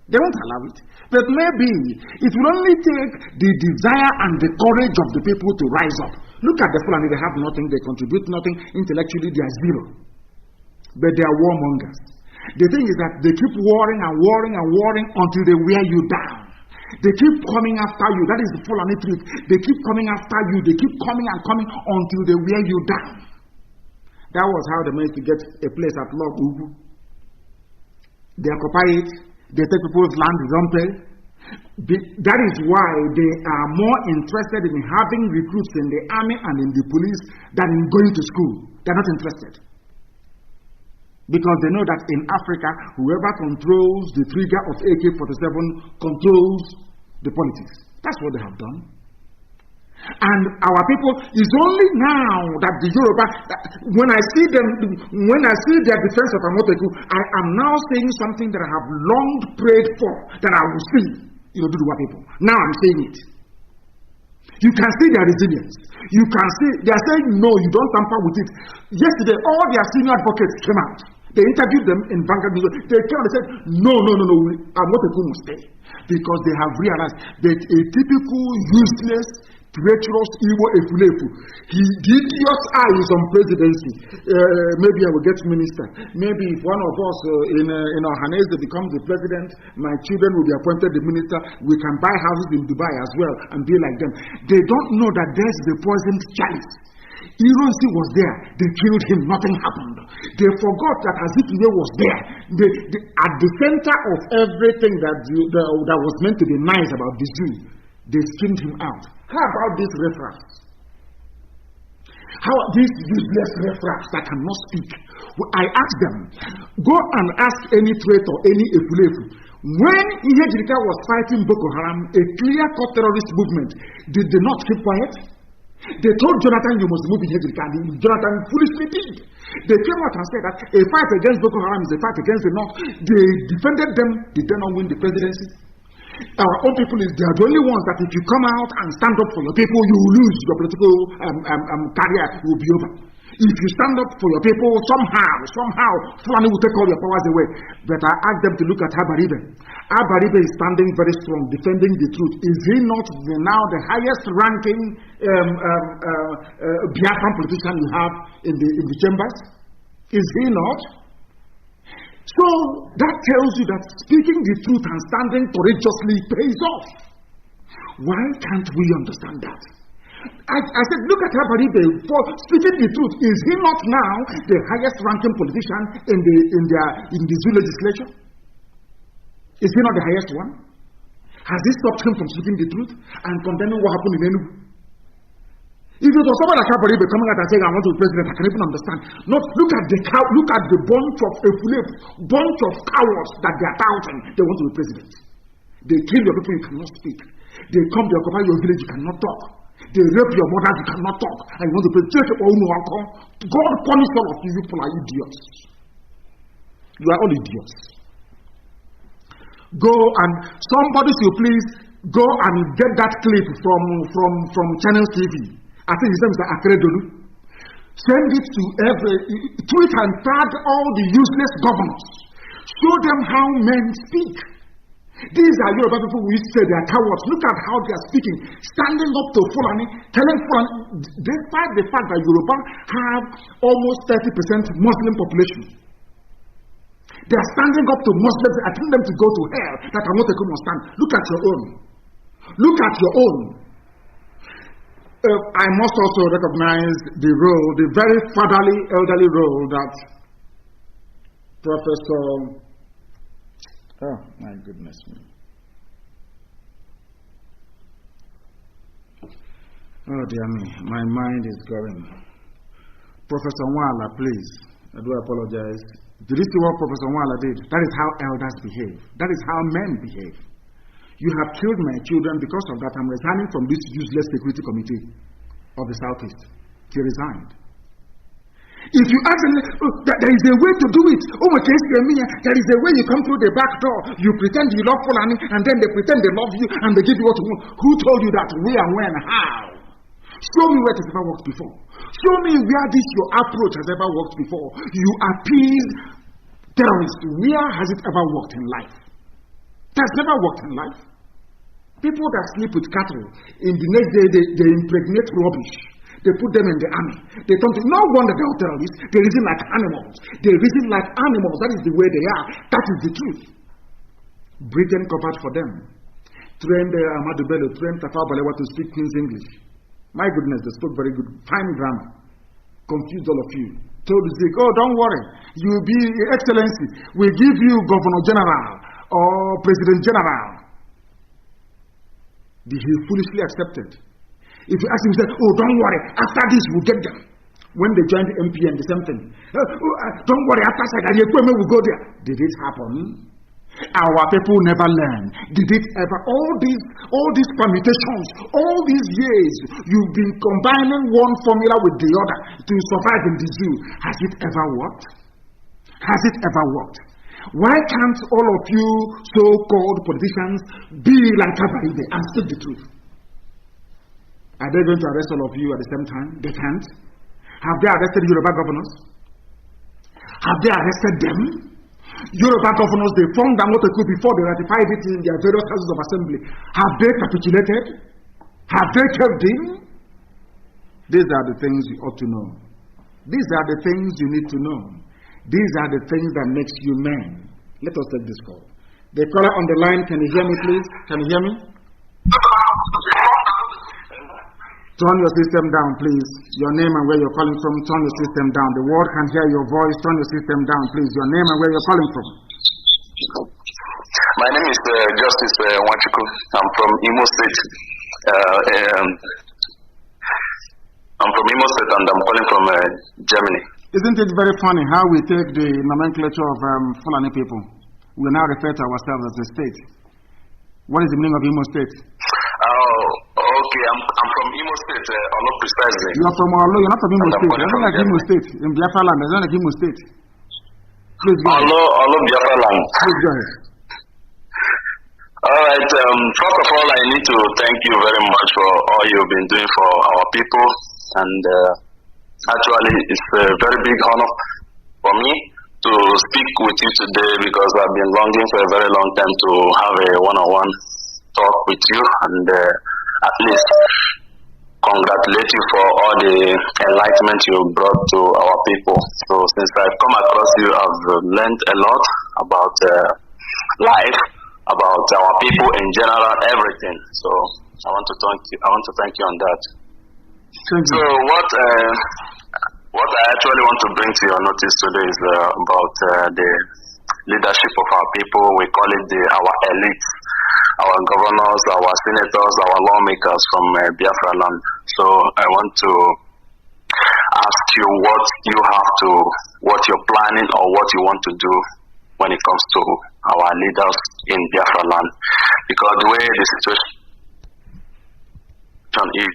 They won't allow it. But maybe it will only take the desire and the courage of the people to rise up. Look at the Fulani, they have nothing, they contribute nothing, intellectually they are zero. But they are warmongers. The thing is that they keep warring and warring and warring until they wear you down. They keep coming after you. That is the Fulani trick. They keep coming after you. They keep coming and coming until they wear you down. That was how they managed to get a place at Log Ugu. They occupy it. They take people's land, they don't pay. That is why they are more interested in having recruits in the army and in the police than in going to school. They're not interested. Because they know that in Africa, whoever controls the trigger of AK-47 controls the politics. That's what they have done. And our people, is only now that the Yoruba, when I see their defense of Amoteku, I am now seeing something that I have long prayed for, that I will see, Duduwa people. Now I'm seeing it. You can see their resilience. You can see, they are saying, no, you don't tamper with it. Yesterday, all their senior advocates came out. They interviewed them in Vanguard News. They came out and said, no, Amoteku must stay. Because they have realized that a typical useless, treacherous Igbo Efulefu. The idiot's eye is on presidency. Maybe I will get minister. Maybe if one of us in Ohanese becomes the president, my children will be appointed the minister. We can buy houses in Dubai as well and be like them. They don't know that there's the poisoned chalice. Ironsi was there. They killed him. Nothing happened. They forgot that Azikiwe was there. At the center of everything that was meant to be nice about this Jew, they skinned him out. How about these referrals? How are these useless referrals that cannot speak? I asked them, go and ask any traitor, any Efulefu. When Ihejirika was fighting Boko Haram, a clear-cut terrorist movement, did they not keep quiet? They told Jonathan, you must move Ihejirika, and Jonathan foolishly did. They came out and said that a fight against Boko Haram is a fight against the North. They defended them. Did they not win the presidency? Our own people, they are the only ones that if you come out and stand up for your people, you will lose your political career, will be over. If you stand up for your people, somehow, Fulani will take all your powers away. But I asked them to look at Abaribe. Abaribe is standing very strong, defending the truth. Is he not now the highest ranking Biafran politician you have in the chambers? Is he not? So that tells you that speaking the truth and standing courageously pays off. Why can't we understand that? I said, look at Abaribe for speaking the truth. Is he not now the highest ranking politician in the zoo legislature? Is he not the highest one? Has this stopped him from speaking the truth and condemning what happened in Enugu? If it was someone like Abaribe coming out and saying, I want to be president, I can even understand. Look at the bunch of cowards that they are touting. They want to be president. They kill your people, you cannot speak. They come, they occupy your village, you cannot talk. They rape your mother, you cannot talk. And you want to be president. God punish all of you, you people are idiots. You are all idiots. Go and somebody should please go and get that clip from Channels TV. I think his name is Akredolu. Send it to tweet and tag all the useless governors. Show them how men speak. These are Yoruba people who used to say they are cowards. Look at how they are speaking. Standing up to Fulani, telling Fulani, despite the fact that Yoruba have almost 30% Muslim population. They are standing up to Muslims and telling them to go to hell. That Amoteku must stand. Look at your own. Look at your own. I must also recognize the role, the very fatherly, elderly role that Professor, oh my goodness me. Oh dear me, my mind is going. Professor Nwala, please, I do apologize. Did you see what Professor Nwala did? That is how elders behave. That is how men behave. You have killed my children. Because of that, I'm resigning from this useless security committee of the Southeast. He resigned. If you ask them, that there is a way to do it. Oh, my case, there is a way you come through the back door. You pretend you love Fulani, and then they pretend they love you, and they give you what you want. Who told you that? Where, when, how? Show me where it has ever worked before. Show me where this your approach has ever worked before. You appease terrorists. Where has it ever worked in life? It has never worked in life. People that sleep with cattle, in the next day they impregnate rubbish. They put them in the army. They turn to, no wonder they are terrorists. They reason like animals. They reason like animals. That is the way they are. That is the truth. Britain covered for them. Trained Ahmadu Bello, trained Tafawa Balewa to speak Queen's English. My goodness, they spoke very good, fine grammar. Confused all of you. Told Zik, oh, don't worry. You will be Excellency. We give you Governor General or President General. He foolishly accepted. If you ask him, he said, oh, don't worry. After this, we'll get them. When they joined the MPN, the same thing. Don't worry. After Sagari, we'll go there. Did it happen? Our people never learn. Did it ever? All these permutations, all these years, you've been combining one formula with the other to survive in the zoo. Has it ever worked? Has it ever worked? Why can't all of you so-called politicians be like Abaribe and speak the truth? Are they going to arrest all of you at the same time? They can't. Have they arrested Yoruba governors? Have they arrested them? Yoruba governors, they formed Damoteku before they ratified it in their various houses of assembly. Have they capitulated? Have they caved in? These are the things you ought to know. These are the things you need to know. These are the things that makes you men. Let us take this call. The caller on the line, can you hear me, please? Can you hear me? Turn your system down, please. Your name and where you're calling from, turn your system down. The world can hear your voice, turn your system down, please. Your name and where you're calling from. My name is Justice Wachuku. I'm from Imo State. I'm from Imo State and I'm calling from Germany. Isn't it very funny how we take the nomenclature of Fulani people? We now refer to ourselves as a state. What is the meaning of Imo State? Oh, okay. I'm from Imo State, Olo precisely. You are from Olo, you're not from Imo State. You're not like Imo State. In Biafra land, you're not like Imo State. Please go ahead. Olo Biafra land. Please go ahead. Alright, first of all, I need to thank you very much for all you've been doing for our people. And actually, it's a very big honor for me to speak with you today because I've been longing for a very long time to have a one-on-one talk with you and at least congratulate you for all the enlightenment you brought to our people. So since I've come across you, I've learned a lot about life, about our people in general, everything. So I want to thank you on that. So what I actually want to bring to your notice today is about the leadership of our people. We call it our elites, our governors, our senators, our lawmakers from Biafra land. So I want to ask you what you're planning or what you want to do when it comes to our leaders in Biafra land. Because the way the situation is,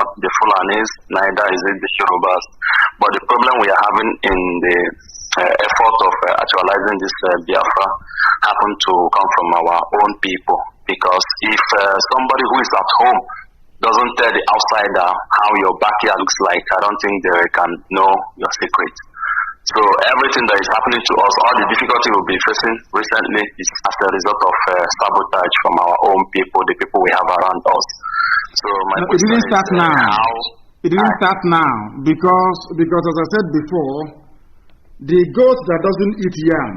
the Fulanis, neither is it the Yorubas. But the problem we are having in the effort of actualizing this Biafra happen to come from our own people. Because if somebody who is at home doesn't tell the outsider how your backyard looks like, I don't think they can know your secret. So everything that is happening to us, all the difficulty we'll be facing recently is as a result of sabotage from our own people, the people we have around us. So my question is, it didn't start now because as I said before, the goat that doesn't eat yam,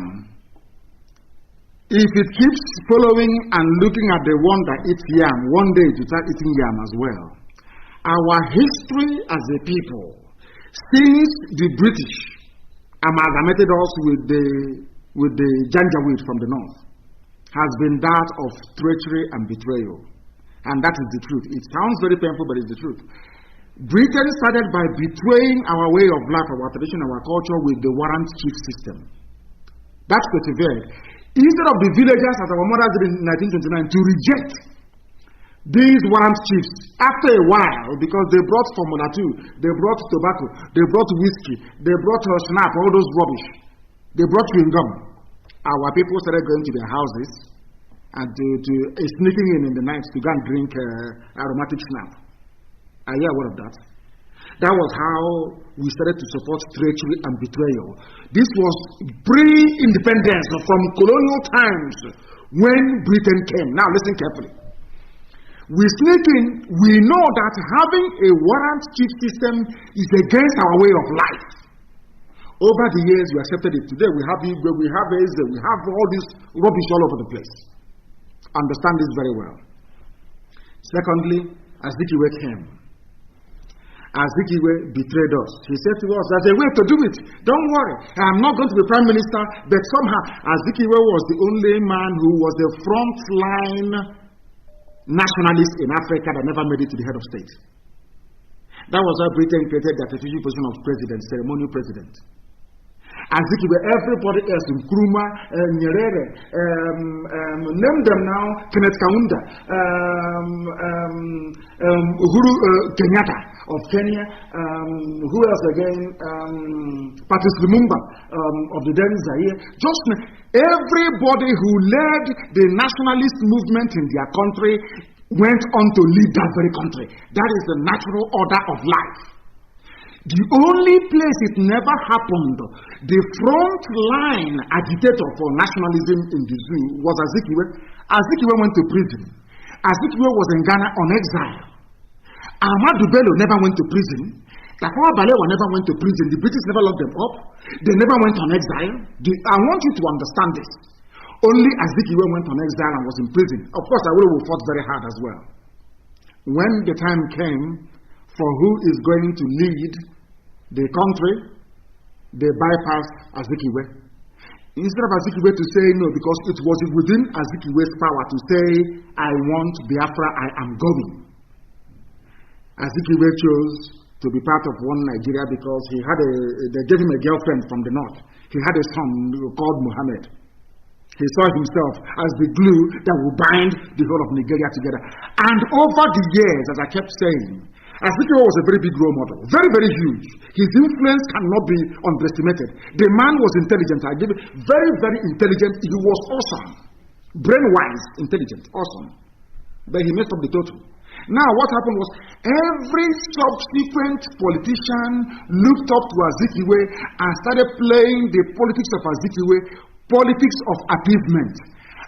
if it keeps following and looking at the one that eats yam, one day it will start eating yam as well. Our history as a people, since the British amalgamated us with the Janjaweed from the north, has been that of treachery and betrayal. And that is the truth. It sounds very painful, but it's the truth. Britain started by betraying our way of life, our tradition, our culture with the warrant chief system. That's persevered. Instead of the villagers, as our mothers did in 1929, to reject these warrant chiefs, after a while, because they brought Formula 2, they brought tobacco, they brought whiskey, they brought snap, all those rubbish. They brought chewing gum. Our people started going to their houses and sneaking in the night to go and drink aromatic snap. I hear word of that. That was how we started to support treachery and betrayal. This was pre-independence, from colonial times. when Britain came. Now listen carefully. We sneak in, we know that having a warrant chief system is against our way of life. Over the years, we accepted it. Today, we have Igwe, we have Eze, we have all this rubbish all over the place. Understand this very well. Secondly, Azikiwe came. Azikiwe betrayed us. He said to us, there's a way to do it. Don't worry, I'm not going to be prime minister. But somehow, Azikiwe was the only man who was the front line nationalist in Africa that never made it to the head of state. That was why Britain created the artificial position of president, ceremonial president. Azikiwe, everybody else, Nkrumah, Nyerere, name them now, Kenneth Kaunda, Uhuru Kenyatta of Kenya, who else again, Patrice Lumumba of the then Zaire. Just everybody who led the nationalist movement in their country went on to lead that very country. That is the natural order of life. The only place it never happened, the front line agitator for nationalism in the zoo was Azikiwe. Azikiwe went to prison. Azikiwe was in Ghana on exile. Ahmadu Bello never went to prison. Tafawa Balewa never went to prison. The British never locked them up. They never went on exile. I want you to understand this. Only Azikiwe went on exile and was in prison. Of course, Awolowo fought very hard as well. When the time came for who is going to lead the country, they bypassed Azikiwe. Instead of Azikiwe to say no, because it was within Azikiwe's power to say, I want Biafra, I am going. Azikiwe chose to be part of one Nigeria because they gave him a girlfriend from the north. He had a son called Muhammad. He saw himself as the glue that would bind the whole of Nigeria together. And over the years, as I kept saying, Azikiwe was a very big role model, very, very huge. His influence cannot be underestimated. The man was intelligent. I give it, very, very intelligent. He was awesome, brain-wise, intelligent, awesome. But he messed up the total. Now, what happened was every subsequent politician looked up to Azikiwe and started playing the politics of Azikiwe, politics of appeasement.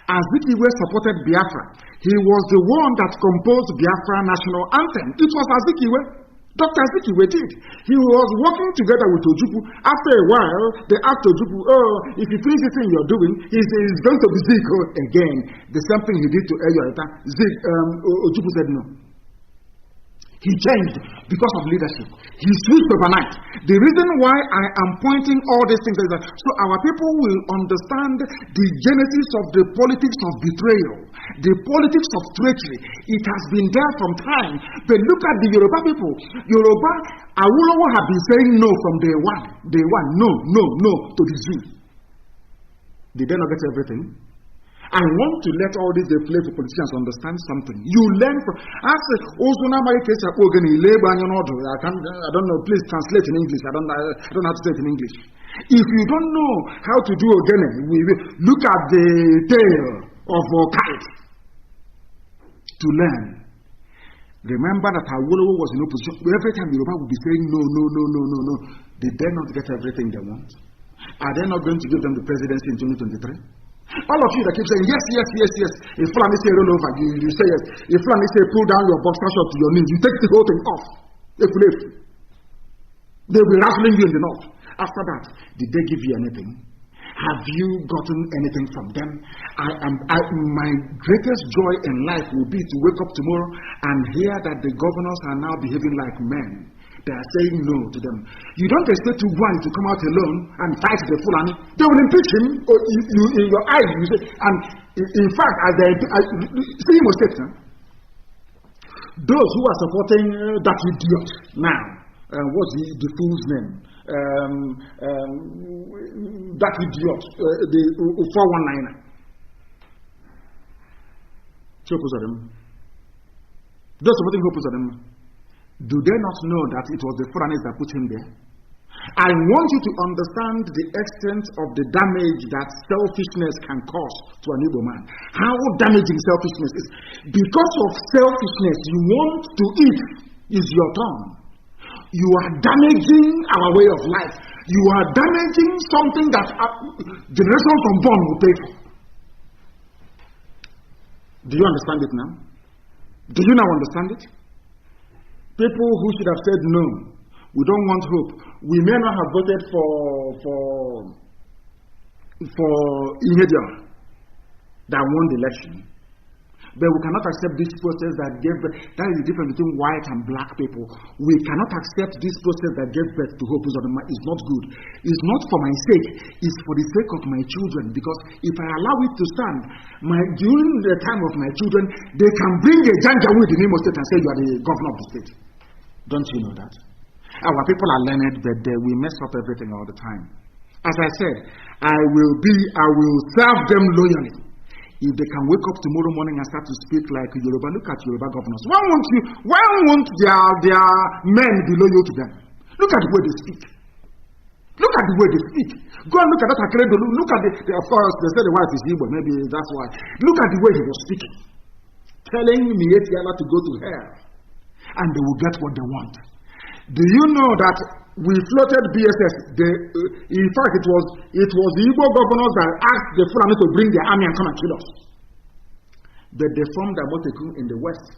Azikiwe supported Biafra. He was the one that composed Biafra national anthem. It was Azikiwe. Dr. Azikiwe did. He was working together with Ojukwu. After a while, they asked Ojukwu, if you finish the thing you're doing, he's going to be Zeke again. The same thing he did to Eyoita. Ojukwu said no. He changed because of leadership. He switched overnight. The reason why I am pointing all these things is that so our people will understand the genesis of the politics of betrayal, the politics of treachery. It has been there from time. But look at the Yoruba people. Yoruba, Awolowo have been saying no from day one. Day one, no to the zoo. Did they not get everything? I want to let all these deflated politicians understand something. You learn from. I say, I don't know. Please translate in English. I don't have to say it in English. If you don't know how to do again, look at the tail of a kite to learn. Remember that Awolowo was in opposition. Every time Yoruba would be saying no. Did they not get everything they want? Are they not going to give them the presidency in 2023? All of you that keep saying yes. If Fulani say roll over, you say yes. If Fulani say pull down your boxer short to your knees, you take the whole thing off. They will be rattling you in the north. After that, did they give you anything? Have you gotten anything from them? My greatest joy in life will be to wake up tomorrow and hear that the governors are now behaving like men. They are saying no to them. You don't expect one to come out alone and fight the Fulani. They will impeach him in your eyes. You say, and in fact, as they see mistakes. Those who are supporting that idiot now, what's the fool's name? That idiot, the 419er. Those supporting Hope Uzodinma. Do they not know that it was the Fulanis that put him there? I want you to understand the extent of the damage that selfishness can cause to an Igbo man. How damaging selfishness is. Because of selfishness, you want to eat is your turn. You are damaging our way of life. You are damaging something that generations unborn will pay for. Do you understand it now? Do you now understand it? People who should have said no, we don't want hope. We may not have voted for Ihedia that won the election. But we cannot accept this process that gave birth. That is the difference between white and black people. We cannot accept this process that gave birth to hope. It's not good. It's not for my sake. It's for the sake of my children. Because if I allow it to stand, during the time of my children, they can bring a janjaweed in the name of state and say you are the governor of the state. Don't you know that? Our people are learned, but we mess up everything all the time. As I said, I will serve them loyally. If they can wake up tomorrow morning and start to speak like Yoruba, look at Yoruba governors. Why won't their men be loyal to them? Look at the way they speak. Look at the way they speak. Go and look at that Chinedu. Look at of course, they say the wife is Igbo, maybe that's why. Look at the way he was speaking. Telling Mietiala to go to hell. And they will get what they want. Do you know that we floated BSS? In fact, it was the Igbo governors that asked the Fulani to bring their army and come and kill us. But they formed a Moteku in the west.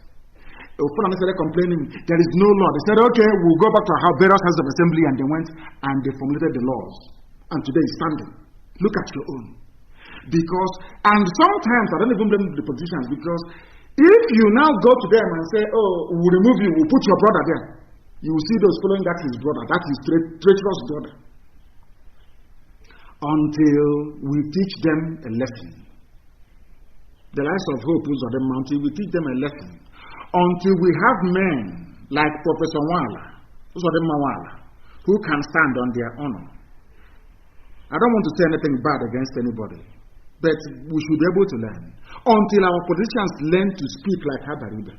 The Fulani started complaining, there is no law. They said, okay, we'll go back to our various houses of assembly, and they went and they formulated the laws. And today it's standing. Look at your own. And sometimes, I don't even blame the politicians, because if you now go to them and say, oh, we'll remove you, we'll put your brother there, you will see those following that his brother, that is treacherous brother. Until we teach them a lesson. The lives of hope is on the mountain, we teach them a lesson. Until we have men like Professor Wala, who can stand on their honor. I don't want to say anything bad against anybody, but we should be able to learn. Until our politicians learn to speak like Habaribe.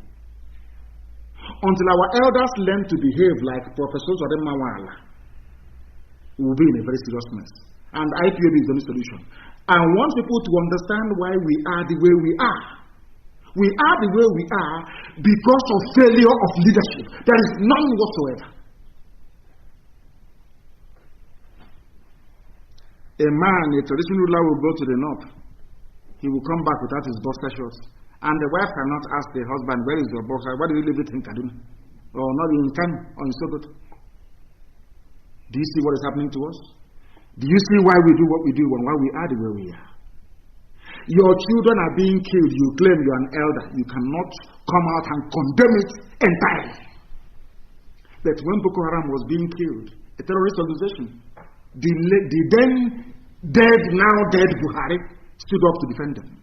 Until our elders learn to behave like Professor Wala, we will be in a very serious mess. And IPOB is the only solution. I want people to understand why we are the way we are. We are the way we are because of failure of leadership. There is none whatsoever. A man, a traditional ruler, will go to the north. He will come back without his boxer shorts. And the wife cannot ask the husband, where is your boxer? Why did you leave it in Kaduna? Or not in Kanu or in Sokoto? Do you see what is happening to us? Do you see why we do what we do and why we are the way we are? Your children are being killed. You claim you're an elder. You cannot come out and condemn it entirely. But when Boko Haram was being killed, a terrorist organization, the then dead, now dead Buhari stood up to defend them.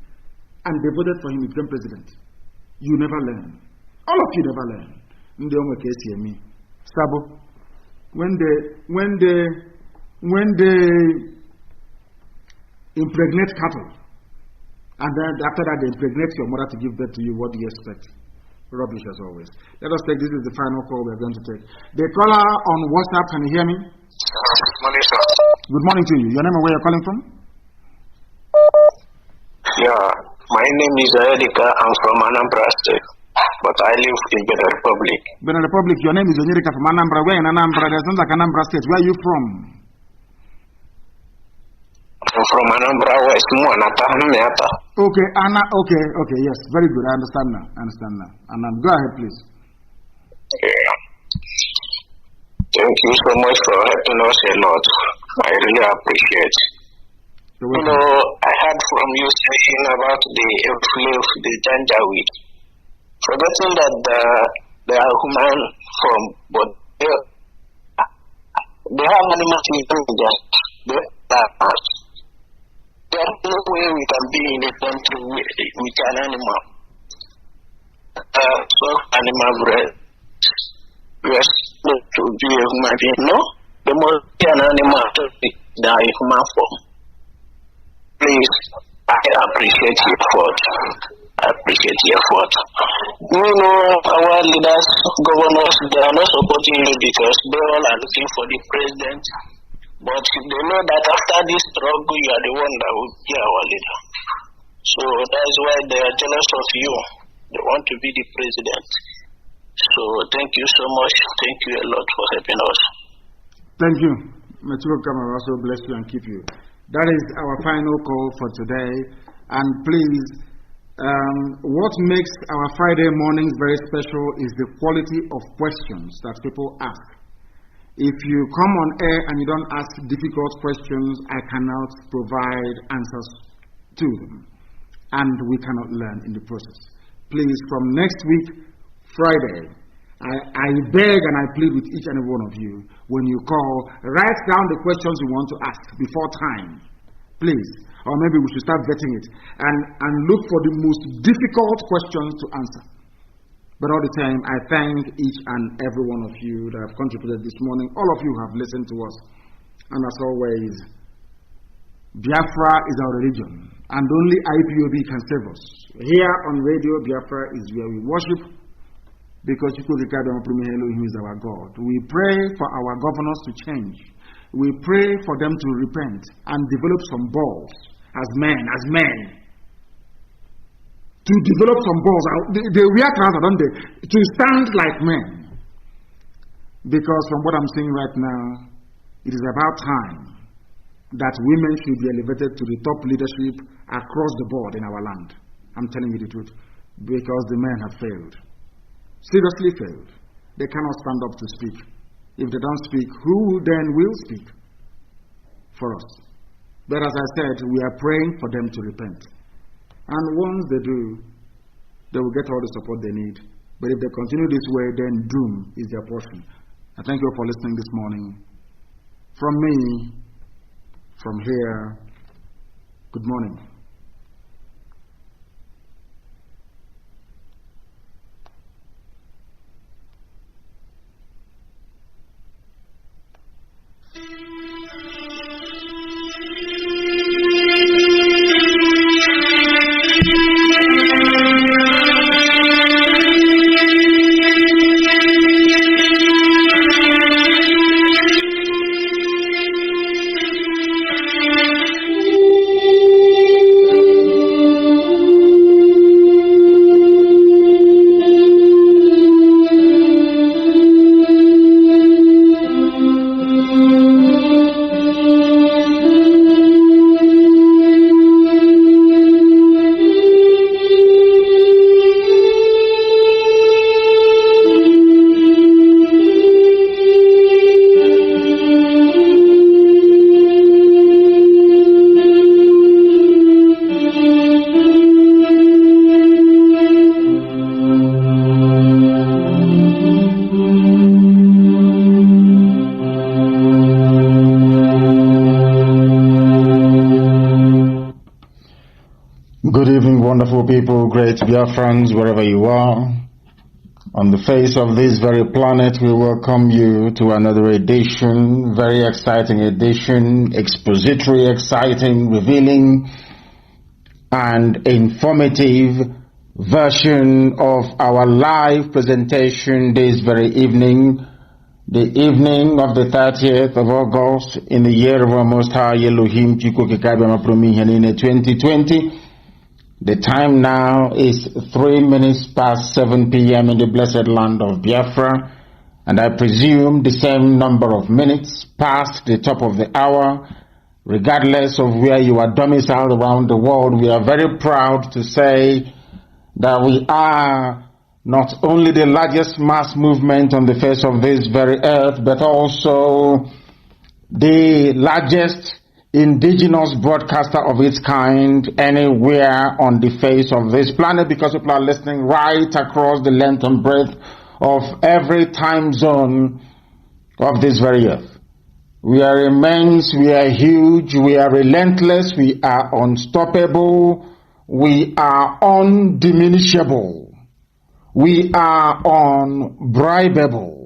And they voted for him to become president. You never learn. All of you never learn. Sabo, when they impregnate cattle, and then after that they impregnate your mother to give birth to you, what do you expect? Rubbish as always. Let us take, this is the final call we are going to take. The caller on WhatsApp, can you hear me? Good morning, sir. Good morning to you. Your name and where you're calling from? Yeah, my name is Erika. I'm from Anambra State, but I live in Benin Republic. Benin Republic, your name is Erika from Anambra. Where in Anambra? There's not like Anambra State. Where are you from? I'm from Anambra West, Muanata, Meata. Okay, okay, yes, very good. I understand now. And go ahead, please. Yeah. Thank you so much for helping us a lot. I really appreciate. You know, I heard from you saying about the influence of the Janjaweed. Forgetting that they are human form, but they have animal intelligence. There's no way we can be in a country with an animal. So animal bread. We are supposed to be a human being. No, the more an animal to be the human form. Please, I appreciate your effort. You know, our leaders, governors, they are not supporting you because they all are looking for the president. But they know that after this struggle, you are the one that will be our leader. So that's why they are jealous of you. They want to be the president. So thank you so much. Thank you a lot for helping us. Thank you. May God also bless you and keep you. That is our final call for today. And please, What makes our Friday mornings very special is the quality of questions that people ask. If you come on air and you don't ask difficult questions, I cannot provide answers to them. And we cannot learn in the process. Please, from next week, Friday, I beg and I plead with each and every one of you, when you call, write down the questions you want to ask before time. Please. Or maybe we should start vetting it and look for the most difficult questions to answer. But all the time, I thank each and every one of you that have contributed this morning. All of you have listened to us. And as always, Biafra is our religion. And only IPOB can save us. Here on radio, Biafra is where we worship. Because Elohim is our God. We pray for our governors to change. We pray for them to repent and develop some balls as men. To develop some balls. They wear trousers, don't they? To stand like men. Because from what I'm saying right now, it is about time that women should be elevated to the top leadership across the board in our land. I'm telling you the truth. Because the men have failed. Seriously failed. They cannot stand up to speak. If they don't speak, who then will speak for us? But as I said, we are praying for them to repent. And once they do, they will get all the support they need. But if they continue this way, then doom is their portion. I thank you for listening this morning. From me, from here, good morning. Wonderful people, great Biafrans, wherever you are, on the face of this very planet, we welcome you to another edition, very exciting edition, expository, exciting, revealing, and informative version of our live presentation this very evening, the evening of the 30th of August in the year of our Most High Elohim, 2020. The time now is 3 minutes past 7 p.m. in the blessed land of Biafra, and I presume the same number of minutes past the top of the hour. Regardless of where you are domiciled around the world, we are very proud to say that we are not only the largest mass movement on the face of this very earth, but also the largest indigenous broadcaster of its kind anywhere on the face of this planet, because people are listening right across the length and breadth of every time zone of this very earth. We are immense, we are huge, we are relentless, we are unstoppable, we are undiminishable, we are unbribable.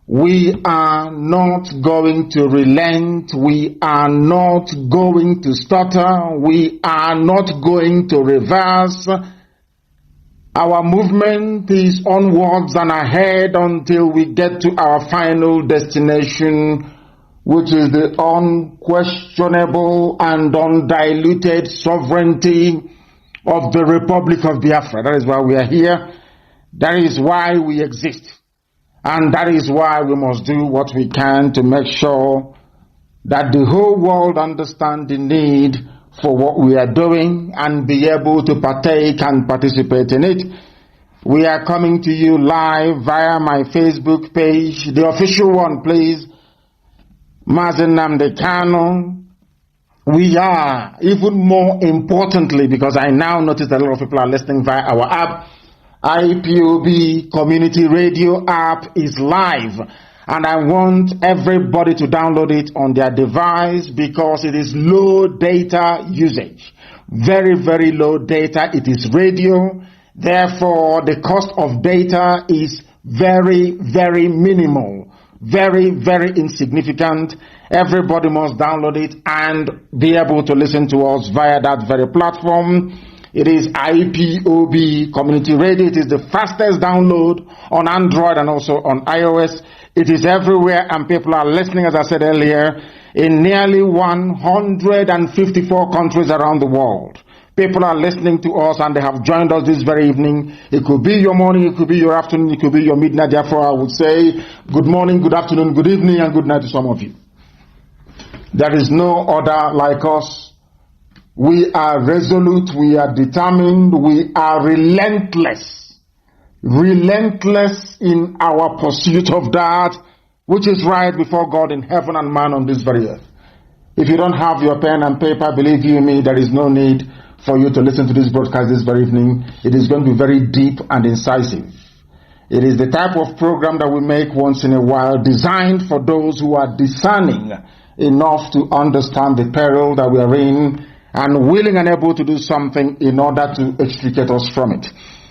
We are not going to relent. We are not going to stutter. We are not going to reverse. Our movement is onwards and ahead until we get to our final destination, which is the unquestionable and undiluted sovereignty of the Republic of Biafra. That is why we are here. That is why we exist. And that is why we must do what we can to make sure that the whole world understands the need for what we are doing and be able to partake and participate in it. We are coming to you live via my Facebook page, the official one, please, Mazi Nnamdi Kanu. We are, even more importantly, because I now notice that a lot of people are listening via our app, IPOB Community Radio app is live, and I want everybody to download it on their device because it is low data usage. Very, very low data. It is radio. Therefore, the cost of data is very, very minimal. Very, very insignificant. Everybody must download it and be able to listen to us via that very platform. It is IPOB Community Radio. It is the fastest download on Android and also on iOS. It is everywhere, and people are listening, as I said earlier, in nearly 154 countries around the world. People are listening to us, and they have joined us this very evening. It could be your morning, it could be your afternoon, it could be your midnight. Therefore, I would say good morning, good afternoon, good evening, and good night to some of you. There is no other like us. We are resolute, we are determined, we are relentless. Relentless in our pursuit of that which is right before God in heaven and man on this very earth. If you don't have your pen and paper, believe you me, there is no need for you to listen to this broadcast this very evening. It is going to be very deep and incisive. It is the type of program that we make once in a while, designed for those who are discerning enough to understand the peril that we are in and willing and able to do something in order to extricate us from it.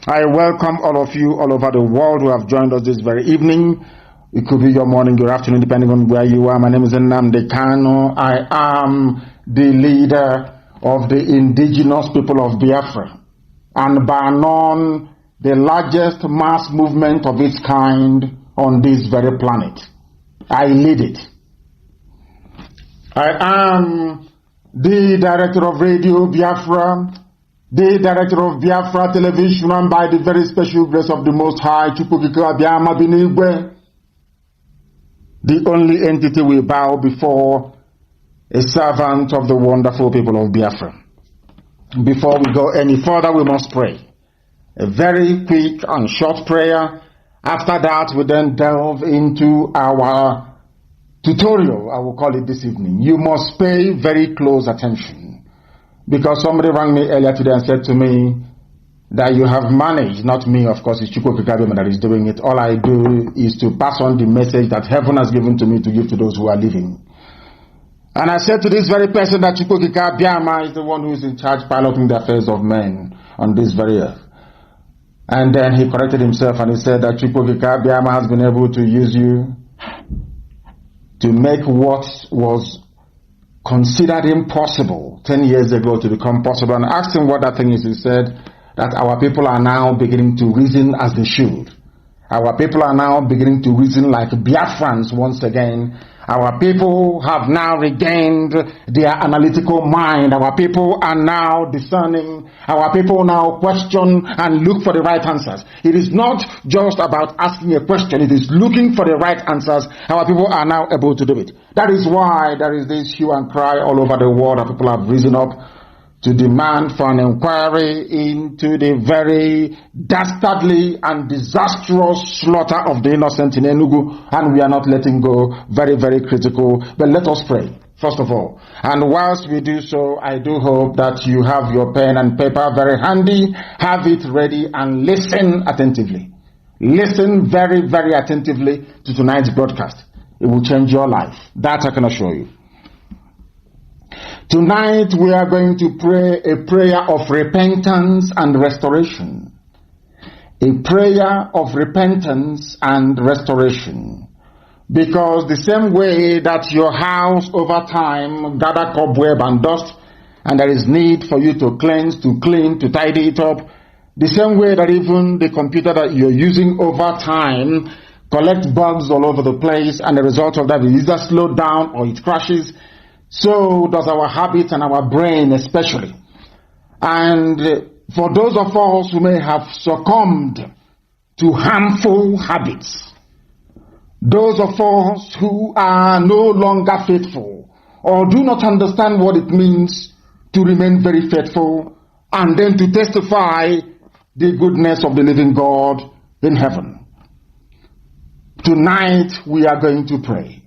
I welcome all of you all over the world who have joined us this very evening. It could be your morning, your afternoon, depending on where you are. My name is Nnamdi Kanu. I am the leader of the indigenous people of Biafra, and by none the largest mass movement of its kind on this very planet. I lead it. I am the director of Radio Biafra, the director of Biafra Television, and by the very special grace of the Most High, the only entity we bow before, a servant of the wonderful people of Biafra. Before we go any further, we must pray. A very quick and short prayer. After that, we then delve into our tutorial, I will call it this evening. You must pay very close attention, because somebody rang me earlier today and said to me that you have managed, not me, of course, it's Chukwu Kikabiyama that is doing it. All I do is to pass on the message that heaven has given to me to give to those who are living. And I said to this very person that Chukwu Kikabiyama is the one who is in charge piloting the affairs of men on this very earth. And then he corrected himself and he said that Chukwu Kikabiyama has been able to use you to make what was considered impossible 10 years ago to become possible. And I asked him what that thing is. He said that our people are now beginning to reason as they should. Our people are now beginning to reason like Biafrans once again. Our people have now regained their analytical mind. Our people are now discerning. Our people now question and look for the right answers. It is not just about asking a question. It is looking for the right answers. Our people are now able to do it. That is why there is this hue and cry all over the world that people have risen up to demand for an inquiry into the very dastardly and disastrous slaughter of the innocent in Enugu, and we are not letting go. Very, very critical. But let us pray, first of all. And whilst we do so, I do hope that you have your pen and paper very handy, have it ready, and listen attentively. Listen very, very attentively to tonight's broadcast. It will change your life. That I can assure you. Tonight we are going to pray a prayer of repentance and restoration. A prayer of repentance and restoration. Because the same way that your house over time gather cobweb and dust, and there is need for you to cleanse, to clean, to tidy it up, the same way that even the computer that you're using over time collects bugs all over the place, and the result of that is either slowed down or it crashes. So does our habits and our brain especially. And for those of us who may have succumbed to harmful habits, those of us who are no longer faithful or do not understand what it means to remain very faithful, and then to testify the goodness of the living God in heaven. Tonight we are going to pray.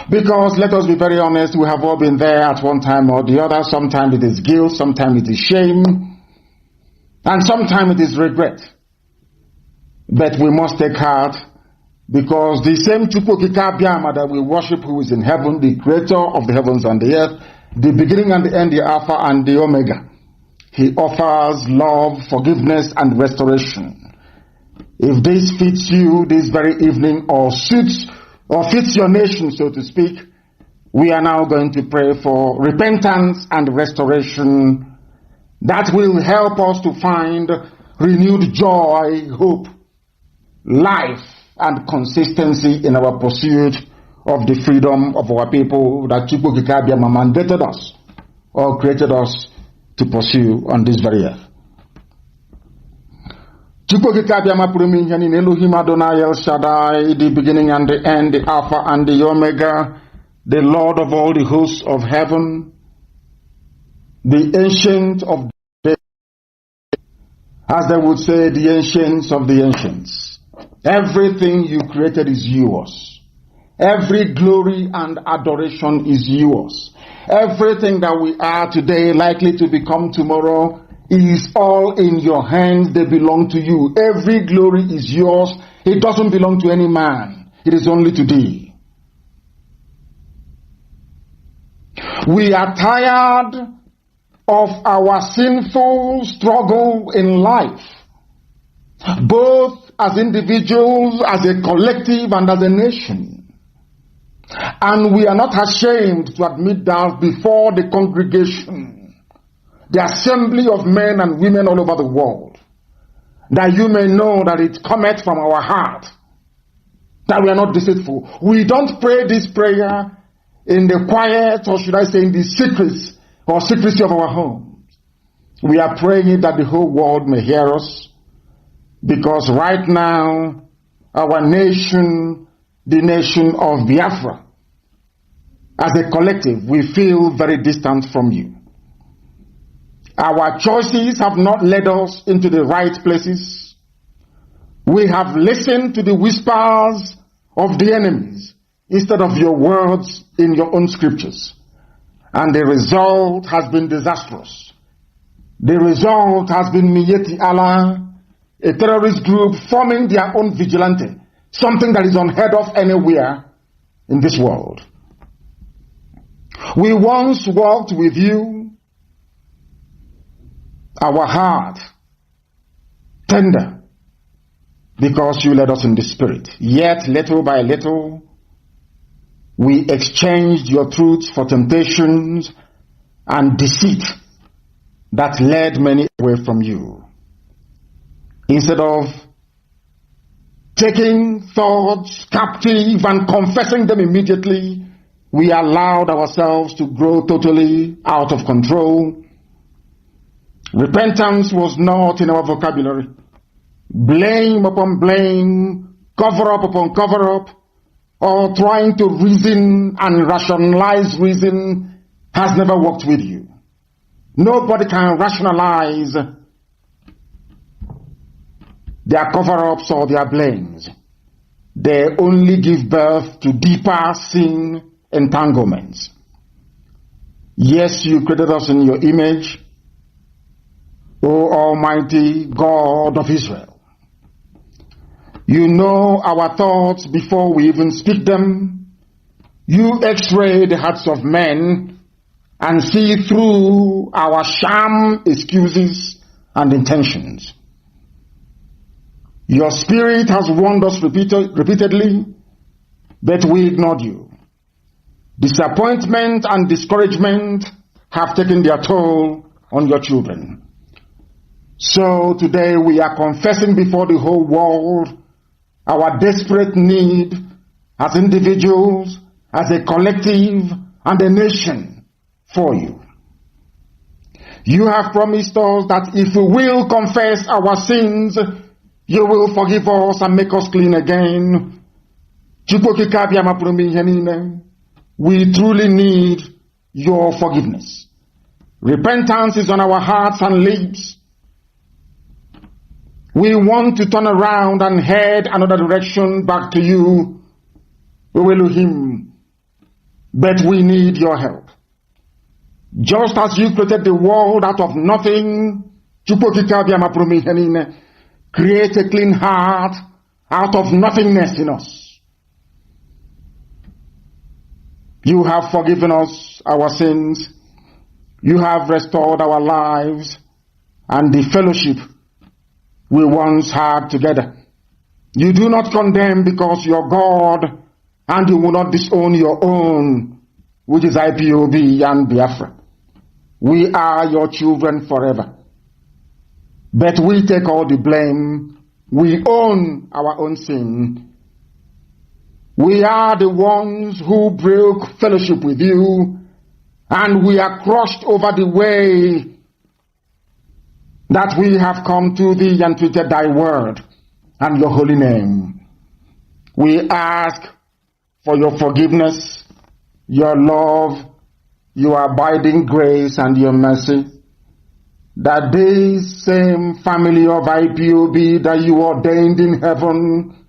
Because let us be very honest, we have all been there at one time or the other. Sometimes it is guilt, sometimes it is shame, and sometimes it is regret. But we must take heart, because the same Chukwukika Biama that we worship, who is in heaven, the creator of the heavens and the earth, the beginning and the end, the Alpha and the Omega, he offers love, forgiveness, and restoration. If this fits you this very evening, or fits your nation, so to speak, we are now going to pray for repentance and restoration that will help us to find renewed joy, hope, life, and consistency in our pursuit of the freedom of our people that Chukwukika Biama mandated us or created us to pursue on this very earth. Chukwukika Biama Puruminyan in Elohim Adonai El Shaddai, the beginning and the end, the Alpha and the Omega, the Lord of all the hosts of heaven, the ancient of days, as they would say, the ancients of the ancients. Everything you created is yours. Every glory and adoration is yours. Everything that we are today, likely to become tomorrow, is all in your hands. They belong to you. Every glory is yours. It doesn't belong to any man. It is only to thee. We are tired of our sinful struggle in life, both as individuals, as a collective, and as a nation. And we are not ashamed to admit that before the congregation, the assembly of men and women all over the world, that you may know that it cometh from our heart, that we are not deceitful. We don't pray this prayer in the quiet, or should I say in the secrets or secrecy of our homes. We are praying it that the whole world may hear us, because right now our nation, the nation of Biafra, as a collective, we feel very distant from you. Our choices have not led us into the right places. We have listened to the whispers of the enemies instead of your words in your own scriptures. And the result has been disastrous. The result has been Miyeti Allah, a terrorist group forming their own vigilante, something that is unheard of anywhere in this world. We once walked with you, our heart tender, because you led us in the Spirit. Yet, little by little, we exchanged your truths for temptations and deceit that led many away from you. Instead of taking thoughts captive and confessing them immediately, we allowed ourselves to grow totally out of control. Repentance was not in our vocabulary. Blame upon blame, cover up upon cover up, or trying to reason and rationalize reason has never worked with you. Nobody can rationalize their cover-ups or their blames. They only give birth to deeper sin entanglements. Yes, you created us in your image, O Almighty God of Israel. You know our thoughts before we even speak them. You x-ray the hearts of men and see through our sham excuses and intentions. Your spirit has warned us repeatedly, but we ignored you. Disappointment and discouragement have taken their toll on your children. So today we are confessing before the whole world our desperate need as individuals, as a collective, and a nation for you. You have promised us that if we will confess our sins, you will forgive us and make us clean again. We truly need your forgiveness. Repentance is on our hearts and lips. We want to turn around and head another direction back to you, Elohim. But we need your help. Just as you created the world out of nothing, create a clean heart out of nothingness in us. You have forgiven us our sins. You have restored our lives and the fellowship we once had together. You do not condemn because you're God, and you will not disown your own, which is IPOB and Biafra. We are your children forever. But we take all the blame. We own our own sin. We are the ones who broke fellowship with you, and we are crushed over the way that we have come to thee and treated thy word and your holy name. We ask for your forgiveness, your love, your abiding grace, and your mercy, that this same family of IPOB that you ordained in heaven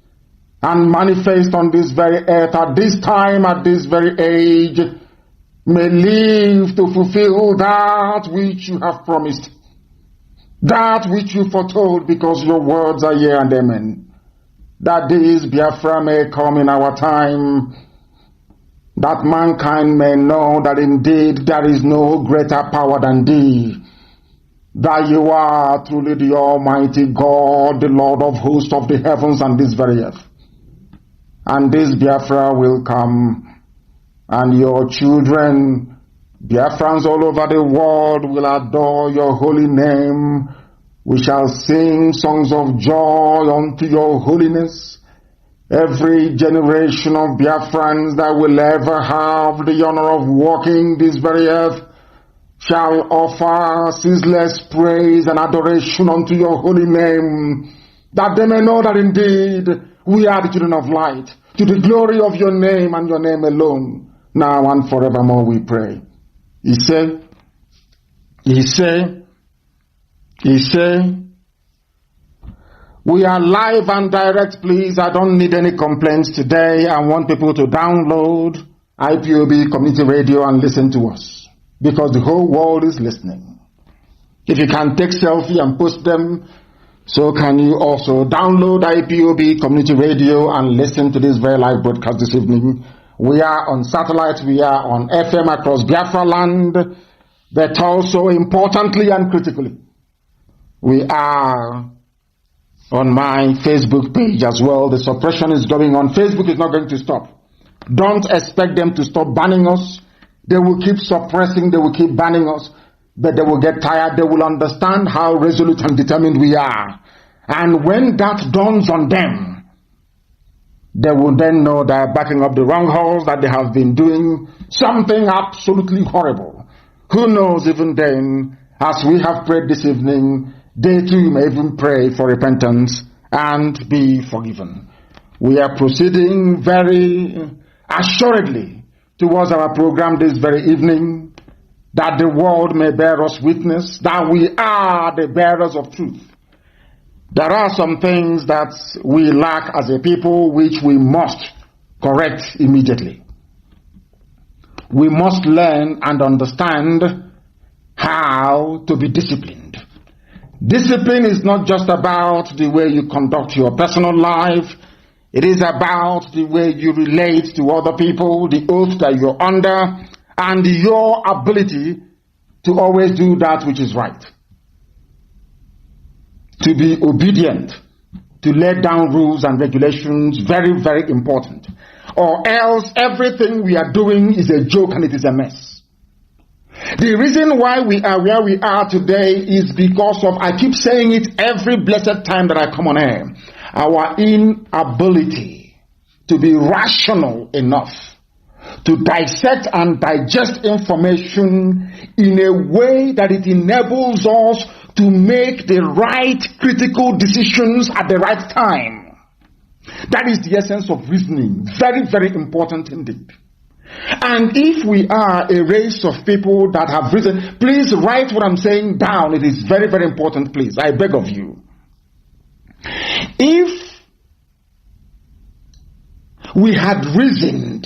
and manifest on this very earth at this time, at this very age, may live to fulfill that which you have promised, that which you foretold, because your words are yea and amen. That this Biafra may come in our time, that mankind may know that indeed there is no greater power than thee, that you are truly the Almighty God, the Lord of hosts of the heavens and this very earth. And this Biafra will come, and your children, Biafrans all over the world, will adore your holy name. We shall sing songs of joy unto your holiness. Every generation of Biafrans that will ever have the honor of walking this very earth shall offer ceaseless praise and adoration unto your holy name, that they may know that indeed we are the children of light, to the glory of your name and your name alone, now and forevermore we pray. He said, we are live and direct, please. I don't need any complaints today. I want people to download IPOB Community Radio and listen to us, because the whole world is listening. If you can take selfie and post them, so can you also download IPOB Community Radio and listen to this very live broadcast this evening. We are on satellite, we are on FM across Biafra land, but also importantly and critically, we are on my Facebook page as well. The suppression is going on. Facebook is not going to stop. Don't expect them to stop banning us. They will keep suppressing, they will keep banning us, but they will get tired. They will understand how resolute and determined we are. And when that dawns on them, they will then know they're backing up the wrong horse, that they have been doing something absolutely horrible. Who knows, even then, as we have prayed this evening, they too may even pray for repentance and be forgiven. We are proceeding very assuredly towards our program this very evening, that the world may bear us witness that we are the bearers of truth. There are some things that we lack as a people which we must correct immediately. We must learn and understand how to be disciplined. Discipline is not just about the way you conduct your personal life. It is about the way you relate to other people, the oath that you're under, and your ability to always do that which is right. To be obedient, to lay down rules and regulations, very, very important. Or else everything we are doing is a joke and it is a mess. The reason why we are where we are today is because of, I keep saying it every blessed time that I come on air, our inability to be rational enough to dissect and digest information in a way that it enables us to make the right critical decisions at the right time. That is the essence of reasoning. Very, very important indeed. And if we are a race of people that have risen, please write what I'm saying down. It is very, very important, please. I beg of you. If we had risen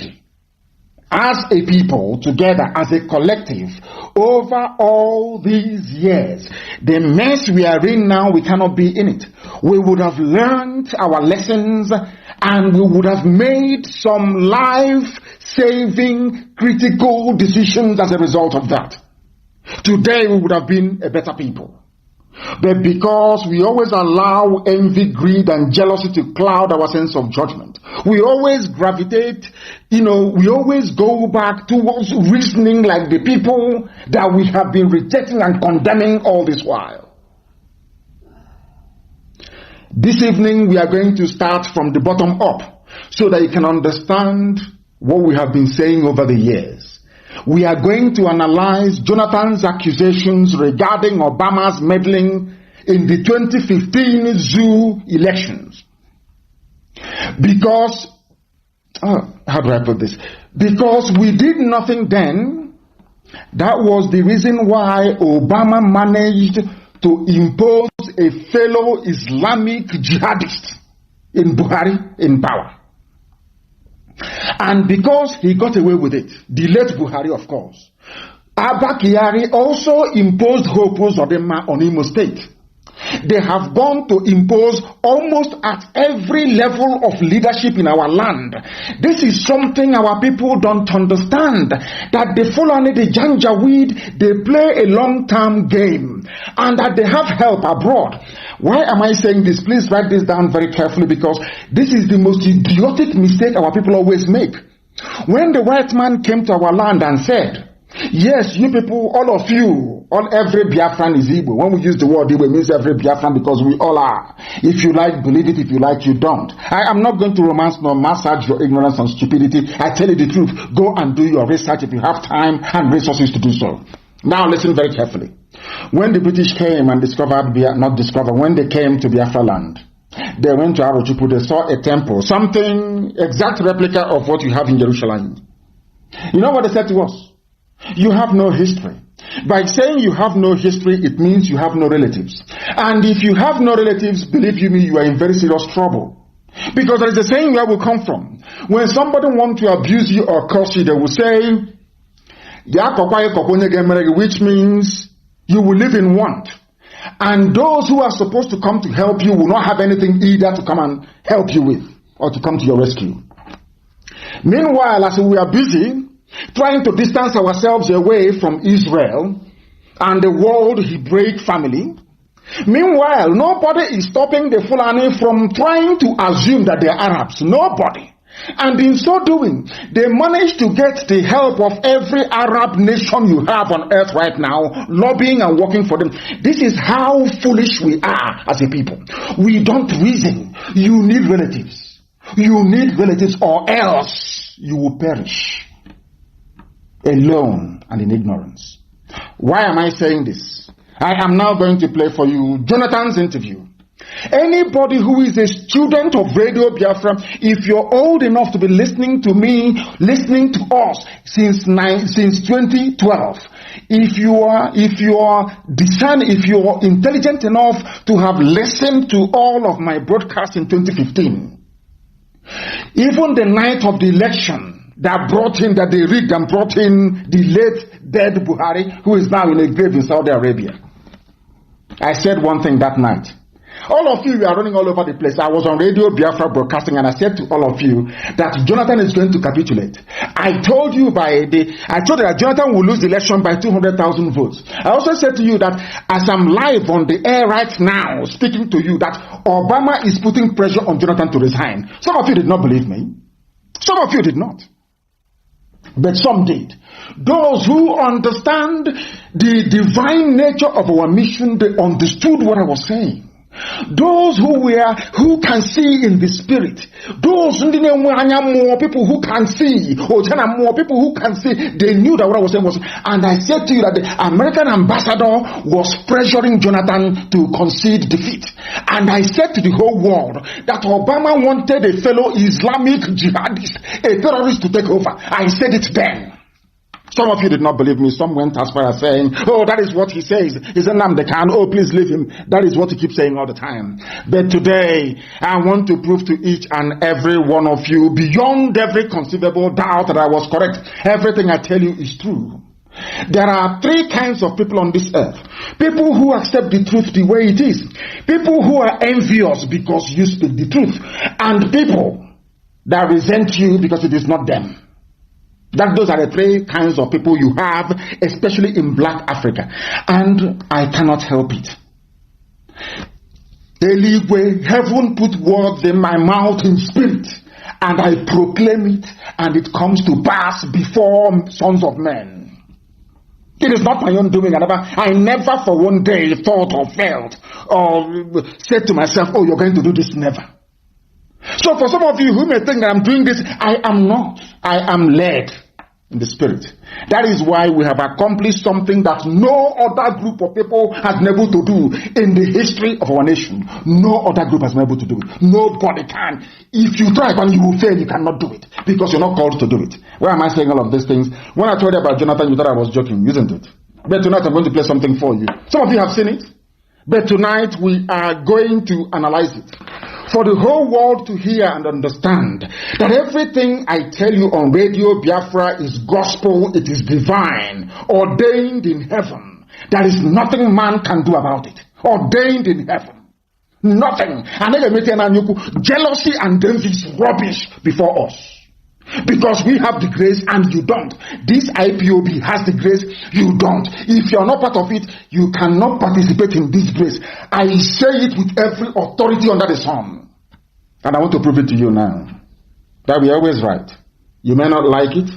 as a people, together, as a collective, over all these years, the mess we are in now, we cannot be in it. We would have learned our lessons and we would have made some life-saving, critical decisions as a result of that. Today we would have been a better people. But because we always allow envy, greed, and jealousy to cloud our sense of judgment, we always gravitate, we always go back towards reasoning like the people that we have been rejecting and condemning all this while. This evening we are going to start from the bottom up so that you can understand what we have been saying over the years. We are going to analyze Jonathan's accusations regarding Obama's meddling in the 2015 zoo elections. Because, how do I put this? Because we did nothing then, that was the reason why Obama managed to impose a fellow Islamic jihadist in Buhari in power. And because he got away with it, the late Buhari, of course, Abba Kyari also imposed Hope Uzodinma on Imo State. They have gone to impose almost at every level of leadership in our land. This is something our people don't understand, that the Fulani, the Janjaweed, they play a long-term game and that they have help abroad. Why am I saying this? Please write this down very carefully, because this is the most idiotic mistake our people always make. When the white man came to our land and said, yes, you people, all of you, every Biafran is Igbo. When we use the word Igbo, it means every Biafran, because we all are. If you like, believe it. If you like, you don't. I am not going to romance nor massage your ignorance and stupidity. I tell you the truth. Go and do your research if you have time and resources to do so. Now listen very carefully. When the British came and when they came to Biafra land, they went to Arochukwu, they saw a temple, something exact replica of what you have in Jerusalem. You know what they said to us? You have no history. By saying you have no history, it means you have no relatives. And if you have no relatives, believe you me, you are in very serious trouble. Because there is a saying where we come from. When somebody wants to abuse you or curse you, they will say, which means you will live in want. And those who are supposed to come to help you will not have anything either to come and help you with or to come to your rescue. Meanwhile, as we are busy trying to distance ourselves away from Israel and the world Hebraic family, meanwhile, nobody is stopping the Fulani from trying to assume that they are Arabs. Nobody. And in so doing, they managed to get the help of every Arab nation you have on earth right now, lobbying and working for them. This is how foolish we are as a people. We don't reason. You need relatives. You need relatives, or else you will perish alone and in ignorance. Why am I saying this? I am now going to play for you Jonathan's interview. Anybody who is a student of Radio Biafra, if you're old enough to be listening to me, listening to us since 2012, if you are discerning, if you are intelligent enough to have listened to all of my broadcasts in 2015, even the night of the election, that they rigged and brought in the late dead Buhari, who is now in a grave in Saudi Arabia. I said one thing that night. All of you are running all over the place. I was on Radio Biafra broadcasting, and I said to all of you that Jonathan is going to capitulate. I told you that Jonathan will lose the election by 200,000 votes. I also said to you that as I'm live on the air right now, speaking to you, that Obama is putting pressure on Jonathan to resign. Some of you did not believe me. Some of you did not. But some did. Those who understand the divine nature of our mission, they understood what I was saying. Those who can see in the spirit, those more people who can see, more people who can see, they knew that what I was saying was. And I said to you that the American ambassador was pressuring Jonathan to concede defeat. And I said to the whole world that Obama wanted a fellow Islamic jihadist, a terrorist, to take over. I said it then. Some of you did not believe me. Some went as far as saying, oh, that is what he says. He said, Nnamdi Kanu, oh, please leave him. That is what he keeps saying all the time. But today, I want to prove to each and every one of you, beyond every conceivable doubt, that I was correct. Everything I tell you is true. There are three kinds of people on this earth. People who accept the truth the way it is. People who are envious because you speak the truth. And people that resent you because it is not them. Those are the three kinds of people you have, especially in black Africa. And I cannot help it. Heaven put words in my mouth in spirit, and I proclaim it, and it comes to pass before sons of men. It is not my own doing. I never for one day thought or felt or said to myself, oh, you're going to do this. Never. So for some of you who may think that I'm doing this, I am not. I am led in the spirit. That is why we have accomplished something that no other group of people has been able to do in the history of our nation. No other group has been able to do it. Nobody can. If you try and you will fail, you cannot do it because you're not called to do it. Why am I saying all of these things? When I told you about Jonathan, you thought I was joking, isn't it? But tonight I'm going to play something for you. Some of you have seen it. But tonight we are going to analyze it. For the whole world to hear and understand that everything I tell you on Radio Biafra is gospel, it is divine, ordained in heaven. There is nothing man can do about it. Ordained in heaven. Nothing. Jealousy and envy is rubbish before us. Because we have the grace and you don't. This IPOB has the grace, you don't. If you're not part of it, you cannot participate in this grace. I say it with every authority under the sun. And I want to prove it to you now. That we're always right. You may not like it.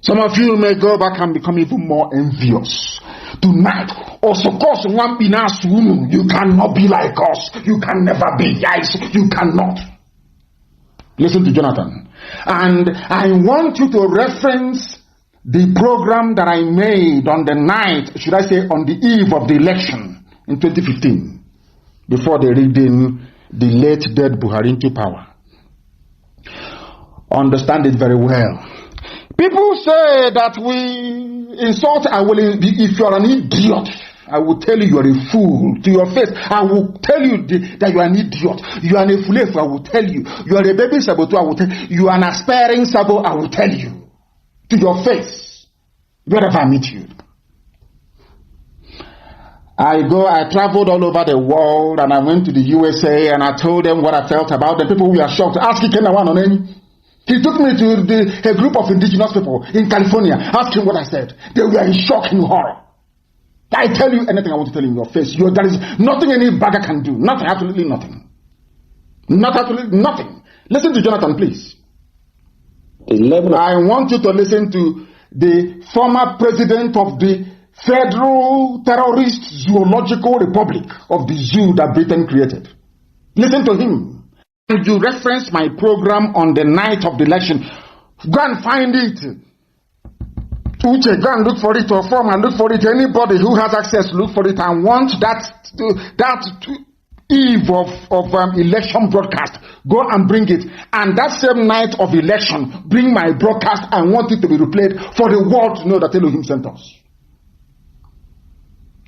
Some of you may go back and become even more envious. Tonight, also cause one pinas woman, you cannot be like us. You can never be. Yes, you cannot. Listen to Jonathan. And I want you to reference the program that I made on the night, should I say on the eve of the election in 2015, before they rigged in the late dead Buhari into power. Understand it very well. People say that we insult, if you are an idiot, I will tell you are a fool to your face. I will tell you that you are an idiot. You are a fool. I will tell you. You are a baby saboteur. I will tell you. You are an aspiring sabo. I will tell you to your face wherever I meet you. I traveled all over the world, and I went to the USA, and I told them what I felt about the people. We are shocked. Ask Kenawan on any. He took me to a group of indigenous people in California. Ask him what I said. They were in shock and horror. I tell you anything I want to tell you in your face. There is nothing any bagger can do. Nothing, absolutely nothing. Not absolutely nothing. Listen to Jonathan, please. I want you to listen to the former president of the Federal Terrorist Zoological Republic of the zoo that Britain created. Listen to him. And you reference my program on the night of the election. Go and find it. Uche, go and look for it, or form and look for it. Anybody who has access, look for it. And want that eve of election broadcast, go and bring it. And that same night of election, bring my broadcast. I want it to be replayed for the world to know that Elohim sent us.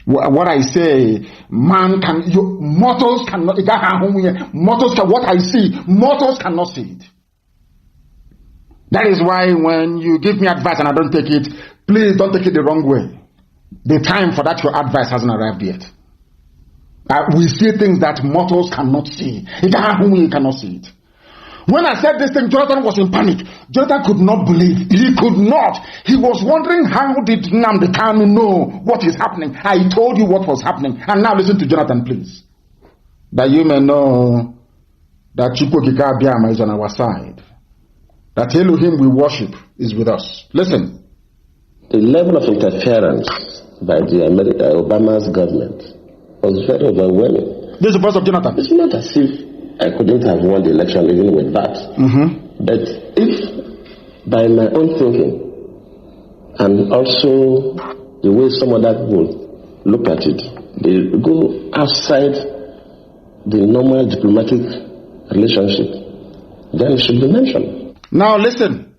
What I say, mortals cannot, what I see, mortals cannot see it. That is why when you give me advice and I don't take it, please don't take it the wrong way. The time for that your advice hasn't arrived yet. We see things that mortals cannot see. You cannot see it. When I said this thing, Jonathan was in panic. Jonathan could not believe. He could not. He was wondering, how did Nnamdi Kanu know what is happening? I told you what was happening. And now listen to Jonathan, please. That you may know that Chukwukika Abiyama is on our side. That Elohim we worship is with us. Listen. The level of interference by the Obama's government was very overwhelming. This is the voice of Jonathan. It's not as if I couldn't have won the election even with that. But if by my own thinking and also the way some other people look at it, they go outside the normal diplomatic relationship, then it should be mentioned. Now listen.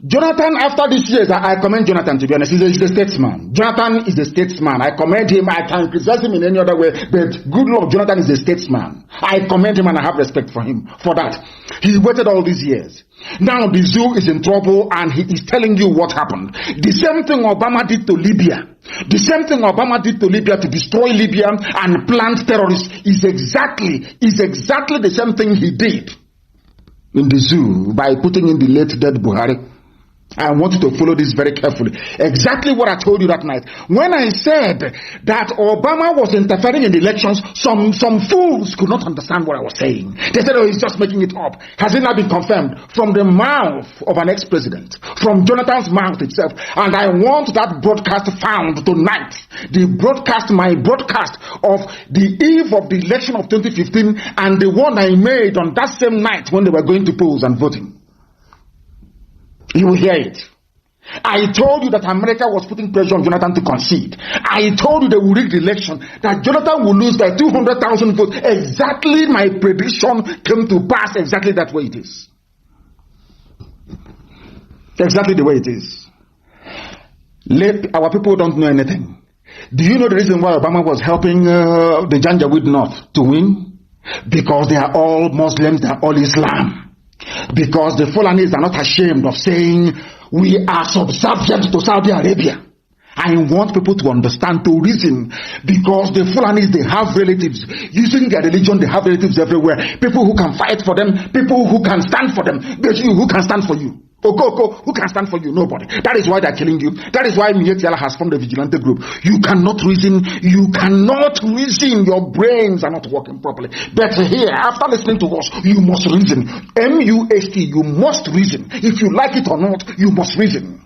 Jonathan, after these years, I commend Jonathan, to be honest. He's a statesman. Jonathan is a statesman. I commend him. I can criticize him in any other way, but good Lord, Jonathan is a statesman. I commend him and I have respect for him for that. He waited all these years. Now the zoo is in trouble and he is telling you what happened. The same thing Obama did to Libya. The same thing Obama did to Libya to destroy Libya and plant terrorists is exactly the same thing he did in the zoo by putting in the late dead Buhari. I want you to follow this very carefully. Exactly what I told you that night. When I said that Obama was interfering in the elections, some fools could not understand what I was saying. They said, oh, he's just making it up. Has it not been confirmed from the mouth of an ex-president, from Jonathan's mouth itself? And I want that broadcast found tonight. My broadcast of the eve of the election of 2015 and the one I made on that same night when they were going to polls and voting. You will hear it. I told you that America was putting pressure on Jonathan to concede. I told you they will rig the election, that Jonathan will lose by 200,000 votes. Exactly my prediction came to pass exactly that way it is. Exactly the way it is. Our people don't know anything. Do you know the reason why Obama was helping the Janjaweed North to win? Because they are all Muslims, they are all Islam. Because the Fulanis are not ashamed of saying we are subservient to Saudi Arabia. I want people to understand, to reason, because the Fulanis, they have relatives. Using their religion, they have relatives everywhere. People who can fight for them, people who can stand for them. But you, who can stand for you? Okoko, who can stand for you? Nobody. That is why they're killing you. That is why Mietiala has formed a vigilante group. You cannot reason. You cannot reason. Your brains are not working properly. But here, after listening to us, you must reason. MUST, you must reason. If you like it or not, you must reason.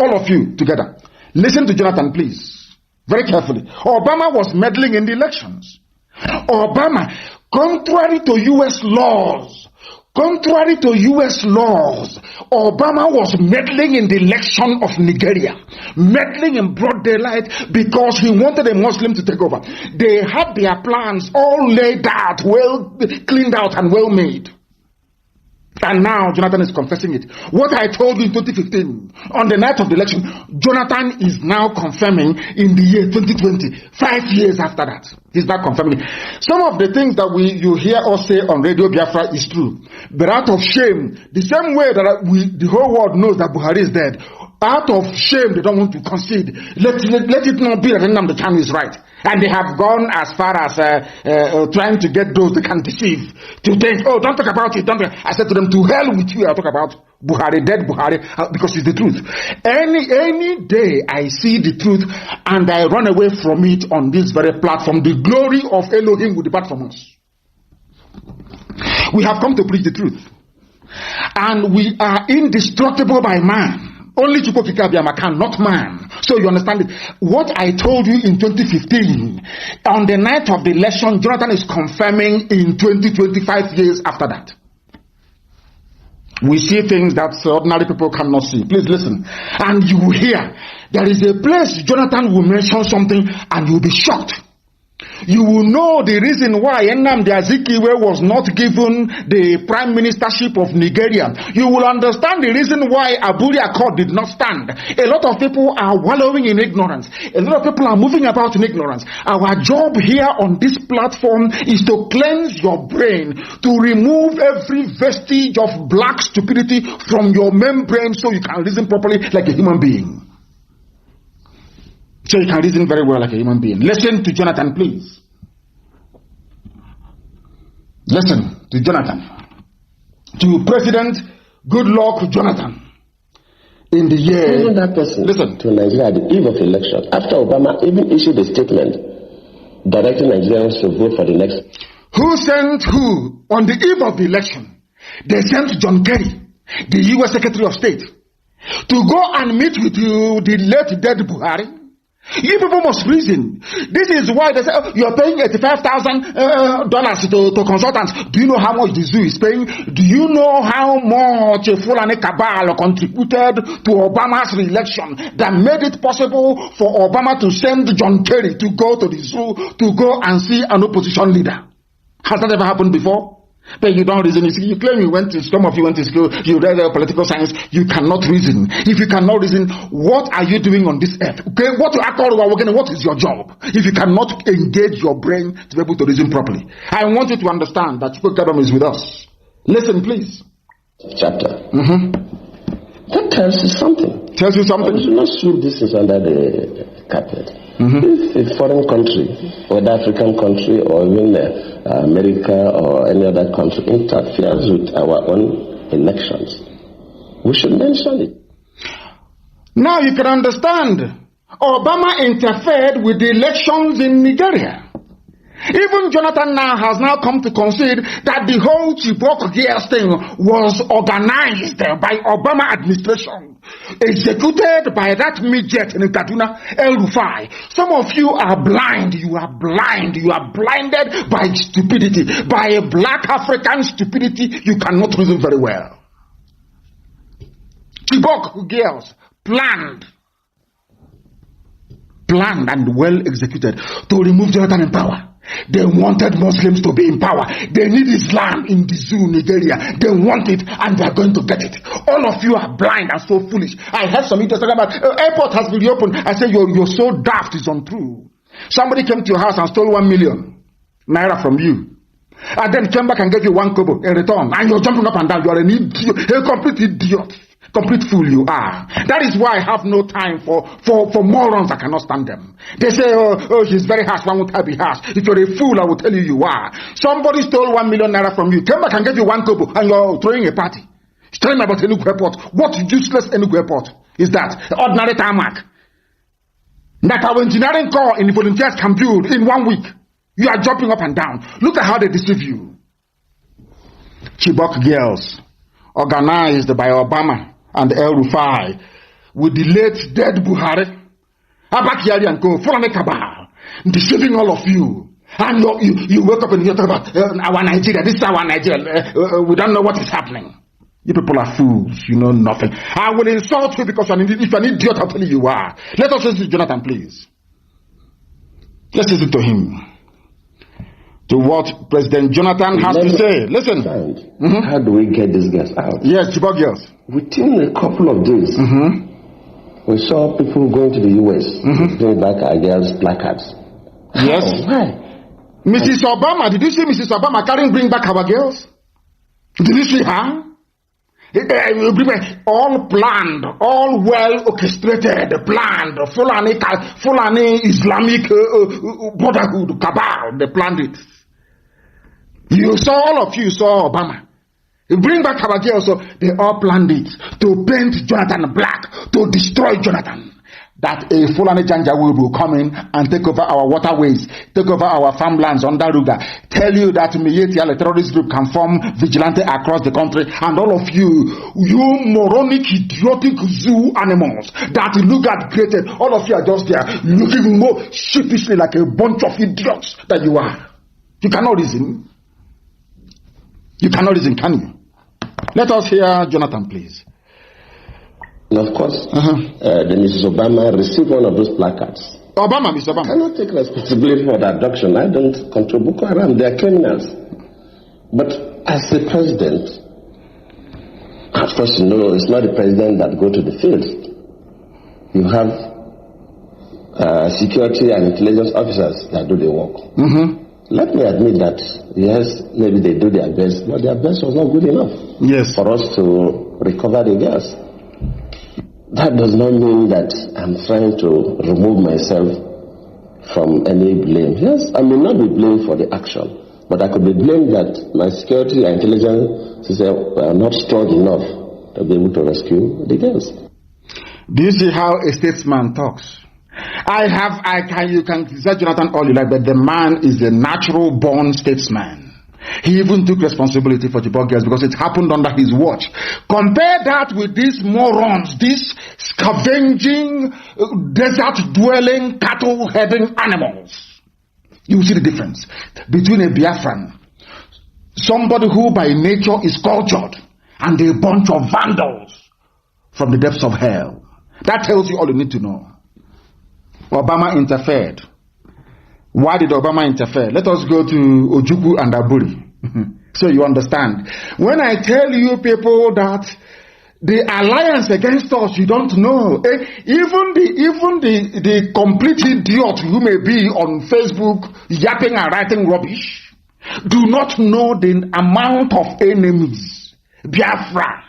All of you together. Listen to Jonathan, please. Very carefully. Obama was meddling in the elections. Obama, contrary to U.S. laws, Obama was meddling in the election of Nigeria, meddling in broad daylight because he wanted a Muslim to take over. They had their plans all laid out, well cleaned out and well made. And now Jonathan is confessing it. What I told you in 2015, on the night of the election, Jonathan is now confirming in the year 2020, 5 years after that. He's now confirming. Some of the things that you hear us say on Radio Biafra is true. But out of shame, the same way that the whole world knows that Buhari is dead, out of shame they don't want to concede. Let it not be that Nnamdi Kanu is right. And they have gone as far as trying to get those they can deceive. To think, oh, don't talk about it. I said to them, to hell with you, I'll talk about Buhari, dead Buhari, because it's the truth. Any day I see the truth and I run away from it on this very platform, the glory of Elohim will depart from us. We have come to preach the truth. And we are indestructible by man. Only Chukwukikabiyama can, not man. So you understand it. What I told you in 2015, on the night of the election, Jonathan is confirming in 2025 years after that. We see things that ordinary people cannot see. Please listen. And you will hear, there is a place Jonathan will mention something and you will be shocked. You will know the reason why Nnamdi Azikiwe was not given the prime ministership of Nigeria. You will understand the reason why Aburi Accord did not stand. A lot of people are wallowing in ignorance. A lot of people are moving about in ignorance. Our job here on this platform is to cleanse your brain, to remove every vestige of black stupidity from your membrane so you can reason properly like a human being. So you can reason very well like a human being. Listen to Jonathan, please. Listen to Jonathan. To President Goodluck Jonathan. In the year... Even that person listen to Nigeria at the eve of election, after Obama even issued a statement directing Nigerians to vote for the next... Who sent who? On the eve of the election, they sent John Kerry, the U.S. Secretary of State, to go and meet with the late dead Buhari. You people must reason. This is why they say, oh, you're paying $85,000 to consultants. Do you know how much the zoo is paying? Do you know how much Fulani Cabal contributed to Obama's re-election that made it possible for Obama to send John Kerry to go to the zoo to go and see an opposition leader? Has that ever happened before? But you don't reason. You claim some of you went to school, you read political science, you cannot reason. If you cannot reason, what are you doing on this earth? Okay, what is your job? If you cannot engage your brain to be able to reason properly. I want you to understand that Chukwu is with us. Listen, please. Chapter. That tells you something. Tells you something? You should not sweep this under the carpet. If a foreign country, whether African country or even America or any other country, interferes with our own elections, we should mention it. Now you can understand. Obama interfered with the elections in Nigeria. Even Jonathan has now come to concede that the whole Chibok Gears thing was organized by Obama administration, executed by that midget in Kaduna, El-Rufai. Some of you are blind. You are blind. You are blinded by stupidity, by a black African stupidity. You cannot reason very well. Chibok Gears planned and well executed to remove Jonathan in power. They wanted Muslims to be in power. They need Islam in the zoo, Nigeria. They want it and they are going to get it. All of you are blind and so foolish. I heard some idiots talking about airport has been reopened. I said you're so daft, it's untrue. Somebody came to your house and stole 1 million naira from you, and then came back and gave you 1 kobo in return, and you're jumping up and down. You're an idiot, a complete idiot. Complete fool you are. That is why I have no time for morons. I cannot stand them. They say, oh, she's very harsh. Why won't I be harsh? If you're a fool, I will tell you you are. Somebody stole 1 million naira from you, came back and gave you 1 kobo, and you're throwing a party. He's telling me about Enugu Airport. What useless Enugu Airport is that? Ordinary tarmac that our engineering corps in the volunteers can build in 1 week. You are jumping up and down. Look at how they deceive you. Chibok Girls, organized by Obama and El-Rufai, with the late dead Buhari, Abakari and Co, Fulani Cabal, deceiving all of you. And you wake up and you talk about our Nigeria, this is our Nigeria, we don't know what is happening. You people are fools, you know nothing. I will insult you because if you're an idiot, I'll tell you you are. Let us listen to Jonathan, please. Let's listen to him. To what President Jonathan has to say. Listen. How do we get these girls out? Yes, Chibok girls. Within a couple of days, we saw people going to the US, bring back our girls' placards. Yes. Why? Mrs. Obama, did you see Mrs. Obama carrying bring back our girls? Did you see her? All planned, all well orchestrated, planned, Fulani Islamic Brotherhood, cabal, they planned it. You saw, all of you saw Obama. You bring back our girls, so they all planned it to paint Jonathan black, to destroy Jonathan. That a Fulani Janjaweed will come in and take over our waterways, take over our farmlands under Ruga, tell you that Miyetti, a terrorist group, can form vigilante across the country, and all of you moronic, idiotic zoo animals that Lugard created, all of you are just there looking more sheepishly like a bunch of idiots that you are. You cannot reason. You cannot reason, can you? Let us hear Jonathan, please. And of course, the Mrs. Obama received one of those placards. Mr. Obama. I cannot take responsibility for the abduction. I don't control Boko Haram. They are criminals. But as a president, of course, you know, it's not the president that go to the field. You have security and intelligence officers that do the work. Let me admit that, yes, maybe they do their best, but their best was not good enough for us to recover the girls. That does not mean that I'm trying to remove myself from any blame. Yes, I may not be blamed for the action, but I could be blamed that my security and intelligence system are not strong enough to be able to rescue the girls. Do you see how a statesman talks? You can criticize Jonathan all you like, but the man is a natural born statesman. He even took responsibility for Chibok girls because it happened under his watch. Compare that with these morons, these scavenging, desert-dwelling, cattle-heading animals. You see the difference between a Biafran, somebody who by nature is cultured, and a bunch of vandals from the depths of hell. That tells you all you need to know. Obama interfered Why did Obama interfere? Let us go to Ojukwu and Aburi. So you understand. When I tell you people that the alliance against us, you don't know. Even the complete idiot who may be on Facebook yapping and writing rubbish do not know the amount of enemies Biafra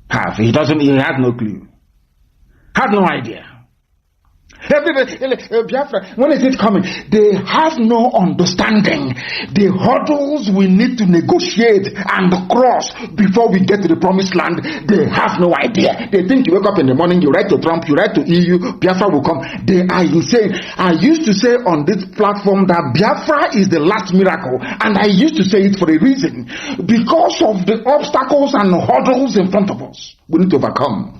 have. He has no clue. Had no idea. Biafra, when is it coming? They have no understanding. The hurdles we need to negotiate and cross before we get to the promised land, they have no idea. They think you wake up in the morning, you write to Trump, you write to EU, Biafra will come. They are insane. I used to say on this platform that Biafra is the last miracle, and I used to say it for a reason. Because of the obstacles and hurdles in front of us, we need to overcome.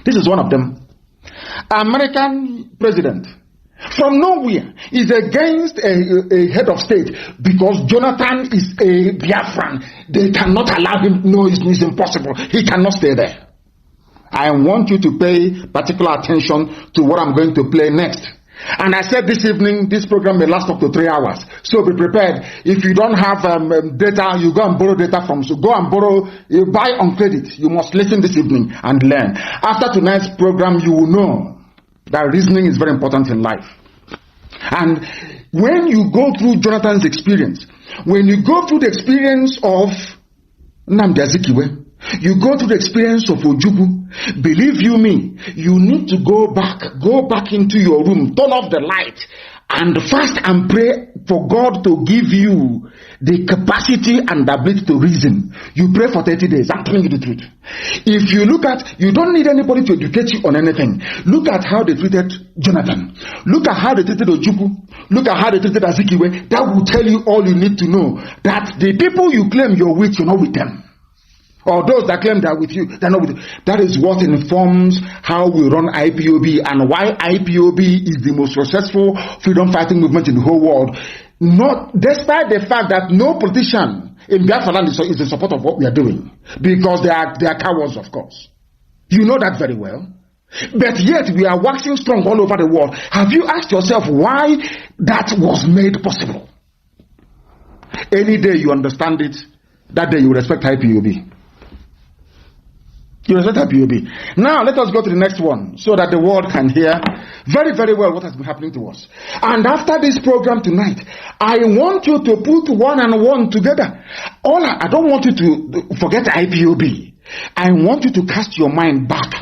This is one of them. American president from nowhere is against a head of state because Jonathan is a Biafran. They cannot allow him. No, it's impossible. He cannot stay there. I want you to pay particular attention to what I'm going to play next. And I said this evening, this program may last up to 3 hours. So be prepared. If you don't have data, you go and borrow data from. So go and borrow, you buy on credit. You must listen this evening and learn. After tonight's program, you will know that reasoning is very important in life. And when you go through Jonathan's experience, when you go through the experience of Nnamdi, you go through the experience of Ojukwu, believe you me, you need to go back into your room, turn off the light, and fast and pray for God to give you the capacity and the ability to reason. You pray for 30 days. I'm telling you the truth. If you look at, you don't need anybody to educate you on anything. Look at how they treated Jonathan. Look at how they treated Ojukwu. Look at how they treated Azikiwe. That will tell you all you need to know. That the people you claim you're with, you're not with them. Or those that claim they're with you, they're not with you. That is what informs how we run IPOB and why IPOB is the most successful freedom fighting movement in the whole world. Not despite the fact that no politician in Biafra land is in support of what we are doing. Because they are cowards, of course. You know that very well. But yet we are waxing strong all over the world. Have you asked yourself why that was made possible? Any day you understand it, that day you respect IPOB. You respect IPOB. Now let us go to the next one so that the world can hear very, very well what has been happening to us. And after this program tonight, I want you to put one and one together. I don't want you to forget IPOB. I want you to cast your mind back.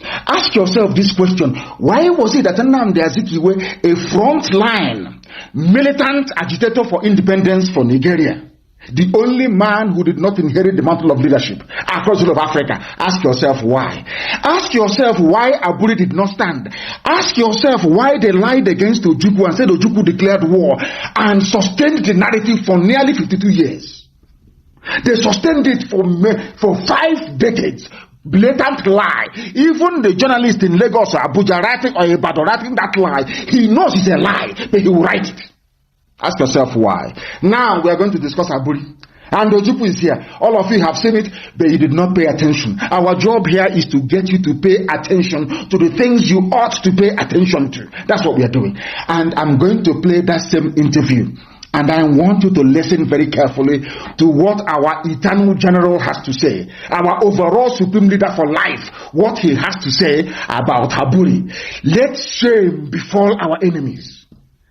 Ask yourself this question. Why was it that Nnamdi Azikiwe, a frontline militant agitator for independence for Nigeria, the only man who did not inherit the mantle of leadership across the whole of Africa? Ask yourself why. Ask yourself why Aburi did not stand. Ask yourself why they lied against Ojukwu and said Ojukwu declared war and sustained the narrative for nearly 52 years. They sustained it for 5 decades. Blatant lie. Even the journalist in Lagos or Abuja writing or Ibadan writing that lie, he knows it's a lie, but he will write it. Ask yourself why. Now we are going to discuss Aburi. And Ojukwu is here. All of you have seen it, but you did not pay attention. Our job here is to get you to pay attention to the things you ought to pay attention to. That's what we are doing. And I'm going to play that same interview. And I want you to listen very carefully to what our eternal general has to say. Our overall supreme leader for life, what he has to say about Aburi. Let shame befall our enemies.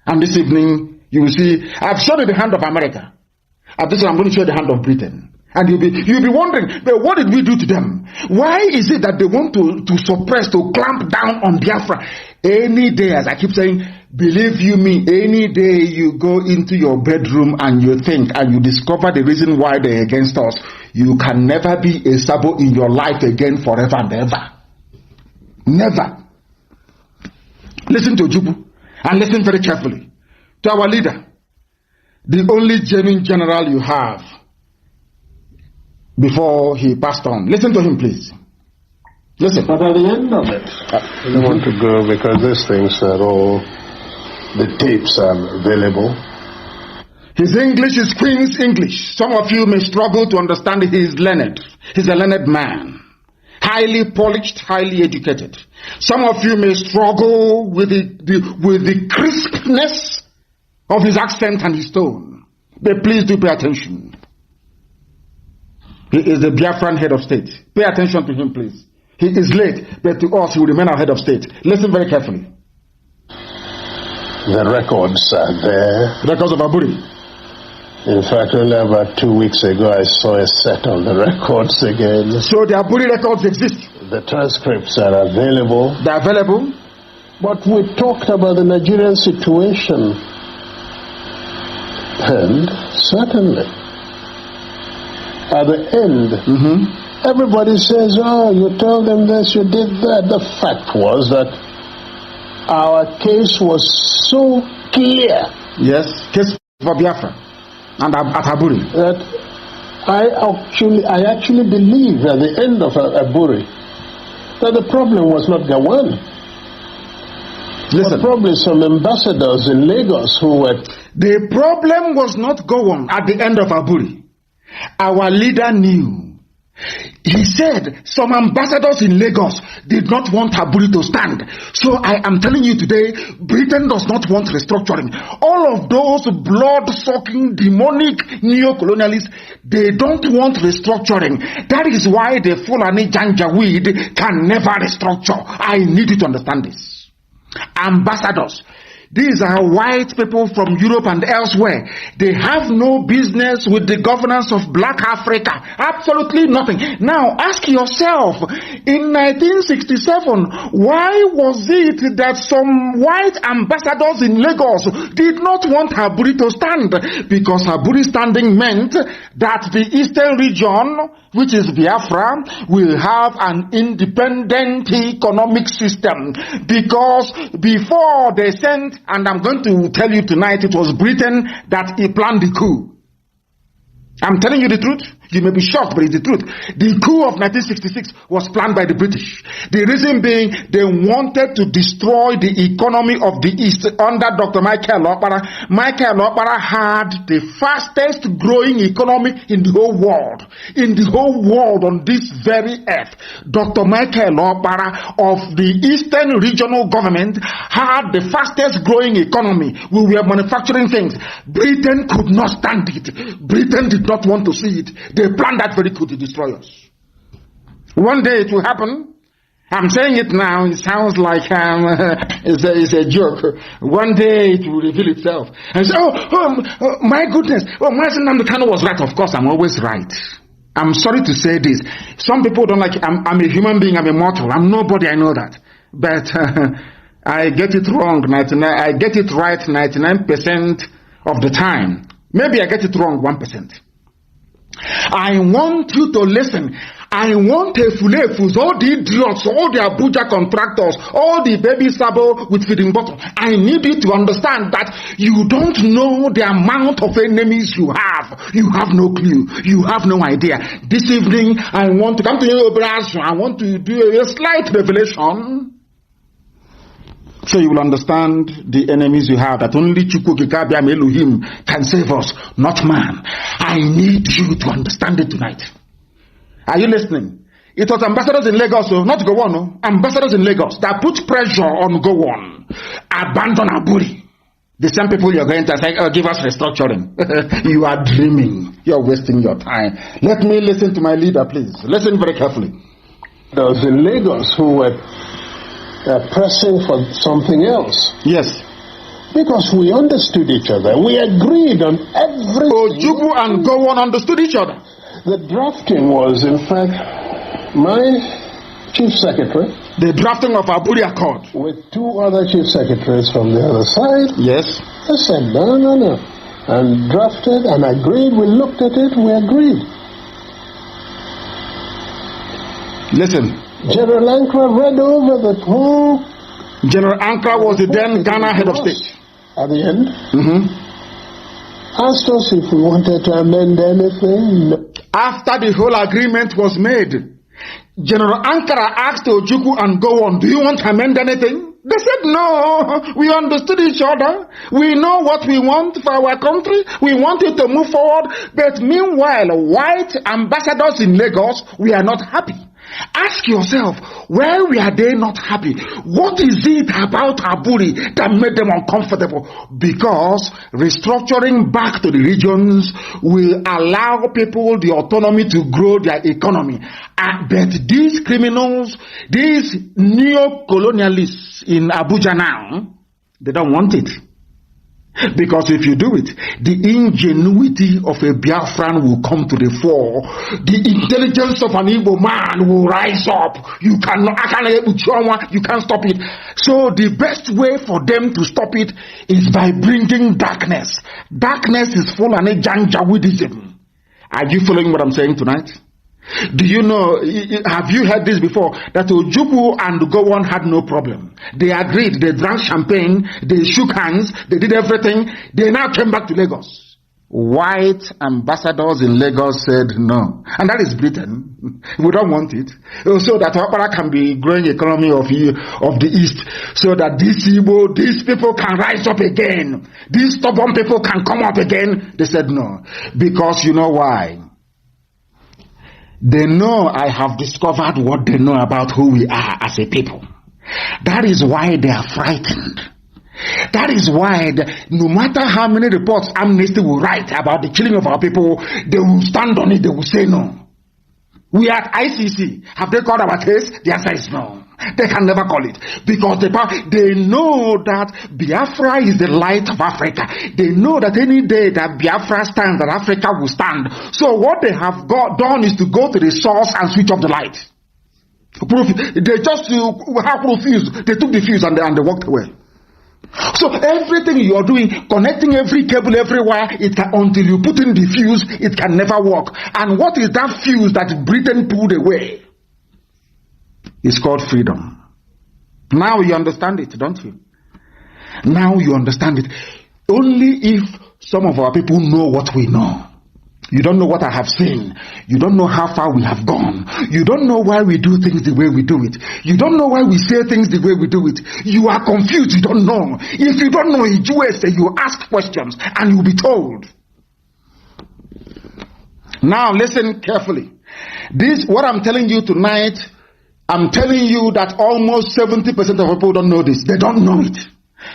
And this evening, you will see, I've shown you the hand of America. At this time, I'm going to show you the hand of Britain. And you'll be wondering, but what did we do to them? Why is it that they want to suppress, to clamp down on Biafra? Any day, as I keep saying, believe you me, any day you go into your bedroom and you think and you discover the reason why they're against us, you can never be a Sabo in your life again forever and ever. Never. Listen to Ojukwu and listen very carefully to our leader, the only genuine general you have before he passed on. Listen to him, please. Listen. But at the end of it, I don't want to go because these things are all, the tapes are available. His English is Queen's English. Some of you may struggle to understand it. He is learned. He's a learned man. highly polished, highly educated. Some of you may struggle with the crispness of his accent and his tone. But please do pay attention. He is the Biafran head of state. Pay attention to him, please. He is late, but to us, he will remain our head of state. Listen very carefully. The records are there. Records of Aburi. In fact, only about 2 weeks ago, I saw a set of the records again. So the Aburi records exist? The transcripts are available. They're available? But we talked about the Nigerian situation. And certainly, at the end, everybody says, oh, you told them this, you did that. The fact was that our case was so clear. Yes, case for Biafra and at Aburi. That I actually believe at the end of Aburi that the problem was not Gawan. Listen. Probably some ambassadors in Lagos who were... The problem was not Gowon at the end of Aburi. Our leader knew. He said some ambassadors in Lagos did not want Aburi to stand. So I am telling you today, Britain does not want restructuring. All of those blood-sucking, demonic neo-colonialists, they don't want restructuring. That is why the Fulani Janjaweed can never restructure. I need you to understand this. Ambassadors, these are white people from Europe and elsewhere. They have no business with the governance of black Africa. Absolutely nothing. Now ask yourself, in 1967, why was it that some white ambassadors in Lagos did not want Aburi to stand? Because Aburi standing meant that the eastern region, which is Biafra, will have an independent economic system. Because before they sent, and I'm going to tell you tonight, it was Britain that planned the coup. I'm telling you the truth. You may be shocked, but it's the truth. The coup of 1966 was planned by the British. The reason being, they wanted to destroy the economy of the East under Dr. Michael Okpara. Michael Okpara had the fastest growing economy in the whole world. In the whole world on this very earth. Dr. Michael Okpara of the Eastern Regional Government had the fastest growing economy. We were manufacturing things. Britain could not stand it. Britain did not want to see it. They planned that very coup to destroy us. One day it will happen. I'm saying it now. It sounds like it's a joke. One day it will reveal itself. And say, my goodness. Oh, Mazi Nnamdi Kanu was right. Of course, I'm always right. I'm sorry to say this. Some people don't like it. I'm a human being. I'm immortal. I'm nobody. I know that. But I get it wrong. I get it right 99% of the time. Maybe I get it wrong 1%. I want you to listen. I want Efulefus, all the idiots, all the Abuja contractors, all the baby sabo with feeding bottle. I need you to understand that you don't know the amount of enemies you have. You have no clue. You have no idea. This evening, I want to come to you, I want to do a slight revelation, so you will understand the enemies you have, that only Chukwukikabiam Elohim can save us, not man. I need you to understand it tonight. Are you listening? It was ambassadors in Lagos, not Gowon, no? Ambassadors in Lagos that put pressure on Gowon. Abandon Aburi. The same people you're going to say, give us restructuring. You are dreaming. You're wasting your time. Let me listen to my leader, please. Listen very carefully. Those in Lagos who were pressing for something else. Yes. Because we understood each other. We agreed on everything. Ojukwu and Gowon understood each other. The drafting was, in fact, my chief secretary. The drafting of Aburi Accord. With 2 other chief secretaries from the other side. Yes. I said, no. And drafted and agreed. We looked at it. We agreed. Listen. General Ankara read over the whole... General Ankara was the then Ghana head of state. At the end, asked us if we wanted to amend anything. No. After the whole agreement was made, General Ankara asked Ojukwu and Gowon, do you want to amend anything? They said no. We understood each other. We know what we want for our country. We want it to move forward. But meanwhile, white ambassadors in Lagos, we are not happy. Ask yourself, where were they not happy? What is it about Aburi that made them uncomfortable? Because restructuring back to the regions will allow people the autonomy to grow their economy. But these criminals, these neo-colonialists in Abuja now, they don't want it. Because if you do it, the ingenuity of a Biafran will come to the fore. The intelligence of an Igbo man will rise up. You can't stop it. So the best way for them to stop it is by bringing darkness. Darkness is full of Janjaweedism. Are you following what I'm saying tonight? Do you know, have you heard this before, that Ojukwu and Gowon had no problem? They agreed, they drank champagne, they shook hands, they did everything, they now came back to Lagos. White ambassadors in Lagos said no. And that is Britain. We don't want it. So that Opera can be growing economy of the East, so that these people can rise up again. These stubborn people can come up again. They said no. Because you know why? They know I have discovered what they know about who we are as a people. That is why they are frightened. That is why no matter how many reports Amnesty will write about the killing of our people, they will stand on it, they will say no. We are at ICC. Have they called our case? The answer is no. They can never call it. Because they know that Biafra is the light of Africa. They know that any day that Biafra stands, that Africa will stand. So what they have done is to go to the source and switch off the light. They just have refused. They took the fuse and they walked away. So everything you are doing, connecting every cable everywhere, until you put in the fuse, it can never work. And what is that fuse that Britain pulled away? It's called freedom. Now you understand it, don't you? Now you understand it. Only if some of our people know what we know. You don't know what I have seen. You don't know how far we have gone. You don't know why we do things the way we do it. You don't know why we say things the way we do it. You are confused. You don't know. If you don't know in USA, you ask questions and you'll be told. Now listen carefully. This, what I'm telling you tonight, I'm telling you that almost 70% of people don't know this. They don't know it.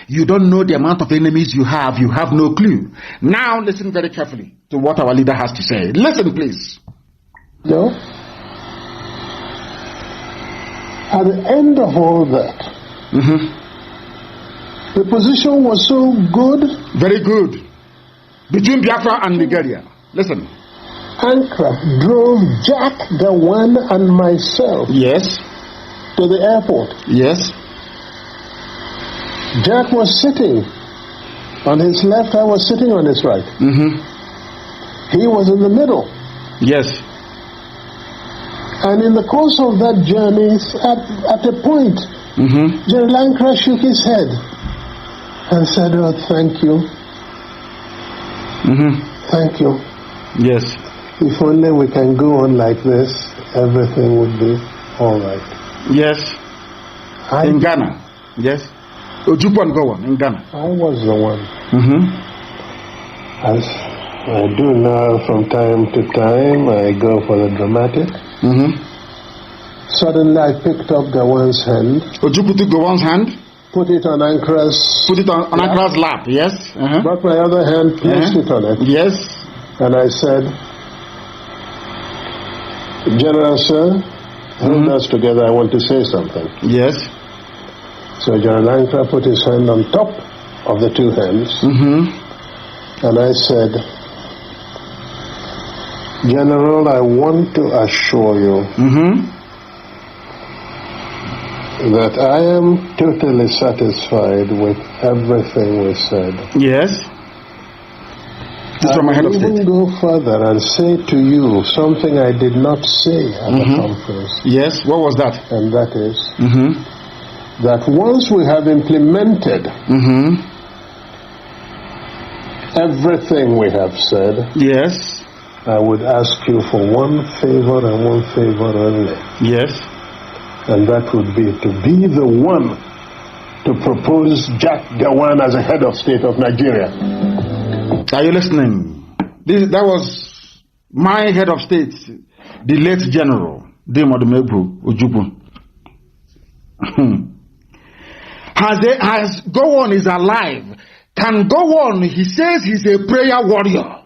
You don't know the amount of enemies you have. You have no clue. Now listen very carefully to what our leader has to say. Listen, please. No. At the end of all that, the position was so good. Very good. Between Biafra and Nigeria. Listen. Ankara drove Jack Gawan and myself. Yes. To the airport. Yes. Jack was sitting on his left, I was sitting on his right. He was in the middle. Yes. And in the course of that journey, at a point, General Ankara shook his head and said, "Oh, thank you. Thank you. Yes. If only we can go on like this, everything would be all right." Yes. In Ghana. Yes. Ojukwu and Gowon in Ghana. I was the one. As I do now from time to time, I go for the dramatic. Suddenly I picked up Gawan's hand. Ojukwu took Gowon's hand. Put it on Ankara's. Put it on Ankara's lap. Yes. Brought my other hand, placed it on it. Yes. And I said, "General Sir, hold us together. I want to say something." Yes. So General Ankara put his hand on top of the two hands. And I said, "General, I want to assure you that I am totally satisfied with everything we said." Yes. I will even go further and say to you something I did not say at the conference. Yes, what was that? And that is that once we have implemented everything we have said, yes, I would ask you for one favor and one favor only. Yes. And that would be to be the one to propose Jack Gawan as a head of state of Nigeria. Are you listening? That was my head of state, the late general. Demodumegwu Ojukwu. Has Gowon is alive. Can Gowon, he says he's a prayer warrior.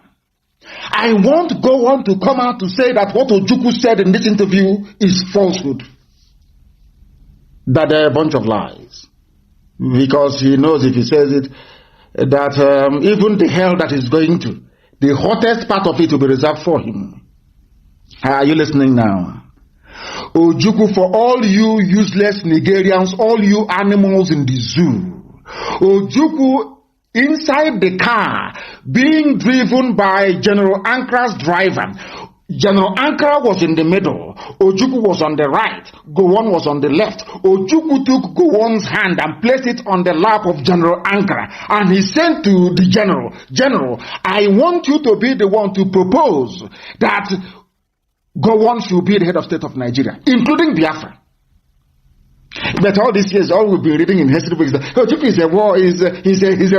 I want Gowon to come out to say that what Ojukwu said in this interview is falsehood. That they're a bunch of lies. Because he knows if he says it, that even the hell that he's going to, the hottest part of it will be reserved for him. Are you listening now? Ojukwu, for all you useless Nigerians, all you animals in the zoo, Ojukwu inside the car being driven by General Ankra's driver. General Ankara was in the middle. Ojukwu was on the right. Gowon was on the left. Ojukwu took Gowon's hand and placed it on the lap of General Ankara. And he said to the general, General, I want you to be the one to propose that Gowon should be the head of state of Nigeria, including Biafra. But all these years, all we've been reading in history books, Ojukwu is a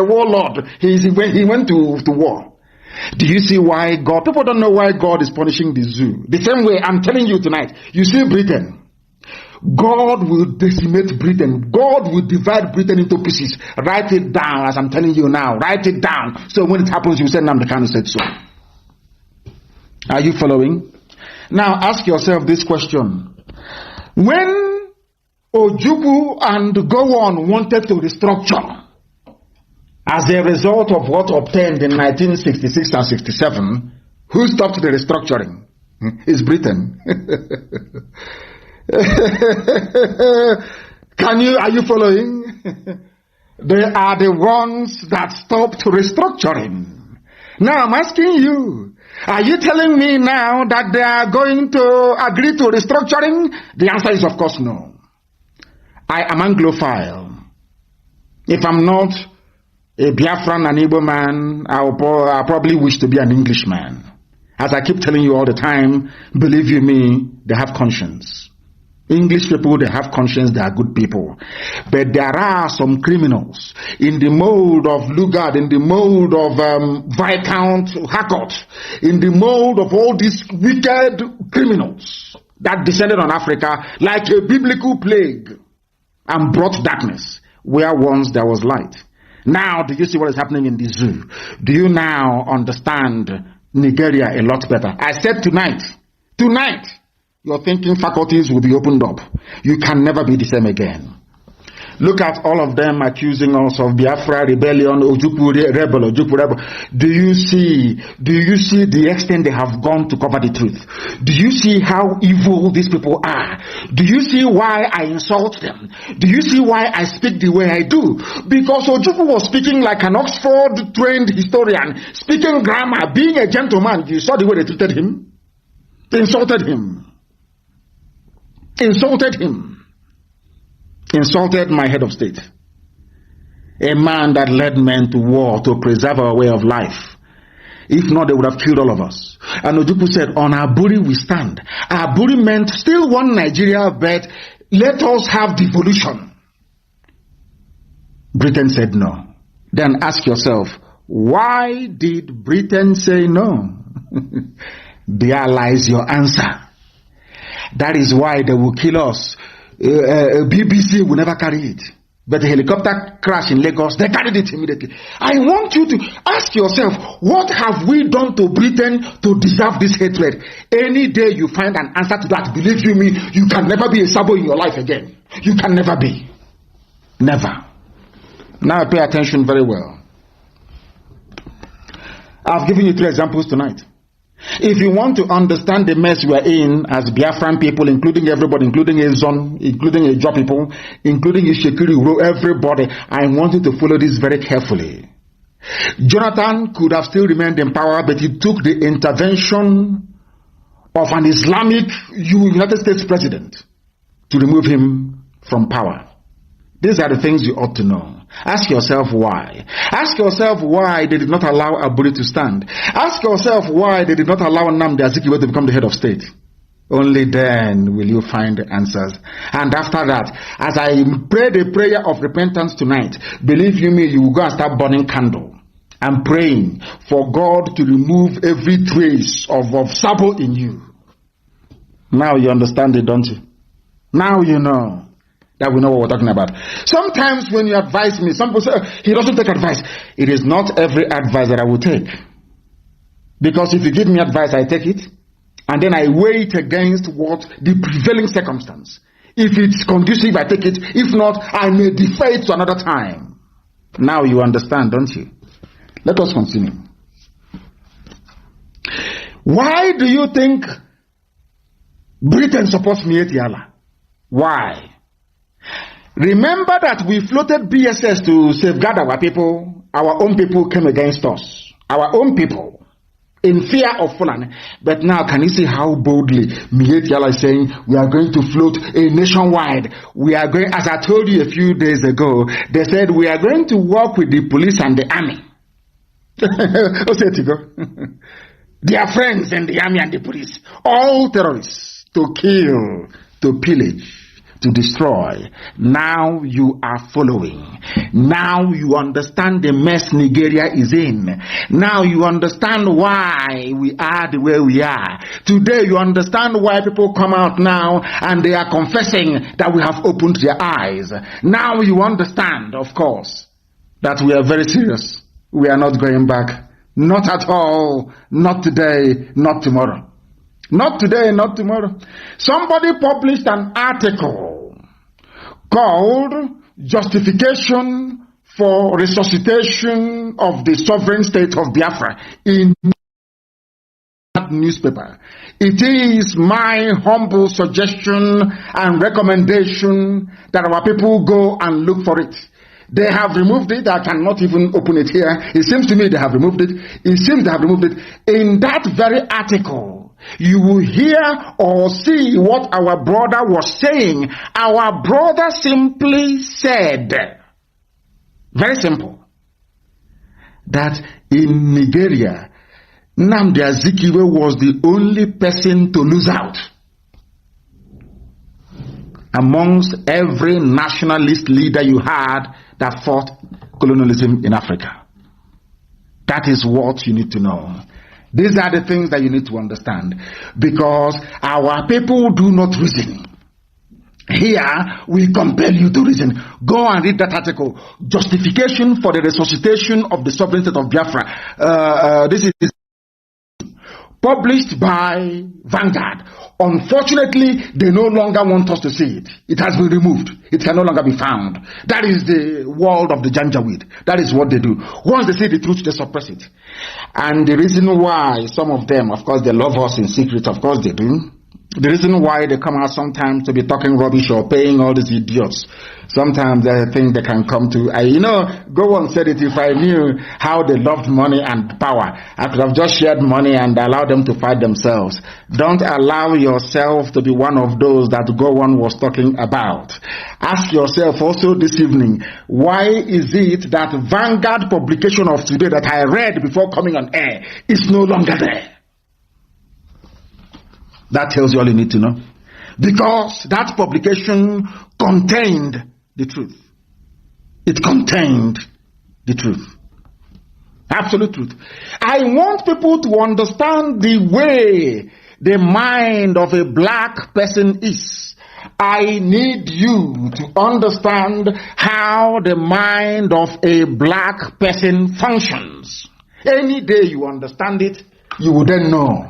warlord. He went to war. Do you see why God? People don't know why God is punishing the zoo. The same way I'm telling you tonight. You see Britain. God will decimate Britain. God will divide Britain into pieces. Write it down as I'm telling you now. Write it down. So when it happens, you say, Nnamdi Kanu said so. Are you following? Now ask yourself this question. When Ojukwu and Gowon wanted to restructure, as a result of what obtained in 1966 and 67, who stopped the restructuring? It's Britain. Are you following? They are the ones that stopped restructuring. Now I'm asking you, are you telling me now that they are going to agree to restructuring? The answer is of course no. I am Anglophile. If I'm not a Biafran and Igbo man, I'll probably wish to be an Englishman. As I keep telling you all the time, believe you me, they have conscience. English people, they have conscience, they are good people. But there are some criminals in the mold of Lugard, in the mold of Viscount Harcourt, in the mold of all these wicked criminals that descended on Africa like a biblical plague and brought darkness where once there was light. Now, do you see what is happening in the zoo? Do you now understand Nigeria a lot better? I said tonight, your thinking faculties will be opened up. You can never be the same again. Look at all of them accusing us of Biafra rebellion, Ojukwu rebel. Do you see the extent they have gone to cover the truth? Do you see how evil these people are? Do you see why I insult them? Do you see why I speak the way I do? Because Ojukwu was speaking like an Oxford-trained historian, speaking grammar, being a gentleman. You saw the way they treated him? They insulted him. Insulted my head of state, a man that led men to war to preserve our way of life. If not, they would have killed all of us. And Ojukwu said, on our body we stand. Our body meant still one Nigeria, but let us have devolution. Britain said no. Then ask yourself, why did Britain say no? There lies your answer. That is why they will kill us. BBC will never carry it. But the helicopter crash in Lagos, they carried it immediately. I want you to ask yourself, what have we done to Britain to deserve this hatred? Any day you find an answer to that, believe you me, you can never be a Sabo in your life again. You can never be. Never. Now pay attention very well. I've given you 3 examples tonight. If you want to understand the mess we are in as Biafran people, including everybody, including Ezon, including Ejo people, including Ishekiri, everybody, I want you to follow this very carefully. Jonathan could have still remained in power, but he took the intervention of an Islamic United States president to remove him from power. These are the things you ought to know. Ask yourself why. Ask yourself why they did not allow Aburi to stand. Ask yourself why they did not allow Nnamdi Azikiwe to become the head of state. Only then will you find the answers. And after that, as I pray the prayer of repentance tonight, believe you me, you will go and start burning candle and praying for God to remove every trace of Sabo in you. Now you understand it, don't you? Now you know that we know what we're talking about. Sometimes when you advise me, some people say, he doesn't take advice. It is not every advice that I will take. Because if you give me advice, I take it. And then I weigh it against what the prevailing circumstance. If it's conducive, I take it. If not, I may defer it to another time. Now you understand, don't you? Let us continue. Why do you think Britain supports Miyetti Allah? Why? Remember that we floated BSS to safeguard our people. Our own people came against us. Our own people. In fear of Fulani. But now, can you see how boldly Miyetti Allah is saying, we are going to float a nationwide. We are going, as I told you a few days ago, they said we are going to work with the police and the army. They are friends in the army and the police. All terrorists to kill, to pillage, to destroy. Now you are following. Now you understand the mess Nigeria is in. Now you understand why we are the way we are. Today you understand why people come out now and they are confessing that we have opened their eyes. Now you understand, of course, that we are very serious. We are not going back. Not at all. Not today. Not tomorrow. Not today, not tomorrow. Somebody published an article called Justification for Resuscitation of the Sovereign State of Biafra in that newspaper. It is my humble suggestion and recommendation that our people go and look for it. They have removed it. I cannot even open it here. It seems to me they have removed it. It seems they have removed it. In that very article, you will hear or see what our brother was saying. Our brother simply said, very simple, that in Nigeria, Nnamdi Azikiwe was the only person to lose out amongst every nationalist leader you had that fought colonialism in Africa. That is what you need to know. These are the things that you need to understand, because our people do not reason. Here, we compel you to reason. Go and read that article, Justification for the Resuscitation of the Sovereign State of Biafra. This is published by Vanguard. Unfortunately, they no longer want us to see it. It has been removed. It can no longer be found. That is the world of the Janjaweed. That is what they do. Once they say the truth, they suppress it. And the reason why some of them, of course, they love us in secret, of course they do. The reason why they come out sometimes to be talking rubbish or paying all these idiots, sometimes they think they can come to, go on said it, if I knew how they loved money and power, I could have just shared money and allowed them to fight themselves. Don't allow yourself to be one of those that Gowon was talking about. Ask yourself also this evening, why is it that Vanguard publication of today that I read before coming on air is no longer there? That tells you all you need to know. Because that publication contained the truth. It contained the truth. Absolute truth. I want people to understand the way the mind of a black person is. I need you to understand how the mind of a black person functions. Any day you understand it, you will then know.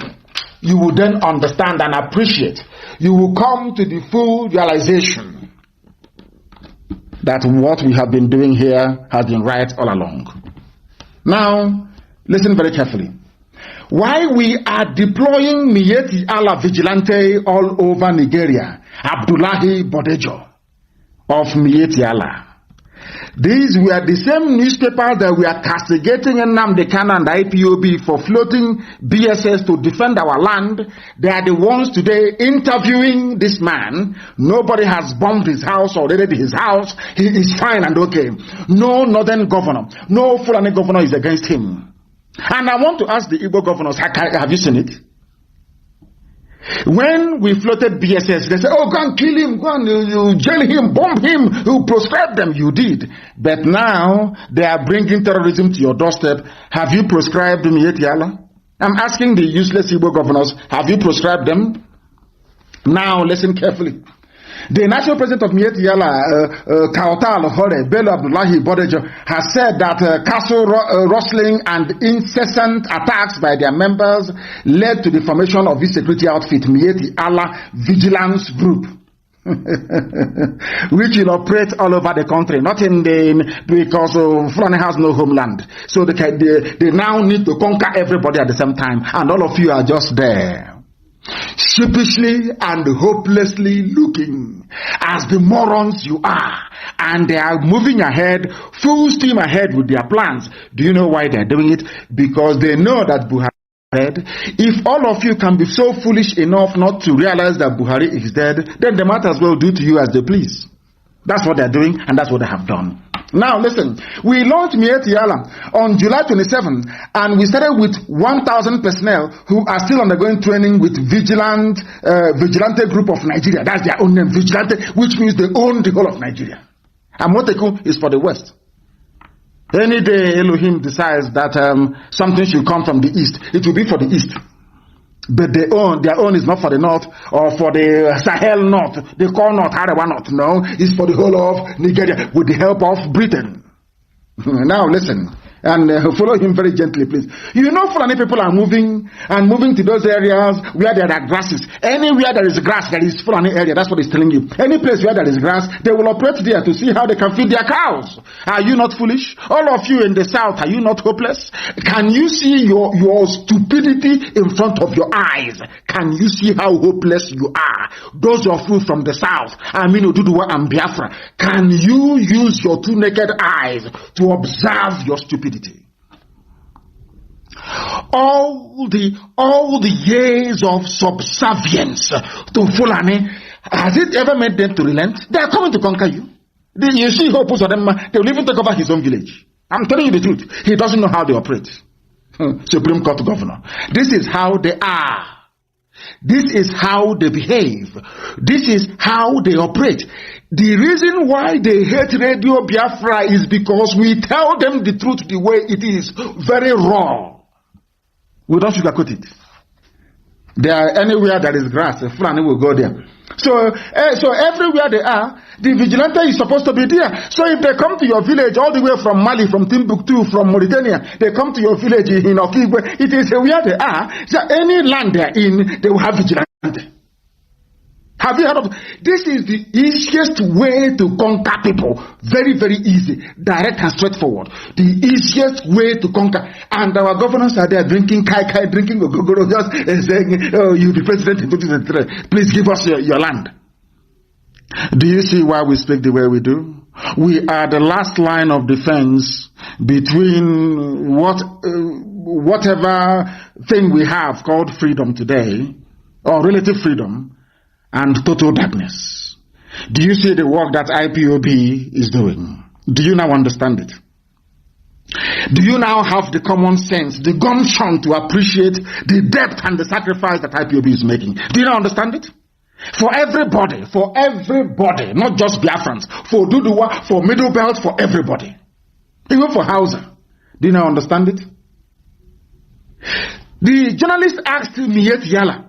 You will then understand and appreciate. You will come to the full realization that what we have been doing here has been right all along. Now, listen very carefully. Why we are deploying Miyetti Allah vigilante all over Nigeria, Abdullahi Bodejo of Miyetti Allah. These were the same newspapers that we are castigating Nnamdi Kanu and IPOB for floating BSS to defend our land. They are the ones today interviewing this man. Nobody has bombed his house or raided his house. He is fine and okay. No northern governor, no Fulani governor is against him. And I want to ask the Igbo governors, have you seen it? When we floated BSS, they said, oh, go and kill him, go and you jail him, bomb him, you proscribe them. You did. But now, they are bringing terrorism to your doorstep. Have you proscribed Miyetti Allah? I'm asking the useless Igbo governors, have you proscribed them? Now listen carefully. The national president of Mieti Yala, Kautal Hore, Bello Abdullahi Bodejo, has said that castle rustling and incessant attacks by their members led to the formation of this security outfit, Mieti Allah Vigilance Group, which will operate all over the country, not because Fulani has no homeland. So they now need to conquer everybody at the same time, and all of you are just there, sheepishly and hopelessly looking as the morons you are, and they are moving ahead, full steam ahead with their plans. Do you know why they're doing it? Because they know that Buhari is dead. If all of you can be so foolish enough not to realize that Buhari is dead, then they might as well do to you as they please. That's what they're doing, and that's what they have done. Now listen, we launched Mieti Yala on July 27, and we started with 1,000 personnel who are still undergoing training with Vigilante Group of Nigeria. That's their own name, Vigilante, which means they own the whole of Nigeria. And Moteku is for the West. Any day Elohim decides that something should come from the East, it will be for the East. But their own is not for the North or for the Sahel North. They call North Arewa North. No, it's for the whole of Nigeria with the help of Britain. Now listen, and follow him very gently, please. You know, Fulani people are moving to those areas where there are grasses. Anywhere there is grass, there is Fulani area. That's what he's telling you. Any place where there is grass, they will operate there to see how they can feed their cows. Are you not foolish? All of you in the south, are you not hopeless? Can you see your stupidity in front of your eyes? Can you see how hopeless you are? Those of you from the south, Aminu Duduwa and Biafra, can you use your two naked eyes to observe your stupidity? All the years of subservience to Fulani, has it ever made them to relent? They are coming to conquer you. You see who puts on them, they will even take over his own village. I'm telling you the truth. He doesn't know how they operate. Supreme Court governor. This is how they are. This is how they behave. This is how they operate. The reason why they hate Radio Biafra is because we tell them the truth the way it is, very raw. We don't sugarcoat it. Anywhere there is grass, Fulani will go there. So everywhere they are, the vigilante is supposed to be there. So if they come to your village all the way from Mali, from Timbuktu, from Mauritania, they come to your village in Okigwe, it is where they are. So any land they're in, they will have vigilante. Have you heard of this? Is the easiest way to conquer people. Very, very easy. Direct and straightforward. The easiest way to conquer. And our governors are there drinking kai, drinking ogogoro, just saying, oh, you'll be president in 2023. Please give us your land. Do you see why we speak the way we do? We are the last line of defense between whatever thing we have called freedom today, or relative freedom, and total darkness. Do you see the work that IPOB is doing? Do you now understand it? Do you now have the common sense, the gumption to appreciate the depth and the sacrifice that IPOB is making? Do you now understand it? For everybody, not just Biafrans, for Duduwa, for Middle Belt, for everybody. Even for Hausa. Do you now understand it? The journalist asked Mieti Yala,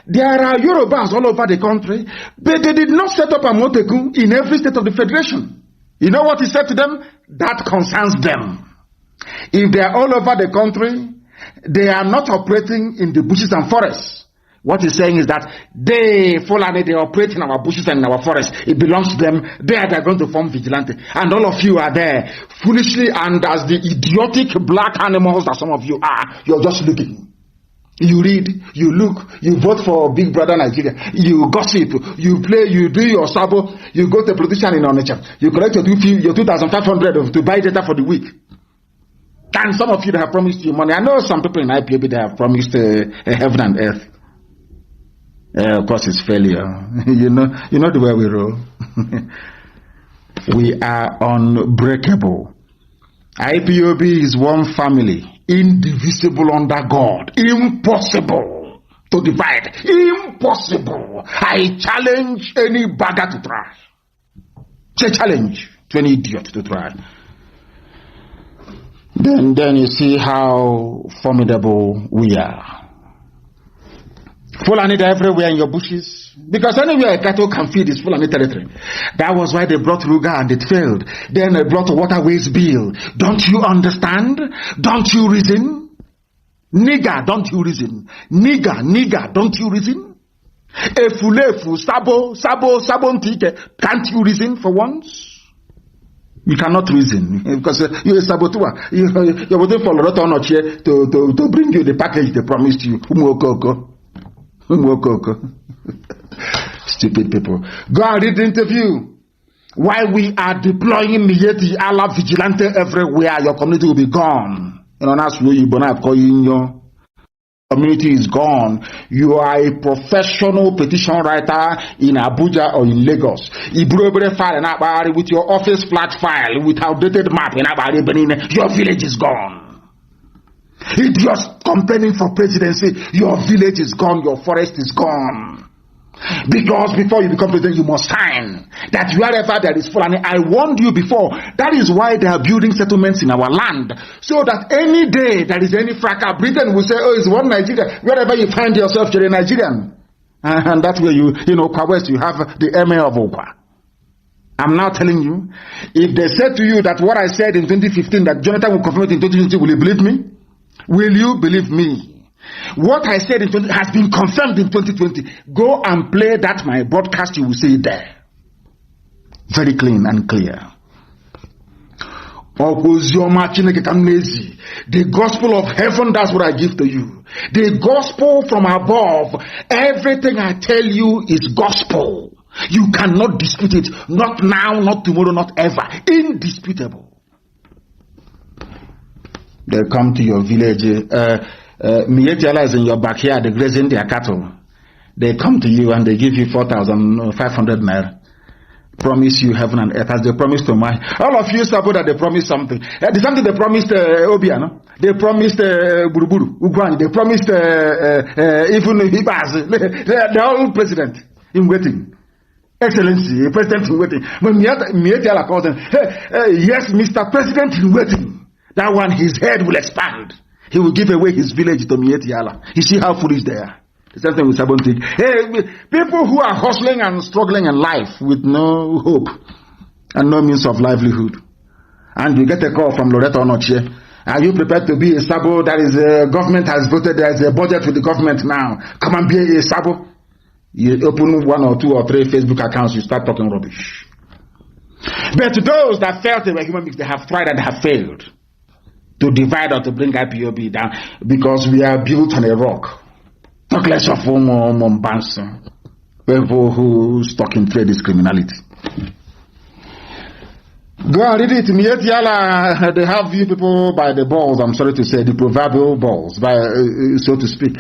there are Yorubas all over the country, but they did not set up a Moteku in every state of the federation. You know what he said to them? That concerns them. If they are all over the country, they are not operating in the bushes and forests. What he's saying is that they operate in our bushes and in our forests. It belongs to them. They're going to form vigilante. And all of you are there, foolishly and as the idiotic black animals that some of you are, you're just looking. You read, you look, you vote for Big Brother Nigeria, you gossip, you play, you do your sabo, you go to a politician in Onitsha, you collect your 2,500 to buy data for the week. And some of you that have promised you money. I know some people in IPOB that have promised heaven and earth. Of course, it's failure. you know the way we roll. We are unbreakable. IPOB is one family, indivisible under God. Impossible to divide. Impossible. I challenge any bagger to try. It's a challenge to any idiot to try. Then you see how formidable we are. Fulani everywhere in your bushes. Because anywhere a cattle can feed is Fulani territory. That was why they brought Ruga and it failed. Then they brought a waterways bill. Don't you understand? Don't you reason? Nigger, don't you reason? Nigger, don't you reason? Efulefu, sabo, ntike. Can't you reason for once? You cannot reason because you're a saboteur. You're waiting for Loretta Onochie to bring you the package they promised you. Stupid people. Go and read the interview. Why we are deploying Mieti Allah vigilante everywhere, your community will be gone. Community is gone. You are a professional petition writer in Abuja or in Lagos. File with your office flat file with outdated map in your village is gone. Idiots complaining for presidency, your village is gone, your forest is gone. Because before you become president, you must sign that wherever there is Fulani. I warned you before. That is why they are building settlements in our land. So that any day there is any fracas, Britain will say, oh, it's one Nigeria. Wherever you find yourself, you're a Nigerian. And that way you West, you have the emir of Okwa. I'm now telling you, if they said to you that what I said in 2015, that Jonathan will confirm it in 2020, will you believe me? Will you believe me? What I said in 2020 has been confirmed in 2020. Go and play that my broadcast, you will see it there. Very clean and clear. The gospel of heaven, that's what I give to you. The gospel from above. Everything I tell you is gospel. You cannot dispute it. Not now, not tomorrow, not ever. Indisputable. They come to your village. Mietiala is in your backyard, they're grazing their cattle. They come to you and they give you 4,500 naira. Promise you heaven and earth as they promised to my. All of you suppose that they promised something. The something they promised Obiano. They promised Buruburu, Ugwani. They promised even Hibaz. They're all president in waiting. Excellency, president in waiting. When Mietiala calls them, yes, Mr. President in waiting. That one, his head will expand. He will give away his village to Mieti Allah. You see how foolish they are. The same thing with Sabonti. Hey, people who are hustling and struggling in life with no hope and no means of livelihood. And you get a call from Loretta Onochie. Are you prepared to be a Sabo? That is, government has voted, there is a budget for the government now. Come and be a Sabo. You open 1 or 2 or 3 Facebook accounts, you start talking rubbish. But to those that felt they were human beings, they have tried and have failed to divide or to bring IPOB down because we are built on a rock. Talk less of people who stuck in trade is criminality. Go and read it. Mietiala, they have you people by the balls, I'm sorry to say, the proverbial balls, so to speak.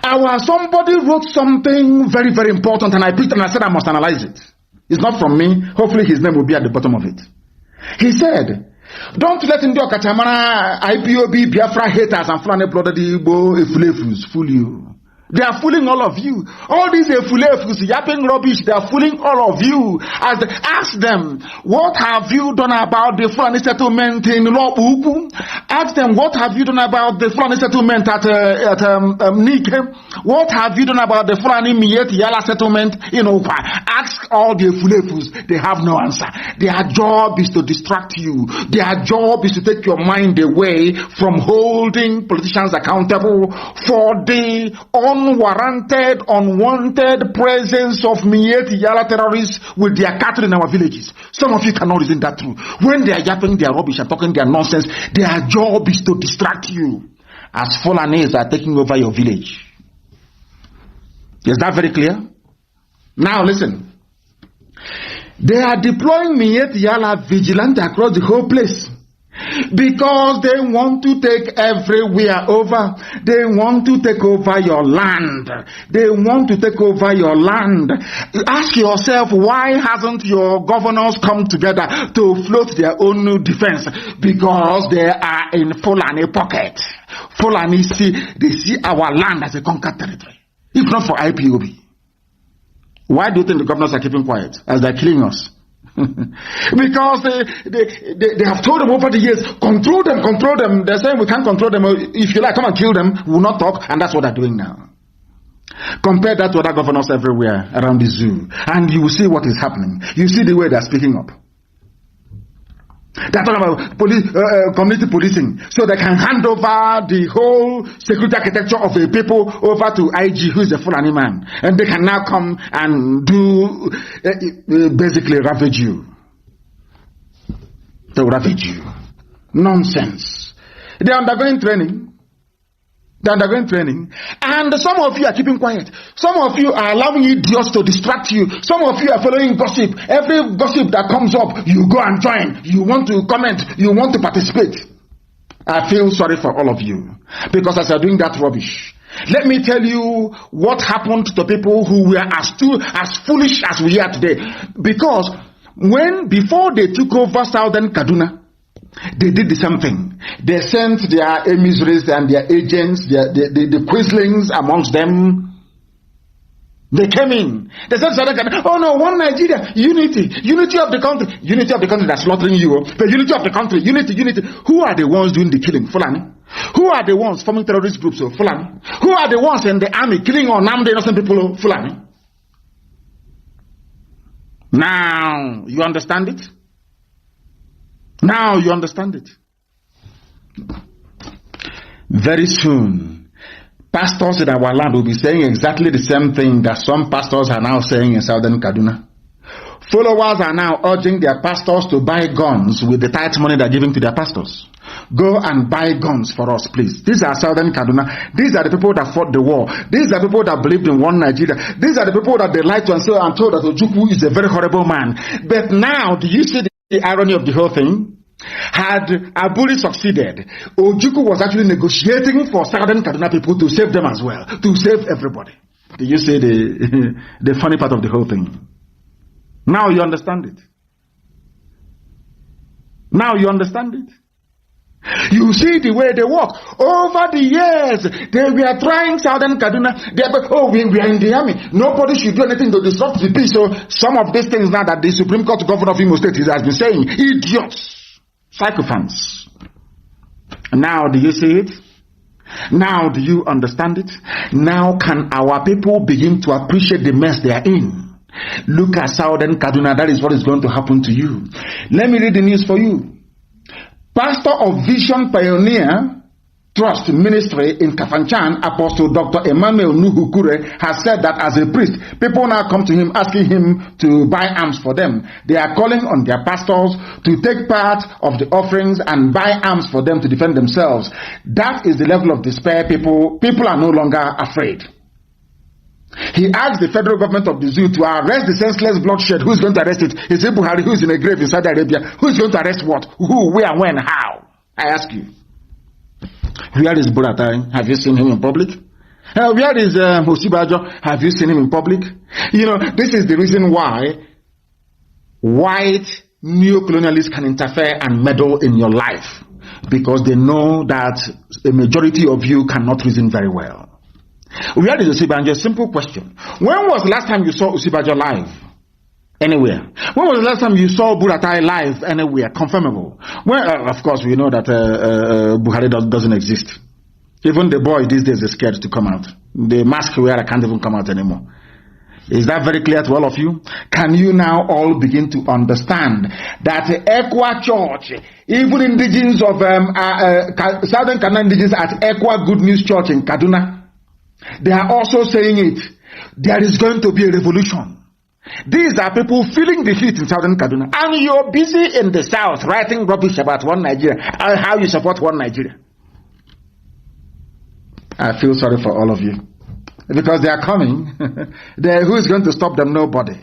Somebody wrote something very, very important and I picked and I said I must analyze it. It's not from me. Hopefully his name will be at the bottom of it. He said, don't let Ndi Okatamana, IPOB, Biafra haters and Fulani blooded Igbo Efulefus fool you. They are fooling all of you. All these Efulefus yapping rubbish, they are fooling all of you. Ask them, what have you done about the Fulani settlement in Lobuku? Ask them, what have you done about the Fulani settlement at Nike? What have you done about the Fulani Mieti Yala settlement in Okwa? Ask all the Efulefus. They have no answer. Their job is to distract you. Their job is to take your mind away from holding politicians accountable for the unwarranted, unwanted presence of Mieti Yala terrorists with their cattle in our villages. Some of you cannot reason that through. When they are yapping their rubbish and talking their nonsense, their job is to distract you as Fulanis are taking over your village. Is that very clear? Now listen. They are deploying Mieti Yala vigilante across the whole place. Because they want to take everywhere over. They want to take over your land. They want to take over your land. Ask yourself, why hasn't your governors come together to float their own defense? Because they are in Fulani pocket. Fulani they see our land as a conquered territory. If not for IPOB. Why do you think the governors are keeping quiet as they're killing us? Because they have told them over the years, control them. They're saying we can't control them. If you like, come and kill them. We will not talk. And that's what they're doing now. Compare that to other governors everywhere around the zoo, and you will see what is happening. You see the way they are speaking up. They're talking about community policing, so they can hand over the whole security architecture of a people over to IG, who is a Fulani man, and they can now come and do basically ravage you. They will ravage you. Nonsense. They are undergoing training. And some of you are keeping quiet. Some of you are allowing idiots to distract you. Some of you are following gossip. Every gossip that comes up, you go and join. You want to comment. You want to participate. I feel sorry for all of you, because as you're doing that rubbish, let me tell you what happened to people who were as foolish as we are today. Because before they took over Southern Kaduna, they did the same thing. They sent their emissaries and their agents, the quislings amongst them. They came in. They said, oh no, one Nigeria, unity of the country. Unity of the country that's slaughtering you. The unity of the country, unity. Who are the ones doing the killing? Fulani. Who are the ones forming terrorist groups? Fulani. Who are the ones in the army killing Nnamdi innocent people? Fulani. Now, you understand it? Now you understand it. Very soon, pastors in our land will be saying exactly the same thing that some pastors are now saying in Southern Kaduna. Followers are now urging their pastors to buy guns with the tight money they're giving to their pastors. Go and buy guns for us, please. These are Southern Kaduna. These are the people that fought the war. These are the people that believed in one Nigeria. These are the people that they lied to and told that Ojukwu is a very horrible man. But now, do you see the irony of the whole thing? Had Aburi succeeded, Ojukwu was actually negotiating for Southern Kaduna people to save them as well, to save everybody. Do you see the funny part of the whole thing? Now you understand it. Now you understand it. You see the way they work. Over the years, they were trying Southern Kaduna. We are in the army. Nobody should do anything to disrupt the peace. So some of these things now that the Supreme Court Governor of Imo State has been saying, idiots, sycophants. Now do you see it? Now do you understand it? Now can our people begin to appreciate the mess they are in? Look at Southern Kaduna. That is what is going to happen to you. Let me read the news for you. Pastor of Vision Pioneer Trust Ministry in Kafanchan, Apostle Dr. Emmanuel Nuhukure, has said that as a priest, people now come to him asking him to buy arms for them. They are calling on their pastors to take part of the offerings and buy arms for them to defend themselves. That is the level of despair. People are no longer afraid. He asked the federal government of the zoo to arrest the senseless bloodshed. Who's going to arrest it? Is it Buhari, who's in a grave in Saudi Arabia? Who's going to arrest what? Who, where, when, how? I ask you. Where is Buratai? Have you seen him in public? Where is Osibajo? Have you seen him in public? You know, this is the reason why white neo-colonialists can interfere and meddle in your life. Because they know that a majority of you cannot reason very well. Where is Osibajo? Simple question. When was the last time you saw Osibajo live? Anywhere. When was the last time you saw Buratai live anywhere? Confirmable. Well, of course, we know that Buhari doesn't exist. Even the boy these days is scared to come out. The mask wearer can't even come out anymore. Is that very clear to all of you? Can you now all begin to understand that Equa Church, even indigenous of Southern Kaduna indigenous at Equa Good News Church in Kaduna, they are also saying it. There is going to be a revolution. These are people feeling the heat in Southern Kaduna. And you're busy in the South writing rubbish about one Nigeria. How you support one Nigeria. I feel sorry for all of you. Because they are coming. Who is going to stop them? Nobody.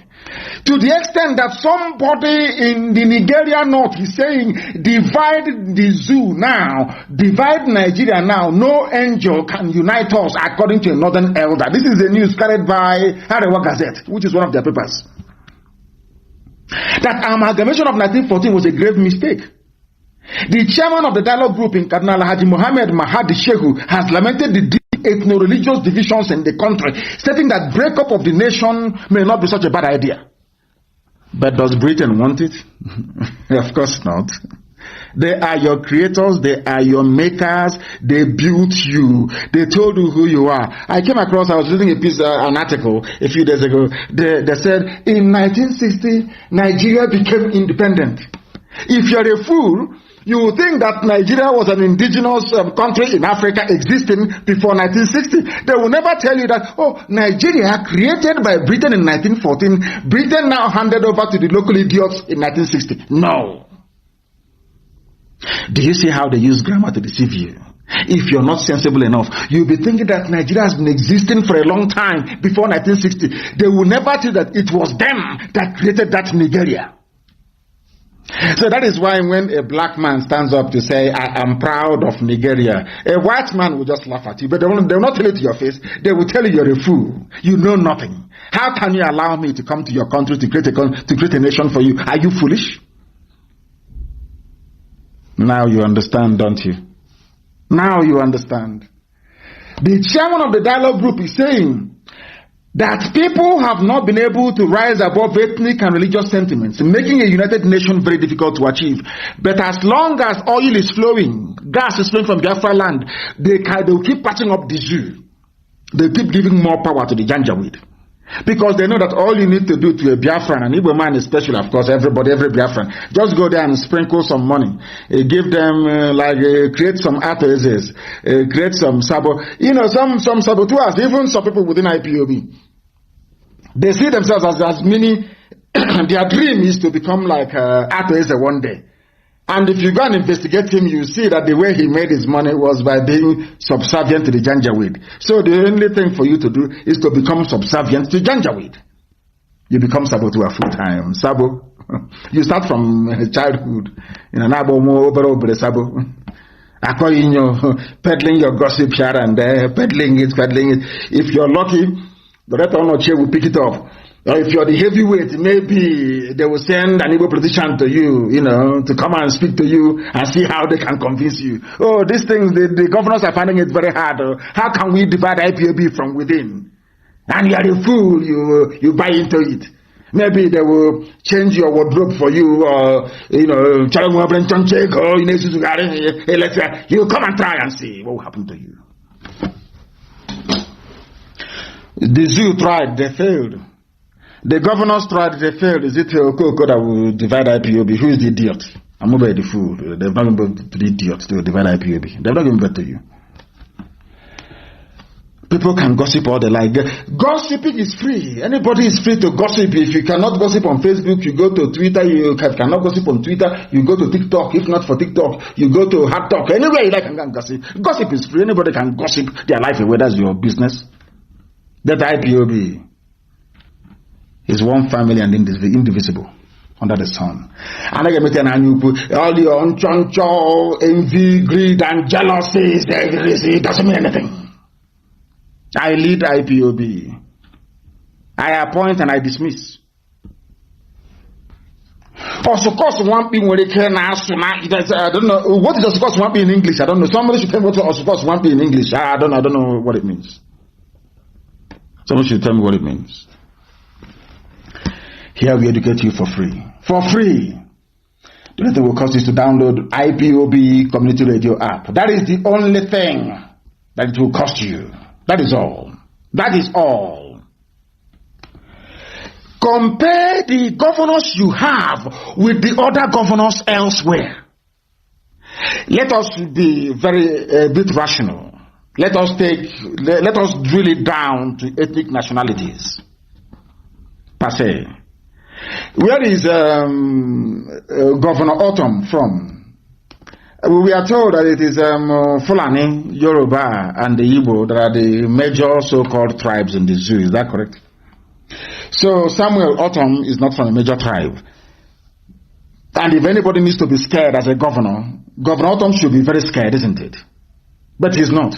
To the extent that somebody in the Nigeria north is saying, divide the zoo now, divide Nigeria now, no angel can unite us, according to a northern elder. This is the news carried by Arewa Gazette, which is one of their papers. That amalgamation of 1914 was a grave mistake. The chairman of the dialogue group in Kaduna, Haji Mohammed Mahadi Shehu, has lamented the ethno-religious divisions in the country, stating that breakup of the nation may not be such a bad idea. But does Britain want it? Of course not. They are your creators, they are your makers, they built you, they told you who you are. I was reading a piece, an article a few days ago, they said, in 1960, Nigeria became independent. If you're a fool, you will think that Nigeria was an indigenous country in Africa existing before 1960. They will never tell you that, oh, Nigeria created by Britain in 1914, Britain now handed over to the local idiots in 1960. No. Do you see how they use grammar to deceive you? If you're not sensible enough, you'll be thinking that Nigeria has been existing for a long time before 1960. They will never tell you that it was them that created that Nigeria. So that is why when a black man stands up to say, I am proud of Nigeria, a white man will just laugh at you, but they will not tell it to your face. They will tell you you're a fool. You know nothing. How can you allow me to come to your country to create a nation for you? Are you foolish? Now you understand, don't you? Now you understand. The chairman of the dialogue group is saying that people have not been able to rise above ethnic and religious sentiments, making a united nation very difficult to achieve. But as long as oil is flowing, gas is flowing from Biafra land, they will keep patching up the zoo. They keep giving more power to the Janjaweed. Because they know that all you need to do to a Biafran, and Igbo man especially, of course, every Biafran, just go there and sprinkle some money, give them create some artists, create some sabo, some saboteurs, even some people within IPOB. They see themselves as many. Their dream is to become like artists one day. And if you go and investigate him, you see that the way he made his money was by being subservient to the Janjaweed. So the only thing for you to do is to become subservient to Janjaweed. You become saboteur full time. Sabo. You start from childhood. Sabo. Peddling your gossip here and there, peddling it. If you're lucky, the rest of the will pick it up. Or if you're the heavyweight, maybe they will send an Igbo politician to you, to come and speak to you and see how they can convince you. Oh, these things, the governors are finding it very hard. How can we divide IPOB from within? And you are a fool, you buy into it. Maybe they will change your wardrobe for you, or, you come and try and see what will happen to you. The zoo tried, they failed. The governors tried, they failed. Is it Okoko that will divide IPOB? Who is the idiot? I'm over the fool. They've not been able to the idiot to divide IPOB. They've not given birth to you. People can gossip all they like. Gossiping is free. Anybody is free to gossip. If you cannot gossip on Facebook, you go to Twitter. You cannot gossip on Twitter, you go to TikTok. If not for TikTok, you go to Hot Talk. Anywhere you like, you can gossip. Gossip is free. Anybody can gossip their life away. That's your business. That IPOB is one family and indivisible under the sun. And I can make all your unchoncho, envy, greed, and jealousy, it doesn't mean anything. I lead IPOB. I appoint and I dismiss. Of course, one thing when they can ask, I don't know what is of course one thing in English. I don't know. Somebody should tell me what of course one thing in English. I don't know what it means. Someone should tell me what it means. Here we educate you for free. For free. The only thing will cost is to download IPOB Community Radio app. That is the only thing that it will cost you. That is all. That is all. Compare the governors you have with the other governors elsewhere. Let us be a bit rational. Let us drill it down to ethnic nationalities per se. Where is Governor Autumn from? We are told that it is Fulani, Yoruba, and the Igbo that are the major so-called tribes in the zoo. Is that correct? So Samuel Autumn is not from a major tribe. And if anybody needs to be scared as a governor, Governor Autumn should be very scared, isn't it? But he's not.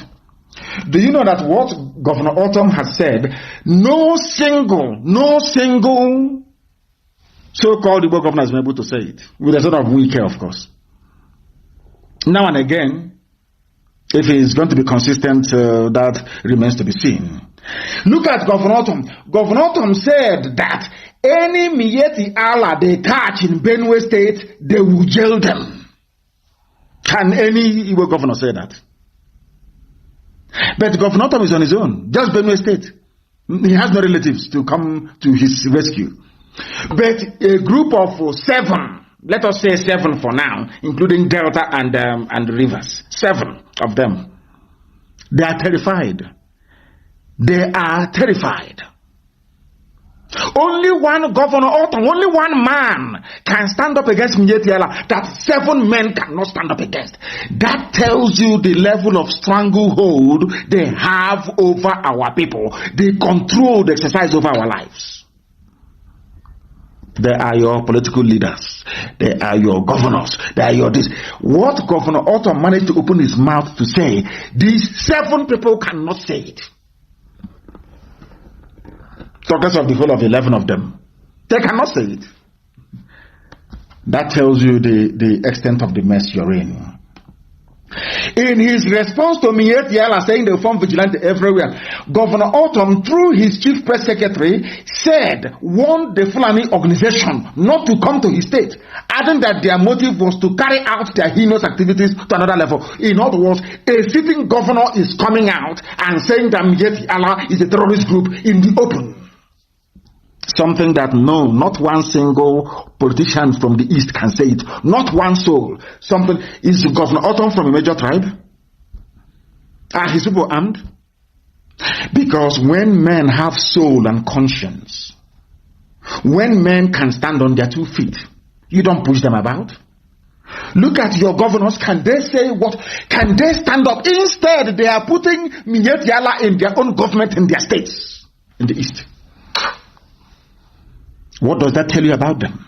Do you know that what Governor Autumn has said, no single so-called Igbo governor has been able to say it, with a sort of we care, of course. Now and again, if he is going to be consistent, that remains to be seen. Look at Governor Autumn. Governor Autumn said that any Mieti Allah they catch in Benue State, they will jail them. Can any Igbo governor say that? But Governor Tom is on his own, just Benue State. He has no relatives to come to his rescue. But a group of 7, let us say 7 for now, including Delta and Rivers, 7 of them, they are terrified. They are terrified. Only one governor, only one man can stand up against Mietiala that 7 men cannot stand up against. That tells you the level of stranglehold they have over our people. They control the exercise over our lives. They are your political leaders. They are your governors. They are your this. What Governor Otto managed to open his mouth to say, these 7 people cannot say it. Talkers of the whole of 11 of them, they cannot say it. That tells you the extent of the mess you're in. In his response to Miet Yala saying they form vigilante everywhere, Governor Autumn, through his chief press secretary, warned the Fulani organization not to come to his state, adding that their motive was to carry out their heinous activities to another level. In other words, a sitting governor is coming out and saying that Miet Yala is a terrorist group in the open. Something that no, not one single politician from the East can say it. Not one soul. Something. Is Governor Autumn from a major tribe? Are his people armed? Because when men have soul and conscience, when men can stand on their 2 feet, you don't push them about. Look at your governors. Can they say what? Can they stand up? Instead, they are putting Miet Yala in their own government in their states in the East. What does that tell you about them?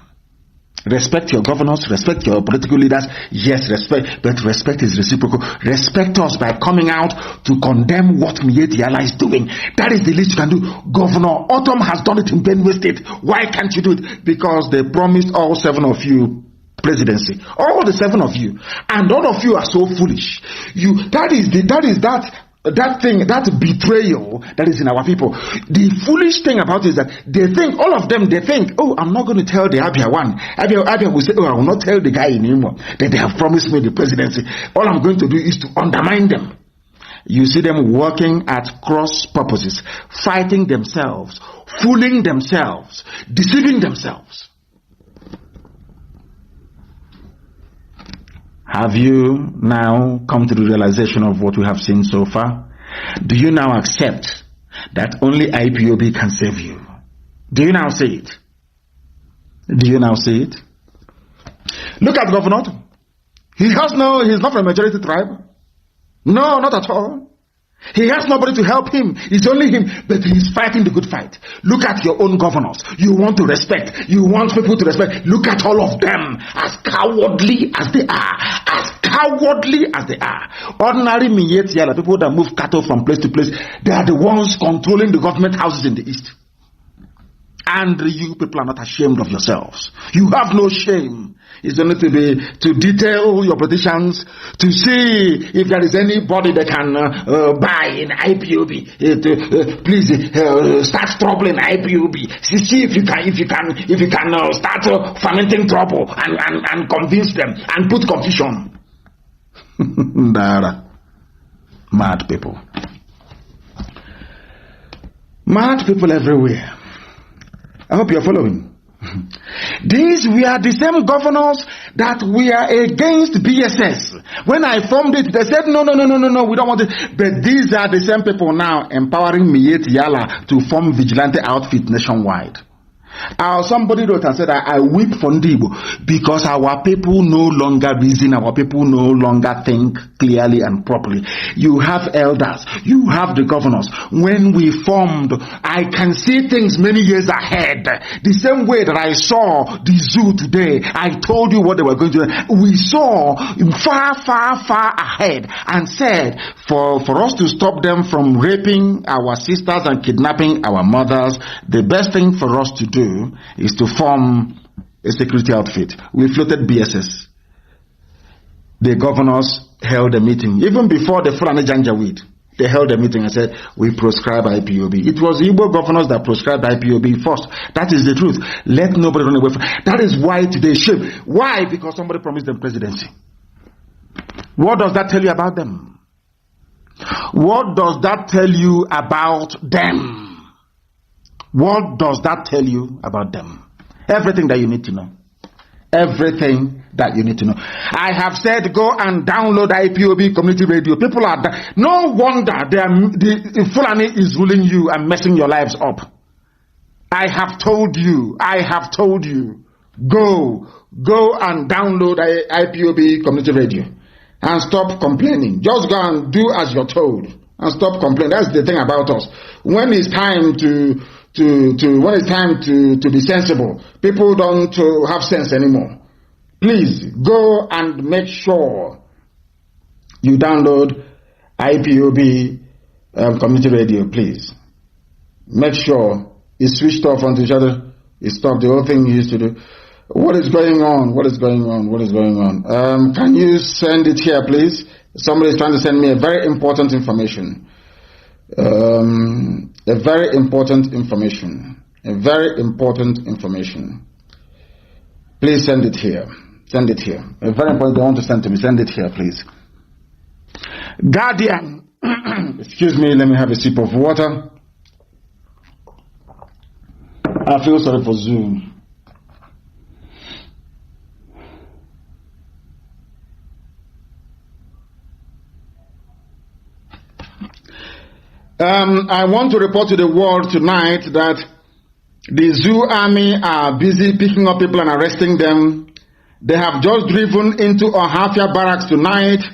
Respect your governors, respect your political leaders. Yes, respect, but respect is reciprocal. Respect us by coming out to condemn what Miet Yala is doing. That is the least you can do. Governor Autumn has done it in Benue State. Why can't you do it? Because they promised all 7 of you presidency. All the 7 of you. And all of you are so foolish. That betrayal that is in our people. The foolish thing about it is that all of them think, oh, I'm not going to tell the Abia one. Abia will say, oh, I will not tell the guy anymore that they have promised me the presidency. All I'm going to do is to undermine them. You see them working at cross purposes, fighting themselves, fooling themselves, deceiving themselves. Have you now come to the realization of what we have seen so far? Do you now accept that only IPOB can save you? Do you now see it? Do you now see it? Look at Governor. He's not from a majority tribe. No, not at all. He has nobody to help him. It's only him, but he's fighting the good fight. Look at your own governors. You want to respect. You want people to respect. Look at all of them, as cowardly as they are. As cowardly as they are. Ordinary Miet Yala, people that move cattle from place to place, they are the ones controlling the government houses in the East. And you people are not ashamed of yourselves. You have no shame. It's only to detail your politicians, to see if there is anybody that can buy in IPOB. Please start troubling IPOB. See if you can start fermenting trouble and convince them and put confusion. Mad people. Mad people everywhere. I hope you're following. These were the same governors that were against BSS. When I formed it, they said, no, we don't want it. But these are the same people now empowering Miet Yala to form vigilante outfit nationwide. Somebody wrote and said, I weep for Ndibo because our people no longer reason, our people no longer think clearly and properly. You have elders, you have the governors. When we formed, I can see things many years ahead. The same way that I saw the zoo today, I told you what they were going to do. We saw far ahead and said, for us to stop them from raping our sisters and kidnapping our mothers, the best thing for us to do is to form a security outfit. We floated BSS. The governors held a meeting. Even before the Fulani Janjaweed, they held a meeting and said, we proscribe IPOB. It was Igbo governors that proscribed IPOB first. That is the truth. Let nobody run away from it. That is why today shame. Why? Because somebody promised them presidency. What does that tell you about them? What does that tell you about them? What does that tell you about them? Everything that you need to know. Everything that you need to know. I have said go and download IPOB community radio. People are no wonder the Fulani is ruling you and messing your lives up. I have told you, go and download IPOB community radio and stop complaining. Just go and do as you're told and stop complaining. That's the thing about us. When it's time to be sensible, people don't have sense anymore. Please go and make sure you download IPOB community radio. Please make sure it's switched off onto each other. It stopped the whole thing you used to do. What is going on? Can you send it here, please? Somebody is trying to send me a very important information. A very important information. Please send it here. A very important they want to send to me. Send it here, please. Guardian. Excuse me, let me have a sip of water. I feel sorry for Zoom. I want to report to the world tonight that the Zoo Army are busy picking up people and arresting them. They have just driven into Ohafia barracks tonight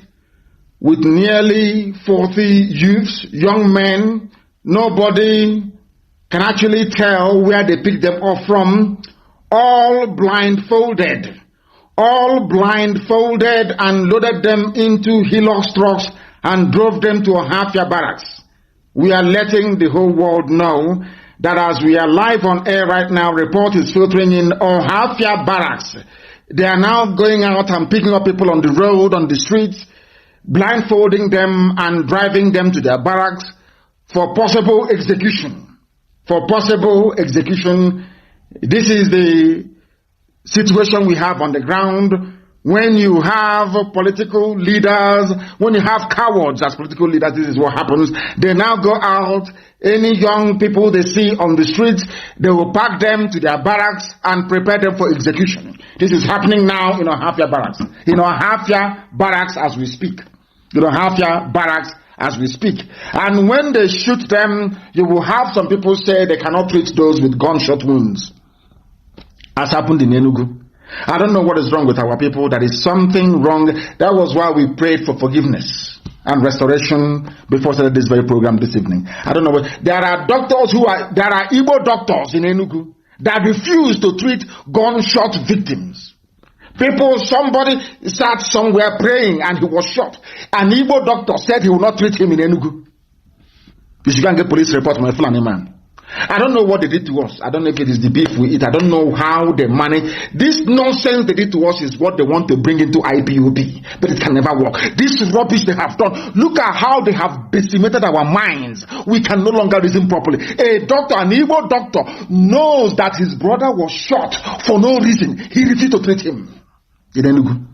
with nearly 40 youths, young men. Nobody can actually tell where they picked them up from. All blindfolded and loaded them into Hilux trucks and drove them to Ohafia barracks. We are letting the whole world know that as we are live on air right now, report is filtering in Ohafia barracks. They are now going out and picking up people on the road, on the streets, blindfolding them and driving them to their barracks for possible execution. This is the situation we have on the ground. When you have political leaders, when you have cowards as political leaders, this is what happens. They now go out, any young people they see on the streets, they will pack them to their barracks and prepare them for execution. This is happening now in Ohafia barracks. In Ohafia barracks as we speak. And when they shoot them, you will have some people say they cannot treat those with gunshot wounds. As happened in Enugu. I don't know what is wrong with our people. There is something wrong. That was why we prayed for forgiveness and restoration before we started this very program this evening. I don't know. There are Igbo doctors in Enugu that refuse to treat gunshot victims. Somebody sat somewhere praying and he was shot. An Igbo doctor said he will not treat him in Enugu. You should go and get police report from a Fulani man. I don't know what they did to us. I don't know if it is the beef we eat. I don't know how they manage. This nonsense they did to us is what they want to bring into IPOB. But it can never work. This rubbish they have done. Look at how they have decimated our minds. We can no longer reason properly. A doctor, an Igbo doctor, knows that his brother was shot for no reason. He refused to treat him in Enugu.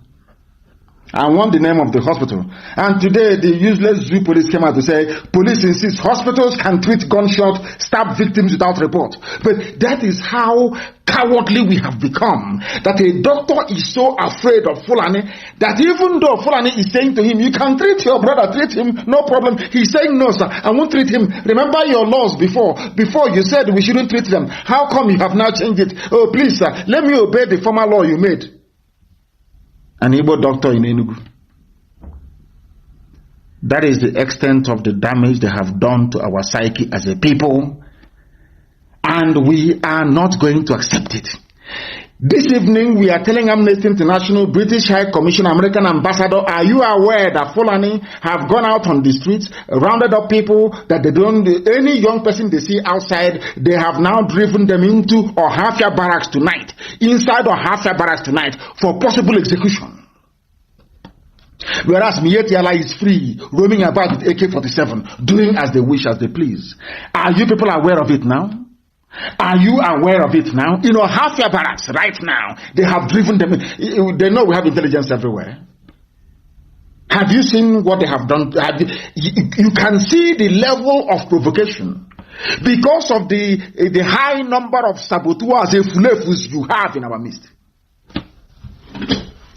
I want the name of the hospital. And today the useless zoo police came out to say, police insists hospitals can treat gunshot, stab victims without report. But that is how cowardly we have become. That a doctor is so afraid of Fulani that even though Fulani is saying to him, you can treat your brother, treat him, no problem. He's saying, no sir, I won't treat him. Remember your laws before you said we shouldn't treat them. How come you have now changed it? Oh please sir, let me obey the former law you made. An Igbo doctor in Enugu. That is the extent of the damage they have done to our psyche as a people, and we are not going to accept it. This evening we are telling Amnesty International, British High Commission, American Ambassador, are you aware that Fulani have gone out on the streets, rounded up people that they don't, any young person they see outside, they have now driven them into Ohafia barracks tonight, inside Ohafia barracks tonight, for possible execution. Whereas Mieti Allah is free, roaming about with AK-47, doing as they wish, as they please. Are you people aware of it now? Are you aware of it now? You know, Ohafia barracks right now, they have driven them. They know we have intelligence everywhere. Have you seen what they have done? You can see the level of provocation because of the high number of saboteurs and fulefus you have in our midst.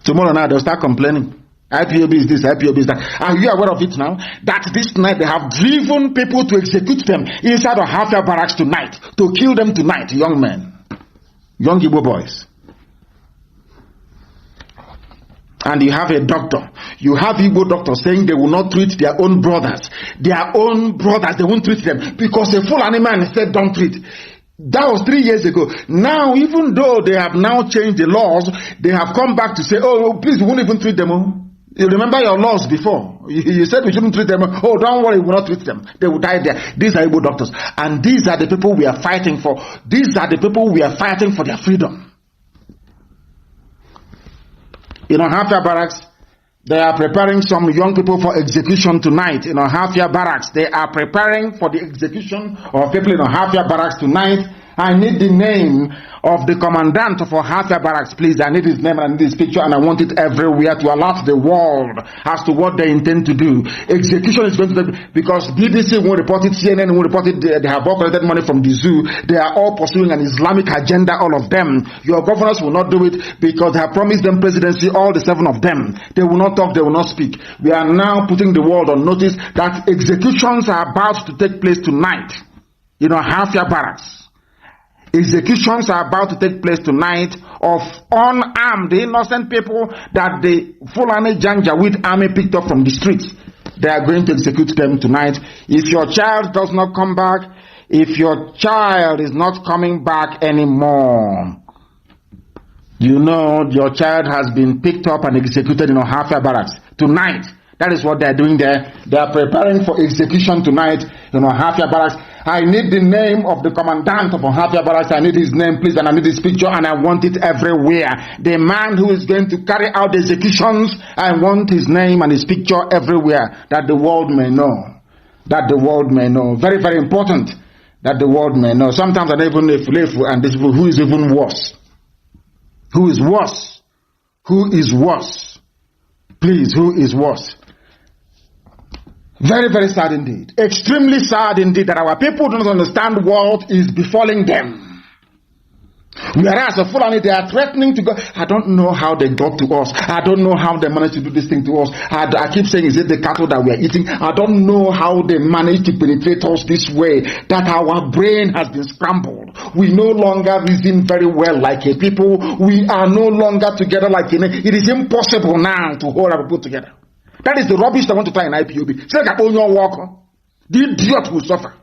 Tomorrow night they'll start complaining. IPOB is this, IPOB is that. Are you aware of it now? That this night they have driven people to execute them inside of Hafia barracks tonight, to kill them tonight, young men, young Igbo boys. And you have a doctor. You have Igbo doctors saying they will not treat their own brothers. Their own brothers, they won't treat them because a Fulani man said don't treat. That was 3 years ago. Now, even though they have now changed the laws, they have come back to say, oh, please, we won't even treat them. You remember your laws before. You said we shouldn't treat them. Oh, don't worry, we will not treat them. They will die there. These are Igbo doctors. And these are the people we are fighting for. These are the people we are fighting for their freedom. In Hafia barracks, they are preparing some young people for execution tonight. In Hafia barracks, they are preparing for the execution of people in Hafia barracks tonight. I need the name of the commandant for Hafia barracks, please. I need his name and I need his picture, and I want it everywhere to alert the world as to what they intend to do. Execution is going to be, because BBC won't report it, CNN won't report it, they have all collected money from the zoo. They are all pursuing an Islamic agenda, all of them. Your governors will not do it because they have promised them presidency, all the 7 of them. They will not talk, they will not speak. We are now putting the world on notice that executions are about to take place tonight. Hafia barracks. Executions are about to take place tonight of unarmed, innocent people that the Fulani Janjaweed army picked up from the streets. They are going to execute them tonight. If your child does not come back, if your child is not coming back anymore, your child has been picked up and executed in Hafia barracks tonight. That is what they are doing there. They are preparing for execution tonight in Hafia barracks. I need the name of the commandant of Hafia barracks. I need his name, please, and I need his picture, and I want it everywhere. The man who is going to carry out the executions, I want his name and his picture everywhere, that the world may know. That the world may know. Very, very important that the world may know. Sometimes I don't even know and this who is even worse. Who is worse? Who is worse? Please, who is worse? Very, very sad indeed. Extremely sad indeed that our people do not understand what is befalling them. Whereas the Fulani, they are threatening to go. I don't know how they got to us. I don't know how they managed to do this thing to us. I keep saying, is it the cattle that we are eating? I don't know how they managed to penetrate us this way, that our brain has been scrambled. We no longer reason very well like a people. We are no longer together like a nation. It is impossible now to hold our people together. That is the rubbish they want to try in IPOB. It's like a onion walker. The idiot will suffer.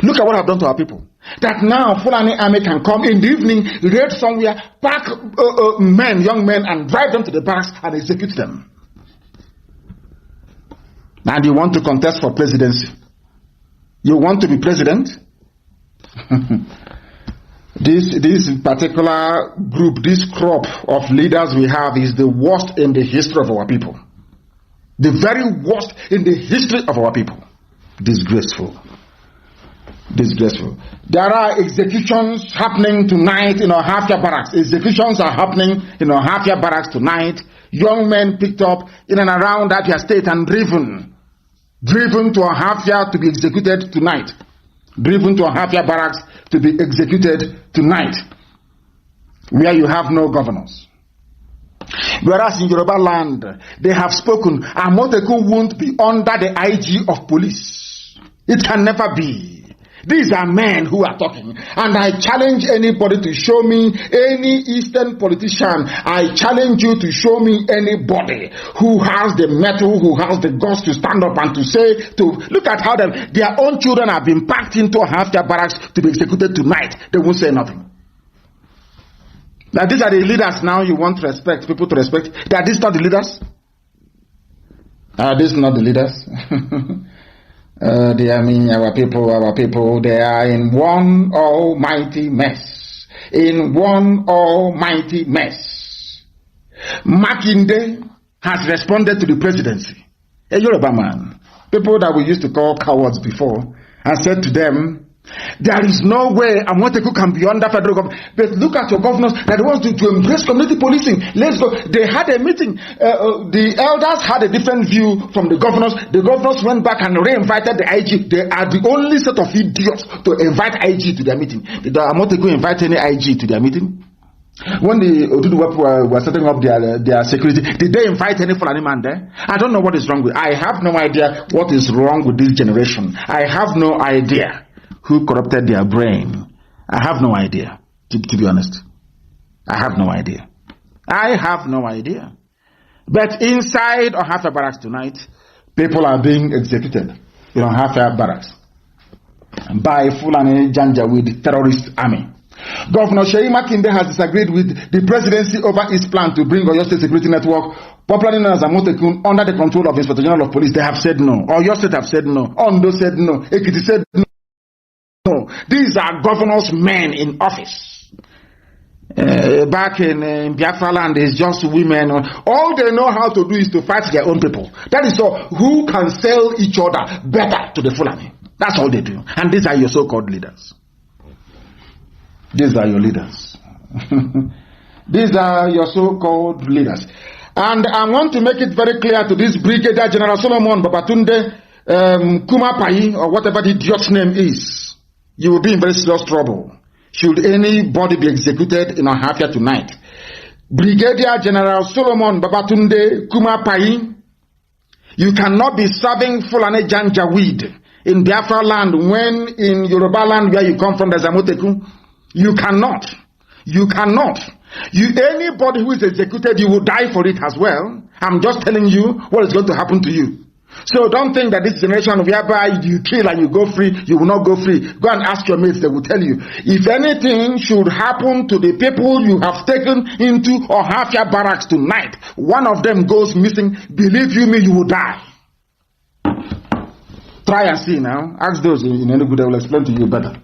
Look at what I've done to our people. That now Fulani army can come in the evening, raid somewhere, pack young men, and drive them to the barracks and execute them. And you want to contest for presidency? You want to be president? This particular group, this crop of leaders we have is the worst in the history of our people. The very worst in the history of our people. Disgraceful. Disgraceful. There are executions happening tonight in Hafia barracks. Executions are happening in Hafia barracks tonight. Young men picked up in and around Hafia state and driven to Hafia to be executed tonight. Driven to Hafia barracks to be executed tonight, where you have no governors. Whereas in Yoruba land, they have spoken, Amoteku won't be under the IG of police. It can never be. These are men who are talking. And I challenge anybody to show me any Eastern politician. I challenge you to show me anybody who has the mettle, who has the guts to stand up and to say, look at how their own children have been packed into Hafia barracks to be executed tonight. They won't say nothing. Now these are the leaders now you want to respect, people to respect. Are these not the leaders? Are these not the leaders? Our people, they are in one almighty mess. In one almighty mess. Makinde has responded to the presidency. A Yoruba man, people that we used to call cowards before, and said to them, There is no way Amoteku can be under federal government. But look at your governors that wants to embrace community policing. Let's go. They had a meeting. The elders had a different view from the governors. The governors went back and re-invited the IG. They are the only set of idiots to invite IG to their meeting. Did Amoteku invite any IG to their meeting? When the Oduduwa were setting up their security, did they invite any Fulani man there? I don't know what is wrong with. I have no idea what is wrong with this generation. I have no idea who corrupted their brain. I have no idea, to be honest. I have no idea. I have no idea. But inside Ohafia Barracks tonight, people are being executed in Ohafia Barracks by Fulani Janjaweed terrorist army. Governor Sheyi Makinde has disagreed with the presidency over its plan to bring Oyo State Security Network, popularly known as Amotekun, under the control of Inspector General of Police. They have said no. Oyo State have said no. Ondo said no. Ekiti said no. These are governors' men in office. Back in Biafra land, it's just women. All they know how to do is to fight their own people. That is all. Who can sell each other better to the Fulani? That's all they do. And these are your so-called leaders. These are your leaders. These are your so-called leaders. And I want to make it very clear to this Brigadier General Solomon Babatunde Kumapai, or whatever the idiot's name is. You will be in very serious trouble should anybody be executed in Ohafia tonight. Brigadier General Solomon Babatunde Kumapai, you cannot be serving Fulani Janjaweed in Biafra land when in Yoruba land where you come from, there's Amoteku. You cannot. You cannot. Anybody who is executed, you will die for it as well. I'm just telling you what is going to happen to you. So don't think that this generation whereby you kill and you go free, you will not go free. Go and ask your mates, they will tell you. If anything should happen to the people you have taken into Ohafia Barracks tonight, one of them goes missing, believe you me, you will die. Try and see now. Ask those in Enugu, they will explain to you better.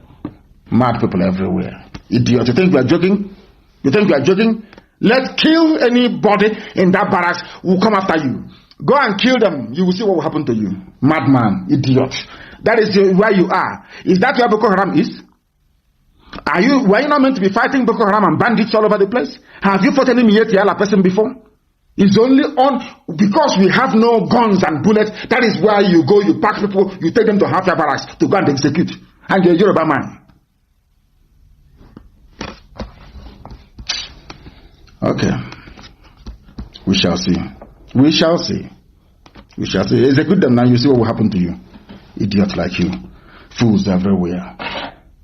Mad people everywhere. Idiot. You think we are joking? You think we are joking? Let's kill anybody in that barracks who will come after you. Go and kill them. You will see what will happen to you. Madman. Idiot. That is where you are. Is that where Boko Haram is? Were you not meant to be fighting Boko Haram and bandits all over the place? Have you fought any Mietiala person before? It's only on because we have no guns and bullets. That is where you go, you pack people, you take them to Ohafia Barracks to go and execute. And you're a Yoruba man. Okay. We shall see. We shall see. We shall see. Execute them now, you see what will happen to you. Idiots like you. Fools everywhere.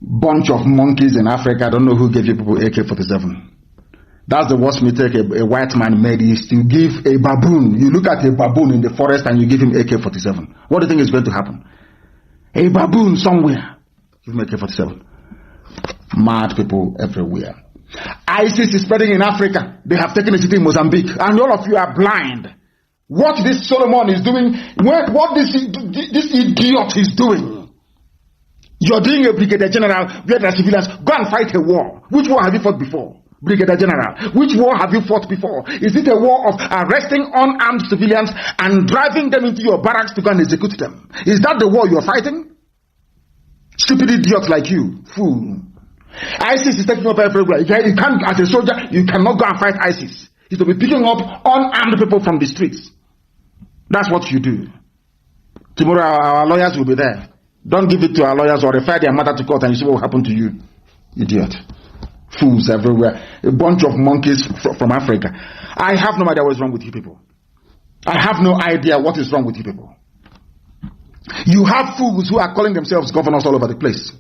Bunch of monkeys in Africa. I don't know who gave you people AK-47. That's the worst mistake a white man made, is to give a baboon. You look at a baboon in the forest and you give him AK-47. What do you think is going to happen? A baboon somewhere. Give him AK-47. Mad people everywhere. ISIS is spreading in Africa. They have taken a city in Mozambique. And all of you are blind. What this Solomon is doing, what this idiot is doing. You're doing a brigadier general where there are civilians. Go and fight a war. Which war have you fought before? Brigadier General, which war have you fought before? Is it a war of arresting unarmed civilians and driving them into your barracks to go and execute them? Is that the war you're fighting? Stupid idiots like you, fool. ISIS is taking up everywhere. You can't, as a soldier, you cannot go and fight ISIS. It's to be picking up unarmed people from the streets. That's what you do. Tomorrow our lawyers will be there. Don't give it to our lawyers or refer their matter to court and you see what will happen to you. Idiot. Fools everywhere. A bunch of monkeys from Africa. I have no idea what is wrong with you people. I have no idea what is wrong with you people. You have fools who are calling themselves governors all over the place.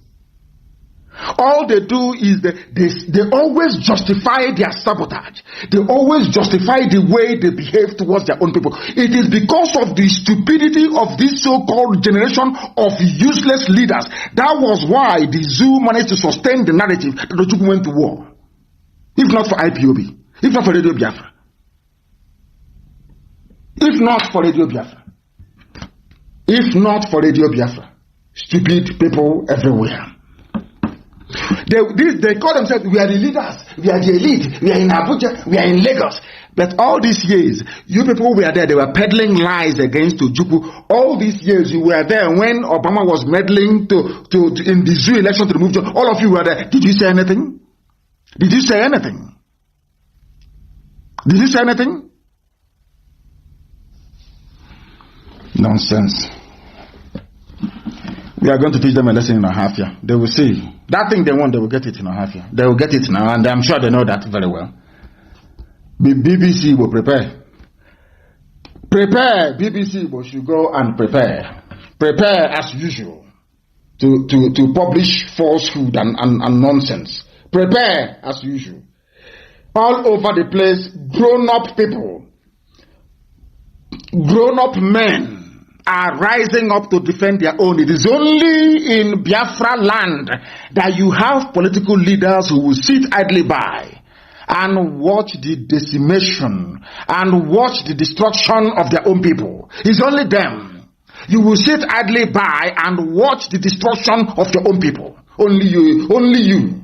All they do is they always justify their sabotage. They always justify the way they behave towards their own people. It is because of the stupidity of this so-called generation of useless leaders. That was why the zoo managed to sustain the narrative that the Chukwu went to war. If not for IPOB. If not for Radio Biafra. If not for Radio Biafra. If not for Radio Biafra. Stupid people everywhere. They call themselves, we are the leaders, we are the elite, we are in Abuja, we are in Lagos. But all these years, you people were there, they were peddling lies against Ojukwu. All these years, you were there when Obama was meddling in the zoo election to remove John. All of you were there. Did you say anything? Did you say anything? Did you say anything? Nonsense. We are going to teach them a lesson in a half year. They will see. That thing they want, they will get it in a half year. They will get it now, and I'm sure they know that very well. The BBC will prepare. Prepare. BBC will should go and prepare. Prepare as usual to publish falsehood and nonsense. Prepare as usual. All over the place, grown-up people, grown-up men are rising up to defend their own. It is only in Biafra land that you have political leaders who will sit idly by and watch the decimation and watch the destruction of their own people. It's only them. You will sit idly by and watch the destruction of your own people. Only you.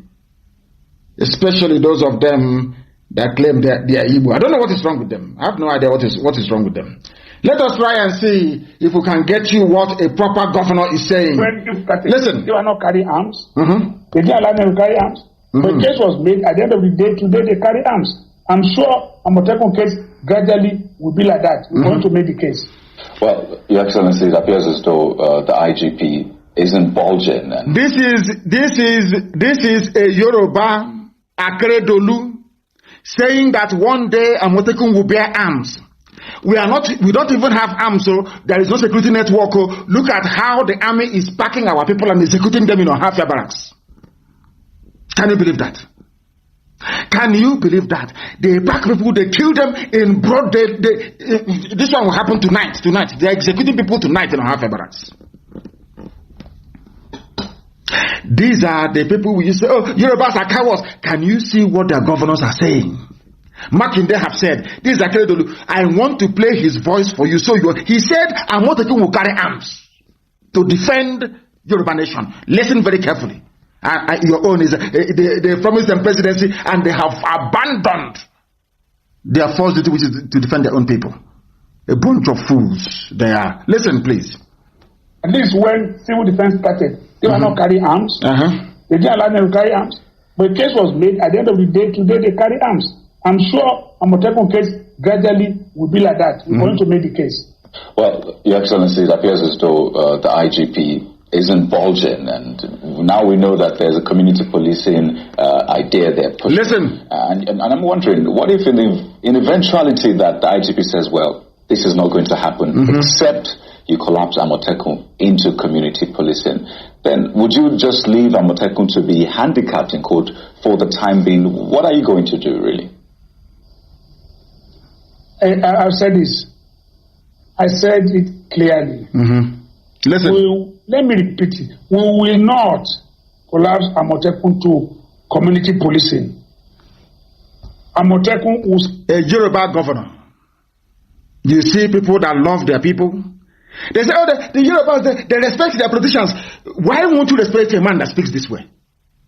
Especially those of them that claim that they are Igbo. I don't know what is wrong with them. I have no idea what is wrong with them. Let us try and see if we can get you what a proper governor is saying. Listen. They were not carrying arms. They didn't allow them to carry arms. The case was made. At the end of the day, today they carry arms. I'm sure Amotekun case gradually will be like that. We're going to make the case. Well, Your Excellency, it appears as though the IGP is indulgent. And this is a Yoruba Akeredolu saying that one day Amotekun will bear arms. We don't even have arms, so there is no security network. Look at how the army is packing our people and executing them in half-year barracks. Can you believe that? Can you believe that? They pack people, they kill them in broad day. This one will happen tonight. They are executing people tonight in half-year barracks. These are the people we used to say, oh, Yorubas are cowards. Can you see what their governors are saying? Makinde have said, this is Akeredolu, I want to play his voice for you. He said, Amotekun will carry arms to defend Yoruba nation. Listen very carefully. Your own is, they promised them presidency and they have abandoned their first duty, which is to defend their own people. A bunch of fools they are. Listen, please. At least when civil defense started, they were not carrying arms. They didn't allow them to carry arms. But the case was made. At the end of the day, today they carry arms. I'm sure Amotekun case gradually will be like that. We're going to make the case. Well, Your Excellency, it appears as though the IGP is indulgent, and now we know that there's a community policing idea there. Listen. And I'm wondering, what if in eventuality that the IGP says, well, this is not going to happen, except you collapse Amotekun into community policing, then would you just leave Amotekun to be handicapped, in quote, for the time being? What are you going to do, really? I've said this. I said it clearly. Listen. Let me repeat it. We will not collapse Amotekun to community policing. Amotekun was a Yoruba governor. You see people that love their people. They say, oh, the Yorubas, they respect their politicians. Why won't you respect a man that speaks this way?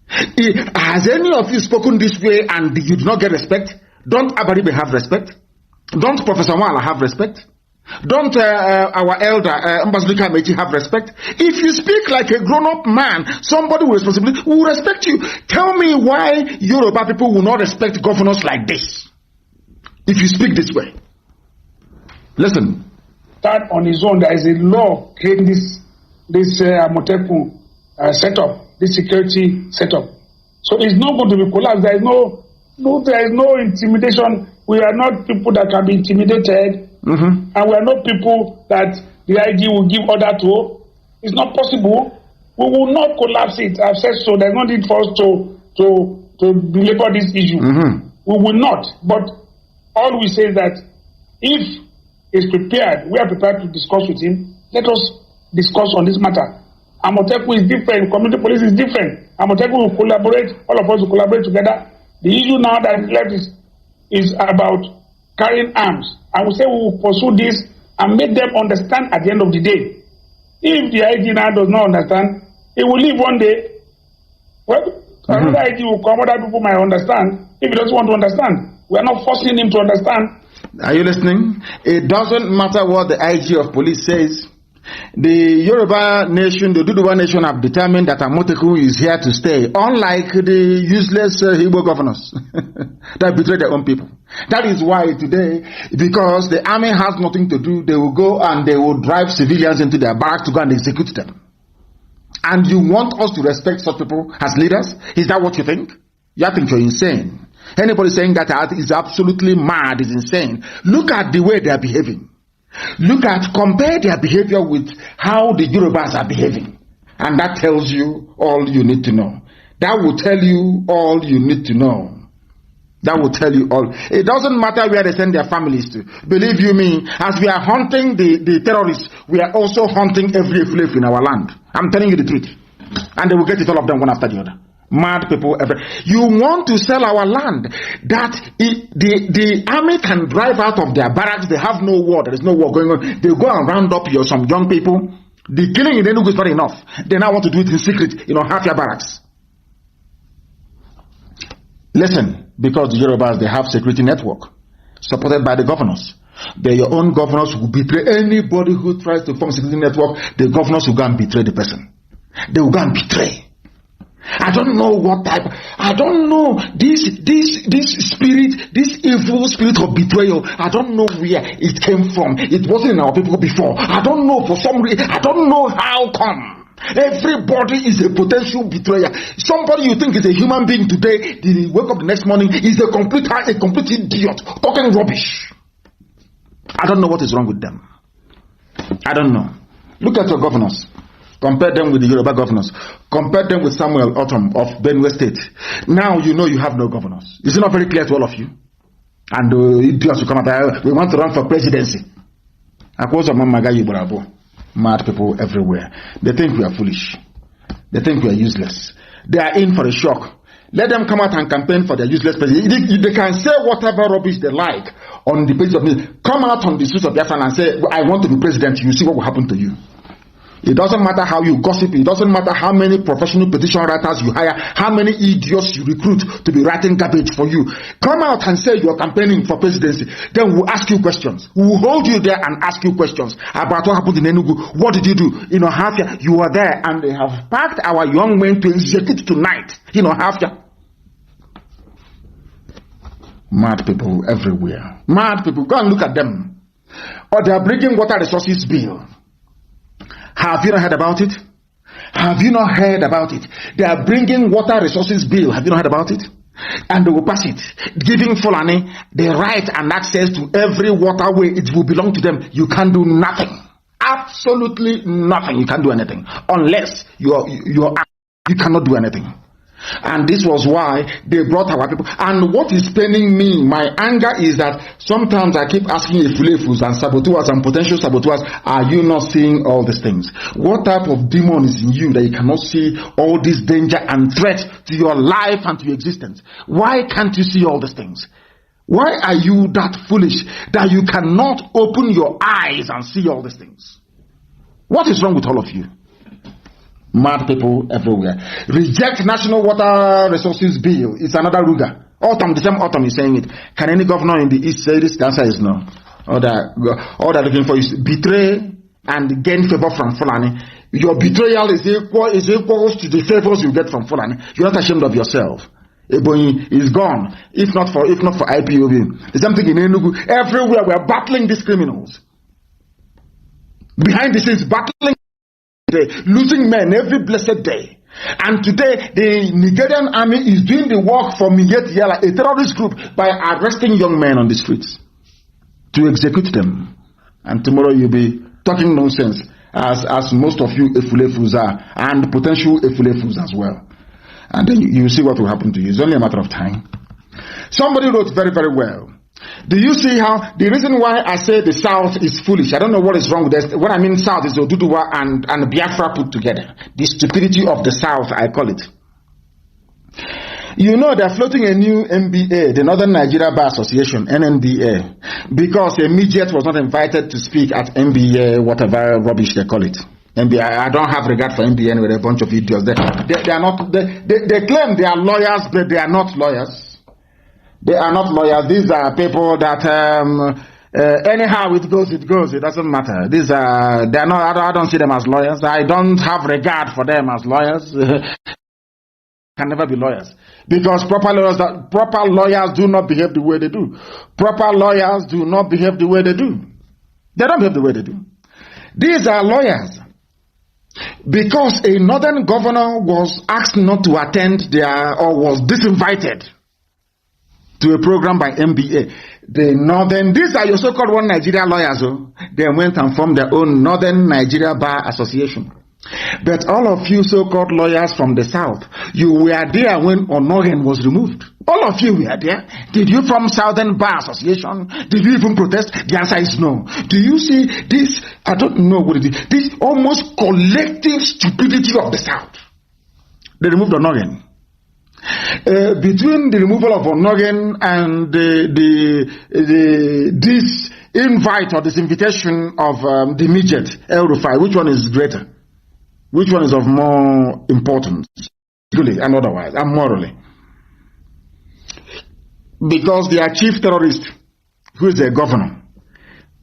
Has any of you spoken this way and you do not get respect? Don't Abaribe have respect? Don't Professor Wala have respect? Don't our elder Ambassador Kamechi have respect? If you speak like a grown-up man, somebody will respect you. Tell me why Yoruba people will not respect governors like this if you speak this way. Listen. That on his own, there is a law creating this Amotekun setup, this security setup. So it's not going to be collapsed. There is no intimidation. We are not people that can be intimidated. And we are not people that the IG will give order to. It's not possible. We will not collapse it. I've said so. There's no need for us to belabor this issue. We will not. But all we say is that if he's prepared, we are prepared to discuss with him. Let us discuss on this matter. Amotekun is different. Community police is different. Amotekun will collaborate. All of us will collaborate together. The issue now that is left is about carrying arms. I will say we will pursue this and make them understand at the end of the day. If the IG now does not understand, it will leave one day. Well, another IG will come, other people might understand. If he doesn't want to understand, We are not forcing him to understand. Are you listening? It doesn't matter what the IG of police says. The Yoruba nation, the Duduwa nation have determined that Amotekun is here to stay, unlike the useless Igbo governors that betray their own people. That is why today, because the army has nothing to do, they will go and they will drive civilians into their barracks to go and execute them. And you want us to respect such people as leaders? Is that what you think? You think you're insane. Anybody saying that is absolutely mad, is insane. Look at the way they are behaving. Compare their behavior with how the Yorubas are behaving. And that tells you all you need to know. That will tell you all you need to know. That will tell you all. It doesn't matter where they send their families to. Believe you me, as we are hunting the terrorists, we are also hunting every slave in our land. I'm telling you the truth. And they will get it, all of them, one after the other. Mad people ever. You want to sell our land that the army can drive out of their barracks. They have no war. There is no war going on. They go and round up some young people. The killing in Enugu is not enough. They now want to do it in secret, half your barracks. Listen, because the Yorubas, they have security network supported by the governors. They're your own governors who betray anybody who tries to form security network. The governors will go and betray the person. They will go and betray. I don't know what type. I don't know this spirit, this evil spirit of betrayal. I don't know where it came from. It wasn't in our people before. I don't know for some reason. I don't know how come. Everybody is a potential betrayer. Somebody you think is a human being today, they wake up the next morning, is a complete idiot talking rubbish. I don't know what is wrong with them. I don't know. Look at your governors. Compare them with the Yoruba governors. Compare them with Samuel Otom of Benue State. Now you know you have no governors. Is it not very clear to all of you? And idiots will come out, we want to run for presidency. Mad people everywhere. They think we are foolish. They think we are useless. They are in for a shock. Let them come out and campaign for their useless president. They can say whatever rubbish they like on the page of me. Come out on the streets of Biafra and say, I want to be president. You see what will happen to you. It doesn't matter how you gossip. It doesn't matter how many professional petition writers you hire, how many idiots you recruit to be writing garbage for you. Come out and say you're campaigning for presidency. Then we'll ask you questions. We'll hold you there and ask you questions about what happened in Enugu. What did you do? Half you were there and they have packed our young men to execute tonight. Half mad people everywhere. Mad people. Go and look at them. Or they are bringing water resources bill. Have you not heard about it? Have you not heard about it? They are bringing water resources bill. Have you not heard about it? And they will pass it, giving Fulani the right and access to every waterway. It will belong to them. You can't do nothing. Absolutely nothing. You can't do anything unless you cannot do anything. And this was why they brought our people. And what is paining me, my anger, is that sometimes I keep asking Efulefus and saboteurs and potential saboteurs, are you not seeing all these things? What type of demon is in you that you cannot see all this danger and threat to your life and to your existence? Why can't you see all these things? Why are you that foolish that you cannot open your eyes and see all these things? What is wrong with all of you? Mad people everywhere. Reject National Water Resources Bill. It's another Ruga. The same autumn is saying it. Can any governor in the East say this? The answer is no. All they're looking for is betray and gain favor from Fulani. Your betrayal is equal to the favors you get from Fulani. You're not ashamed of yourself. Ebonyi is gone. If not for IPOB. The same thing in Enugu. Everywhere we are battling these criminals. Behind the scenes, battling. Losing men every blessed day. And today the Nigerian army is doing the work for Miyet Yala, a terrorist group, by arresting young men on the streets to execute them. And tomorrow you'll be talking nonsense as most of you Efulefus are, and potential Efulefus as well. And then you see what will happen to you. It's only a matter of time. Somebody wrote very, very well. Do you see how the reason why I say the South is foolish? I don't know what is wrong with this. What I mean South is Oduduwa and Biafra put together. The stupidity of the South, I call it. You know they're floating a new NBA, the Northern Nigeria Bar Association, NNBA, because a midget was not invited to speak at NBA, whatever rubbish they call it. NBA, I don't have regard for NBA anyway, a bunch of idiots. They are not. They claim they are lawyers, but they are not lawyers. They are not lawyers. These are people that anyhow it goes. It doesn't matter. These are they are not. I don't see them as lawyers. I don't have regard for them as lawyers. Can never be lawyers, because proper lawyers do not behave the way they do. Proper lawyers do not behave the way they do. They don't behave the way they do. These are lawyers. Because a northern governor was asked not to attend or was disinvited to a program by MBA. These are your so-called One Nigeria lawyers. They went and formed their own Northern Nigeria Bar Association. But all of you so-called lawyers from the south, you were there when Onogen was removed. All of you were there. Did you form Southern Bar Association? Did you even protest? The answer is no. Do you see this? I don't know what it is. This almost collective stupidity of the south. They removed Onogen. Between the removal of Onogen and this invite or this invitation of the midget El Rufai, which one is greater? Which one is of more importance, legally and otherwise, and morally? Because their chief terrorist, who is a governor,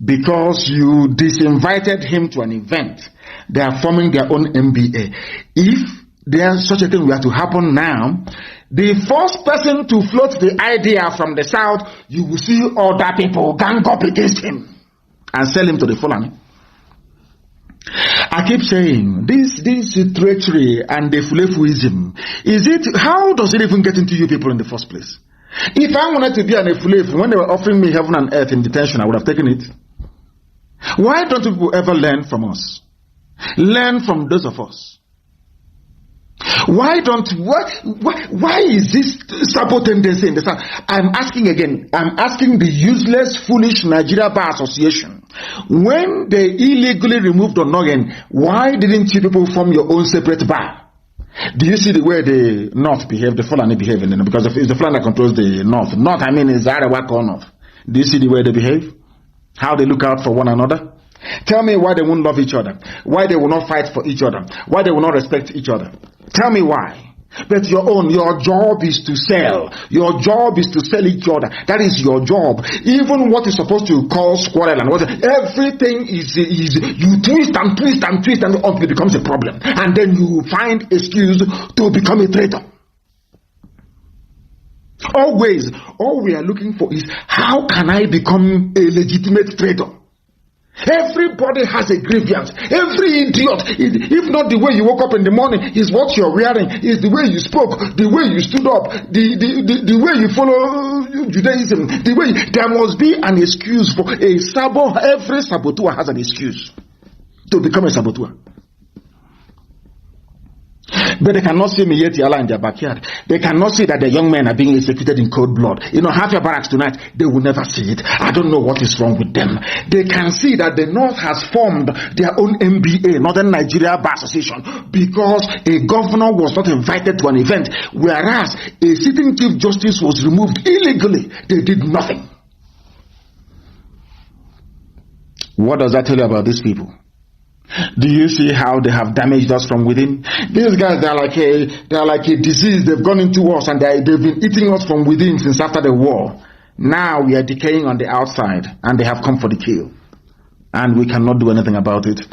because you disinvited him to an event, they are forming their own MBA. If there's such a thing were to happen now, the first person to float the idea from the south, you will see other people gang up against him and sell him to the Fulani. I keep saying this treachery and the Fulefuism, how does it even get into you people in the first place? If I wanted to be an Efulefu, when they were offering me heaven and earth in detention, I would have taken it. Why don't people ever learn from us? Learn from those of us. Why is this support tendency in the south? I'm asking again. I'm asking the useless, foolish Nigeria Bar Association. When they illegally removed Onogen, why didn't you people form your own separate bar? Do you see the way the North behave, the Fulani behave? Because it's the Fulani that controls the North. North, I mean, is Arawak or North. Do you see the way they behave? How they look out for one another? Tell me why they won't love each other. Why they will not fight for each other. Why they will not respect each other. Tell me why. But your job is to sell. Your job is to sell each other. That is your job. Even what is supposed to cause quarrel and everything is you twist and twist and twist and until it becomes a problem. And then you find excuse to become a traitor. Always, all we are looking for is how can I become a legitimate traitor? Everybody has a grievance. Every idiot, if not the way you woke up in the morning, is what you're wearing, is the way you spoke, the way you stood up, the way you follow Judaism, there must be an excuse for a saboteur. Every saboteur has an excuse to become a saboteur. But they cannot see Miyetti Allah in their backyard. They cannot see that the young men are being executed in cold blood. Half your barracks tonight, they will never see it. I don't know what is wrong with them. They can see that the North has formed their own MBA, Northern Nigeria Bar Association, because a governor was not invited to an event, whereas a sitting chief justice was removed illegally. They did nothing. What does that tell you about these people? Do you see how they have damaged us from within? These guys, they are like a disease. They've gone into us and they've been eating us from within since after the war. Now we are decaying on the outside and they have come for the kill. And we cannot do anything about it.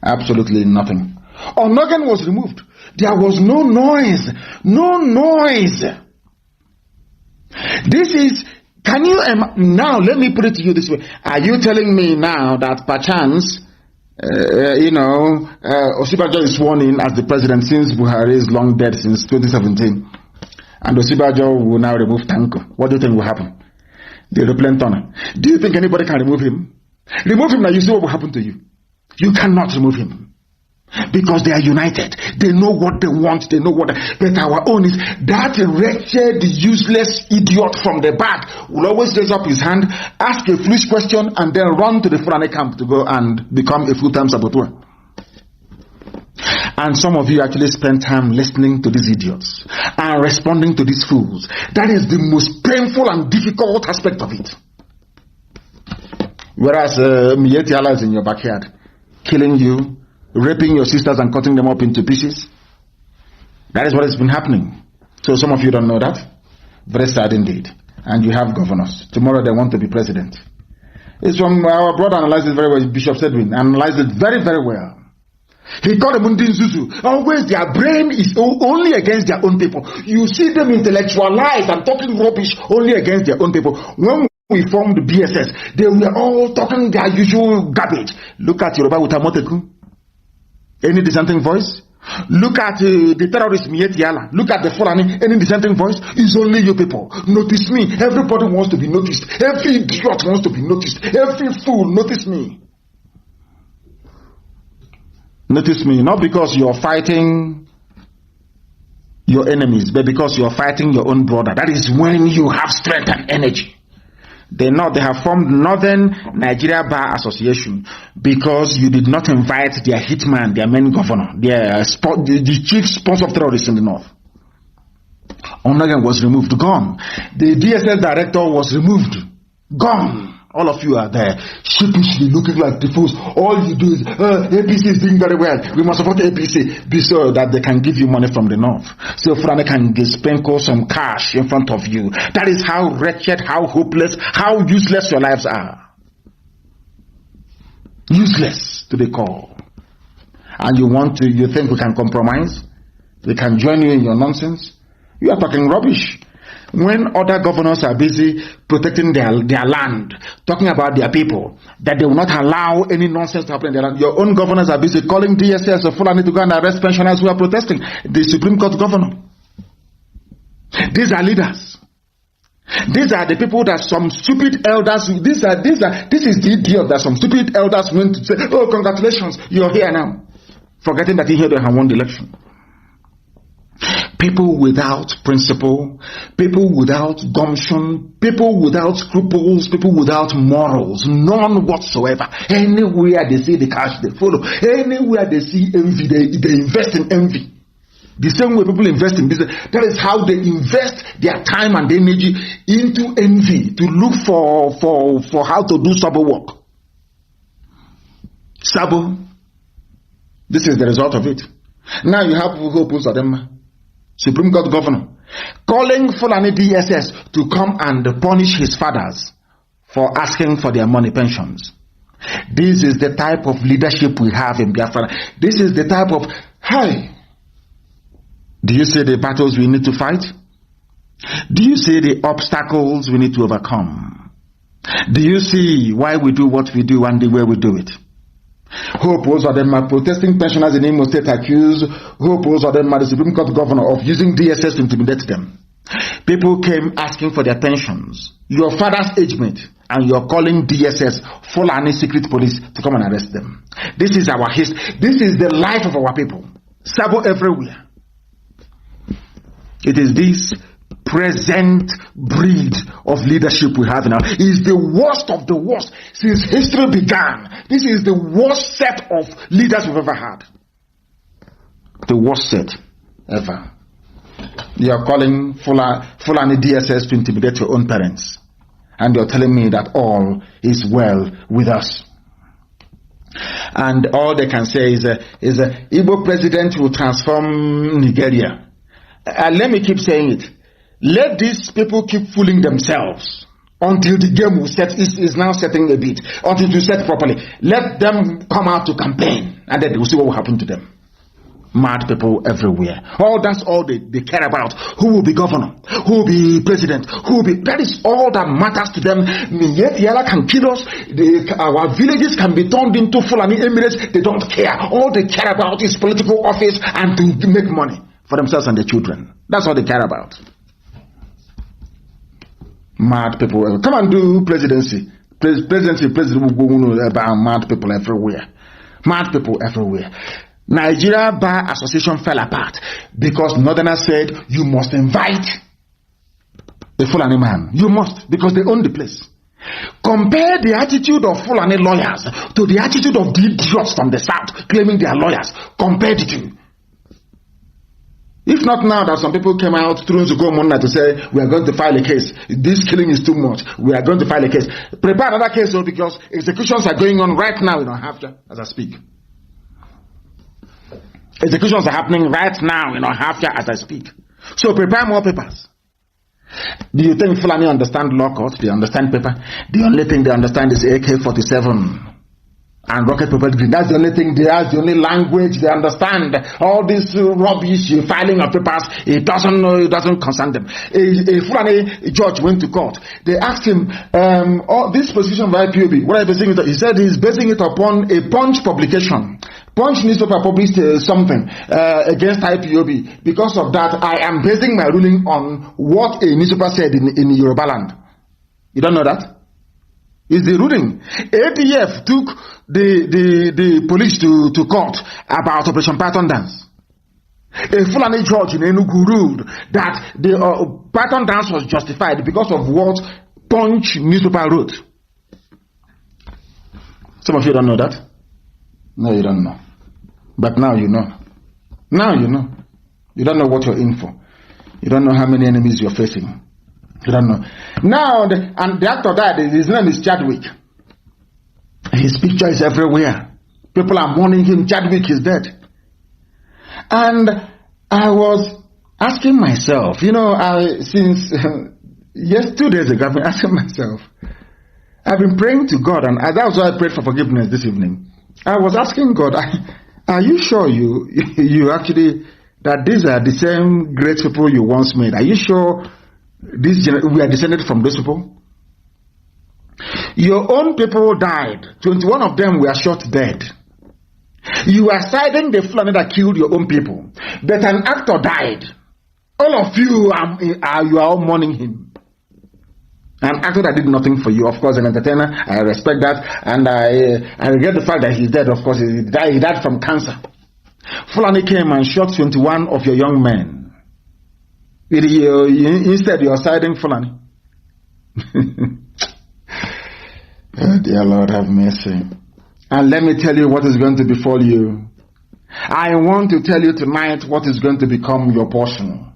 Absolutely nothing. Onogen was removed. There was no noise. No noise. This is... Can you... now, let me put it to you this way. Are you telling me now that perchance... Osibajo is sworn in as the president since Buhari is long dead since 2017. And Osibajo will now remove Tanko. What do you think will happen? The aeroplane tunnel. Do you think anybody can remove him? Remove him now, you see what will happen to you. You cannot remove him. Because they are united. They know what they want. They know what. But our own is that wretched, useless idiot from the back will always raise up his hand, ask a foolish question, and then run to the Fulani camp to go and become a full-time saboteur. And some of you actually spend time listening to these idiots and responding to these fools. That is the most painful and difficult aspect of it. Whereas Miyetti Allah is in your backyard, killing you, raping your sisters and cutting them up into pieces. That is what has been happening. So some of you don't know that. Very sad indeed. and you have governors. Tomorrow they want to be president. It's from our brother analyzed it very well, Bishop Sedwin, analyzed it very, very well. He called them Ndinzuzu. Always their brain is only against their own people. You see them intellectualized and talking rubbish only against their own people. When we formed BSS, they were all talking their usual garbage. Look at Yoruba with Amoteku. Any dissenting voice? Look at the terrorist Mietiala. Look at the Fulani. Any dissenting voice? It's only you people. Notice me. Everybody wants to be noticed. Every idiot wants to be noticed. Every fool, notice me. Notice me. Not because you're fighting your enemies, but because you're fighting your own brother. That is when you have strength and energy. They have formed Northern Nigeria Bar Association because you did not invite their hitman, their main governor, the chief sponsor of terrorists in the north. Onagan was removed, gone. The DSS director was removed, gone. All of you are there, sheepishly looking like the fools. All you do is, APC is doing very well. We must support APC. Be so that they can give you money from the north. So Fulani can sprinkle some cash in front of you. That is how wretched, how hopeless, how useless your lives are. Useless to the core. And you think we can compromise? We can join you in your nonsense? You are talking rubbish. When other governors are busy protecting their land, talking about their people, that they will not allow any nonsense to happen in their land, your own governors are busy calling DSS or Fulani to go and arrest pensioners who are protesting. The Supreme Court governor. These are leaders. These are the people that some stupid elders, this is the idiot that some stupid elders went to say, oh, congratulations, you're here now. Forgetting that he had won the election. People without principle, people without gumption, people without scruples, people without morals, none whatsoever. Anywhere they see the cash, they follow. Anywhere they see envy, they invest in envy. The same way people invest in business, that is how they invest their time and energy into envy, to look for how to do sabo work. Sabo. This is the result of it. Now you have Hope Uzodinma, Supreme Court governor, calling Fulani DSS to come and punish his fathers for asking for their money pensions. This is the type of leadership we have in Biafra. This is the type of, hey, do you see the battles we need to fight? Do you see the obstacles we need to overcome? Do you see why we do what we do and the way we do it? Hope Uzodinma, protesting pensioners in Imo State, accused Hope Uzodinma, the Supreme Court governor, of using DSS to intimidate them. People came asking for their pensions, your father's age mate, and you're calling DSS Fulani secret police to come and arrest them. This is our history. This is the life of our people. Sabo everywhere. It is this present breed of leadership we have now. Is the worst of the worst since history began. This is the worst set of leaders we've ever had. The worst set ever. You are calling Fulani DSS to intimidate your own parents, and you're telling me that all is well with us. And all they can say is a Igbo president will transform Nigeria. Let me keep saying it. Let these people keep fooling themselves until the game is now setting a bit, until it will set properly. Let them come out to campaign, and then we'll see what will happen to them. Mad people everywhere. That's all they care about. Who will be governor? Who will be president? That is all that matters to them. Yet Yala can kill us. Our villages can be turned into Fulani Emirates. They don't care. All they care about is political office and to make money for themselves and their children. That's all they care about. Mad people. Come and do presidency. President about mad people everywhere. Mad people everywhere. Nigeria Bar Association fell apart because Northerners said you must invite a Fulani man. You must, because they own the place. Compare the attitude of Fulani lawyers to the attitude of the idiots from the south claiming they are lawyers. Compare the two. If not now that some people came out through Zugo to say we are going to file a case, this killing is too much, we are going to file a case. Prepare another case though, because executions are going on right now in Ohafia as I speak. Executions are happening right now in Ohafia as I speak. So prepare more papers. Do you think Fulani understand law court? They understand paper? The only thing they understand is AK-47 and rocket propelled green. That's the only thing they have, the only language they understand. All this rubbish, filing of papers, it doesn't concern them. A Fulani judge went to court. They asked him, this position of IPOB, what are you basing it on? He said he's basing it upon a Punch publication. Punch newspaper published something against IPOB. Because of that, I am basing my ruling on what a newspaper said in Yoruba land. You don't know that? It's the ruling. ADF took the police to court about Operation Python Dance. A Fulani judge in Enugu ruled that the Python Dance was justified because of what Punch newspaper wrote. Some of you don't know that. No, you don't know. But now you know. Now you know. You don't know what you're in for. You don't know how many enemies you're facing. You don't know. Now, the actor died. His name is Chadwick. His picture is everywhere. People are mourning him. Chadwick is dead. And I was asking myself, since 2 days ago, I've been asking myself, I've been praying to God, and that's why I prayed for forgiveness this evening. I was asking God, are you sure you actually, that these are the same great people you once made? Are you sure we are descended from those people? Your own people died. 21 of them were shot dead. You are siding the Fulani that killed your own people. But an actor died. All of you are all mourning him. An actor that did nothing for you. Of course, an entertainer. I respect that. And I regret the fact that he's dead. Of course, he died from cancer. Fulani came and shot 21 of your young men. Instead, you are siding Fulani. Oh, dear Lord, have mercy. And let me tell you what is going to befall you. I want to tell you tonight what is going to become your portion.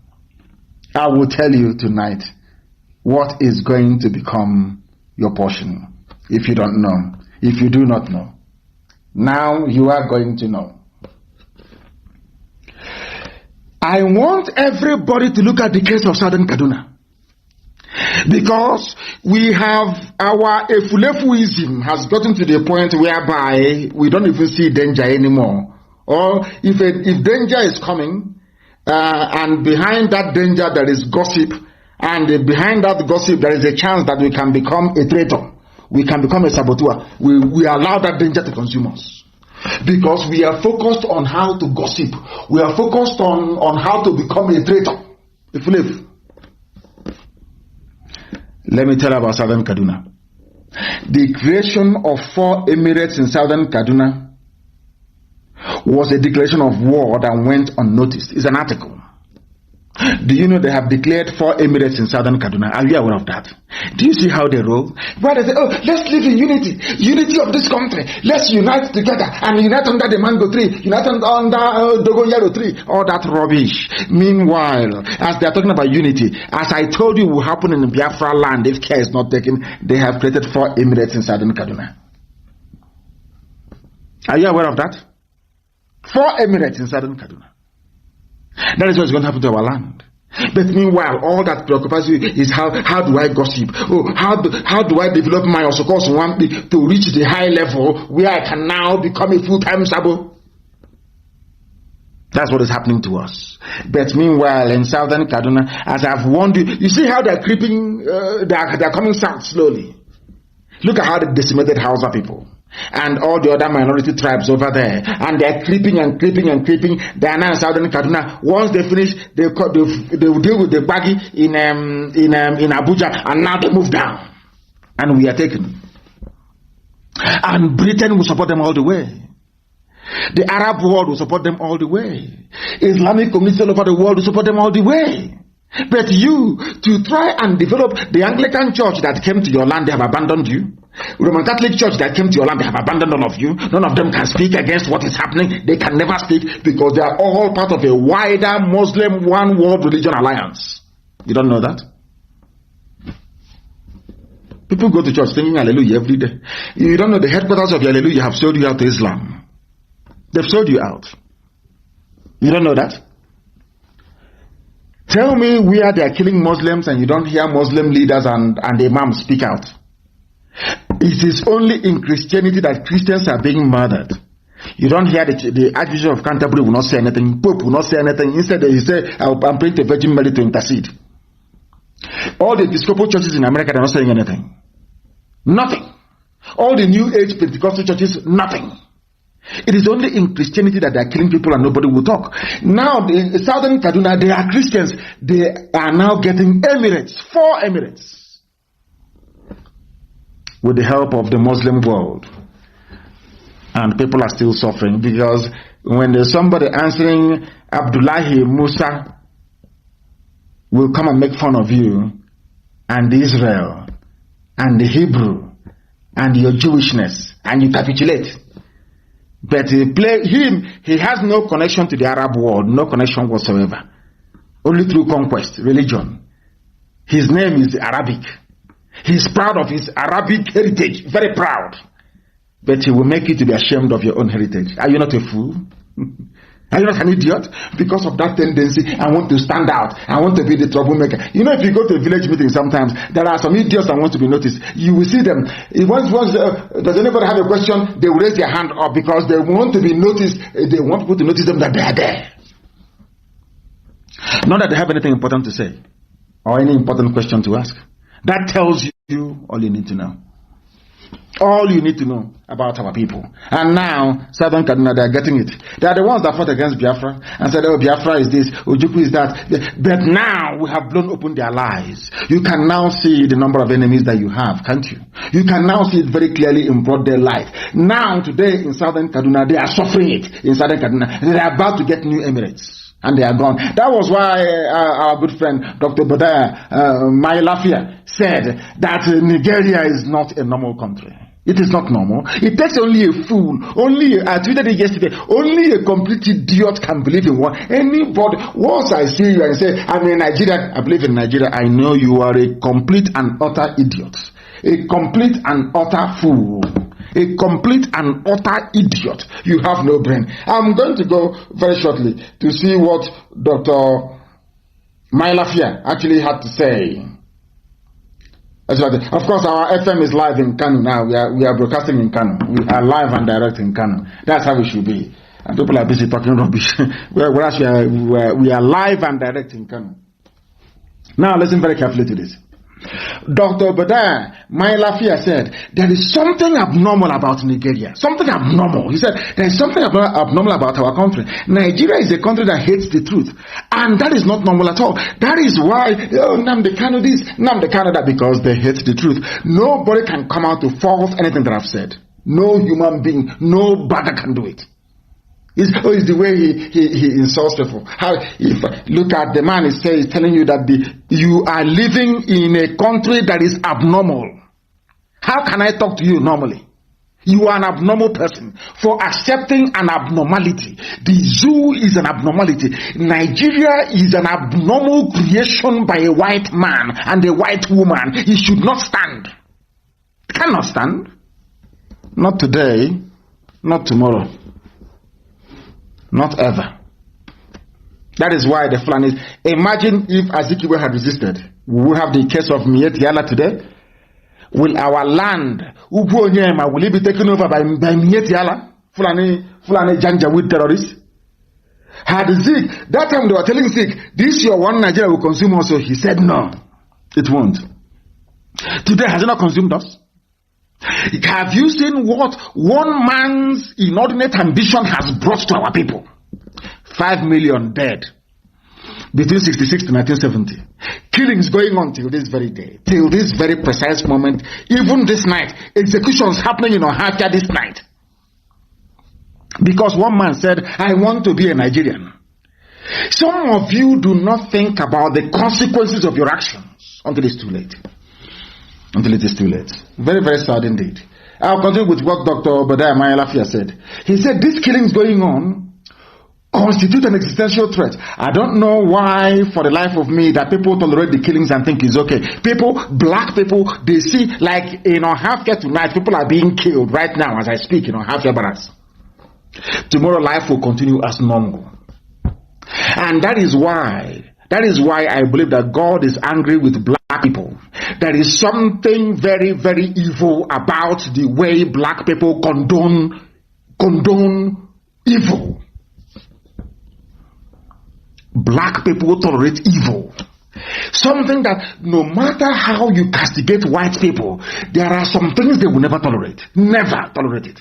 I will tell you tonight what is going to become your portion. If you don't know, if you do not know, now you are going to know. I want everybody to look at the case of Southern Kaduna. Because we have our efulefuism has gotten to the point whereby we don't even see danger anymore. Or if danger is coming, and behind that danger there is gossip, and behind that gossip there is a chance that we can become a traitor, we can become a saboteur. We allow that danger to consume us. Because we are focused on how to gossip. We are focused on how to become a traitor. Let me tell you about Southern Kaduna. The creation of 4 emirates in Southern Kaduna was a declaration of war that went unnoticed. It's an article. Do you know they have declared 4 emirates in Southern Kaduna? Are you aware of that? Do you see how they roll? Why they say, let's live in unity. Unity of this country. Let's unite together and unite under the mango tree. Unite under Dogoyaro tree. All that rubbish. Meanwhile, as they are talking about unity, as I told you will happen in Biafra land if care is not taken, they have created 4 emirates in Southern Kaduna. Are you aware of that? 4 emirates in Southern Kaduna. That is what's going to happen to our land. But meanwhile, all that preoccupies you is how do I gossip? How do I develop my Osokos Wampi to reach the high level where I can now become a full-time Sabo? That's what is happening to us. But meanwhile, in Southern Kaduna, as I've warned you see how they're creeping, they're coming south slowly. Look at how they decimated Hausa people. And all the other minority tribes over there, and they're creeping and creeping and creeping. They are now in Southern Kaduna. Once they finish, they will deal with the baggy in Abuja, and now they move down, and we are taken. And Britain will support them all the way. The Arab world will support them all the way. Islamic communities all over the world will support them all the way. But you, to try and develop the Anglican church that came to your land, they have abandoned you. Roman Catholic church that came to your land, they have abandoned all of you. None of them can speak against what is happening. They can never speak because they are all part of a wider Muslim one world religion alliance. You don't know that? People go to church singing hallelujah every day. You don't know the headquarters of your hallelujah have sold you out to Islam. They've sold you out. You don't know that? Tell me where they are killing Muslims and you don't hear Muslim leaders and imams speak out. It is only in Christianity that Christians are being murdered. You don't hear the Archbishop of Canterbury will not say anything, Pope will not say anything. Instead, he say, I'm praying to Virgin Mary to intercede. All the Episcopal churches in America, they're not saying anything. Nothing. All the New Age Pentecostal churches, nothing. It is only in Christianity that they are killing people and nobody will talk. Now, in southern Kaduna, they are Christians. They are now getting emirates, 4 emirates, with the help of the Muslim world. And people are still suffering because when there's somebody answering Abdullahi Musa will come and make fun of you and Israel and the Hebrew and your Jewishness and you capitulate. But he has no connection to the Arab world, no connection whatsoever. Only through conquest, religion. His name is Arabic. He's proud of his Arabic heritage, very proud. But he will make you to be ashamed of your own heritage. Are you not a fool? Are you not an idiot? Because of that tendency, I want to stand out. I want to be the troublemaker. You know, if you go to a village meeting sometimes, there are some idiots that want to be noticed. You will see them. Does anybody have a question? They will raise their hand up because they want to be noticed. They want people to notice them that they are there. Not that they have anything important to say or any important question to ask. That tells you all you need to know. All you need to know about our people. And now, Southern Kaduna, they are getting it. They are the ones that fought against Biafra and said, oh, Biafra is this, Ojukwu is that. But now, we have blown open their lies. You can now see the number of enemies that you have, can't you? You can now see it very clearly in broad daylight. Now, today, in Southern Kaduna, they are suffering it. In Southern Kaduna, they are about to get new emirates. And they are gone. That was why our good friend, Dr. Bodaya Mailafia, said that Nigeria is not a normal country. It is not normal. It takes only a fool. I tweeted it yesterday. Only a complete idiot can believe in what anybody. Once I see you and say, I'm in Nigeria, I believe in Nigeria, I know you are a complete and utter idiot. A complete and utter fool. A complete and utter idiot. You have no brain. I'm going to go very shortly to see what Dr. Mailafia actually had to say. Of course, our FM is live in Kanu now. We are broadcasting in Kanu. We are live and direct in Kanu. That's how we should be. And people are busy talking rubbish. Whereas we are live and direct in Kanu. Now, listen very carefully to this. Dr. Badaya Mailafia said, there is something abnormal about Nigeria. Something abnormal. He said, there is something abnormal about our country. Nigeria is a country that hates the truth. And that is not normal at all. That is why, Nnamdi Kanu this, Nnamdi Kanu that, because they hate the truth. Nobody can come out to fault anything that I've said. No human being, no bagger can do it. It's the way he insults people. Look at the man, he's telling you that you are living in a country that is abnormal. How can I talk to you normally? You are an abnormal person for accepting an abnormality. The zoo is an abnormality. Nigeria is an abnormal creation by a white man and a white woman. It should not stand. It cannot stand. Not today, not tomorrow. Not ever. That is why the Fulanis. Imagine if Azikiwe had resisted. We will have the case of Miet Yala today. Will our land, Ubuonyema, will it be taken over by Miet Yala? Fulani Janjaweed terrorists? Had Zik, that time they were telling Zik, this your one Nigeria will consume also. He said no, it won't. Today has it not consumed us? Have you seen what one man's inordinate ambition has brought to our people? 5 million dead between 66 to 1970. Killings going on till this very day, till this very precise moment. Even this night, executions happening in Ohafia this night. Because one man said, I want to be a Nigerian. Some of you do not think about the consequences of your actions until it's too late. Until it is too late. Very, very sad indeed. I'll continue with what Dr. Badaya Mailafia said. He said, these killings going on constitute an existential threat. I don't know why, for the life of me, that people tolerate the killings and think it's okay. People, black people, they see, like in Ohafia tonight, people are being killed right now as I speak in Ohafia Barracks. Tomorrow life will continue as normal. And that is why That is why I believe that God is angry with black people. There is something very, very evil about the way black people condone evil. Black people tolerate evil. Something that no matter how you castigate white people, there are some things they will never tolerate. Never tolerate it.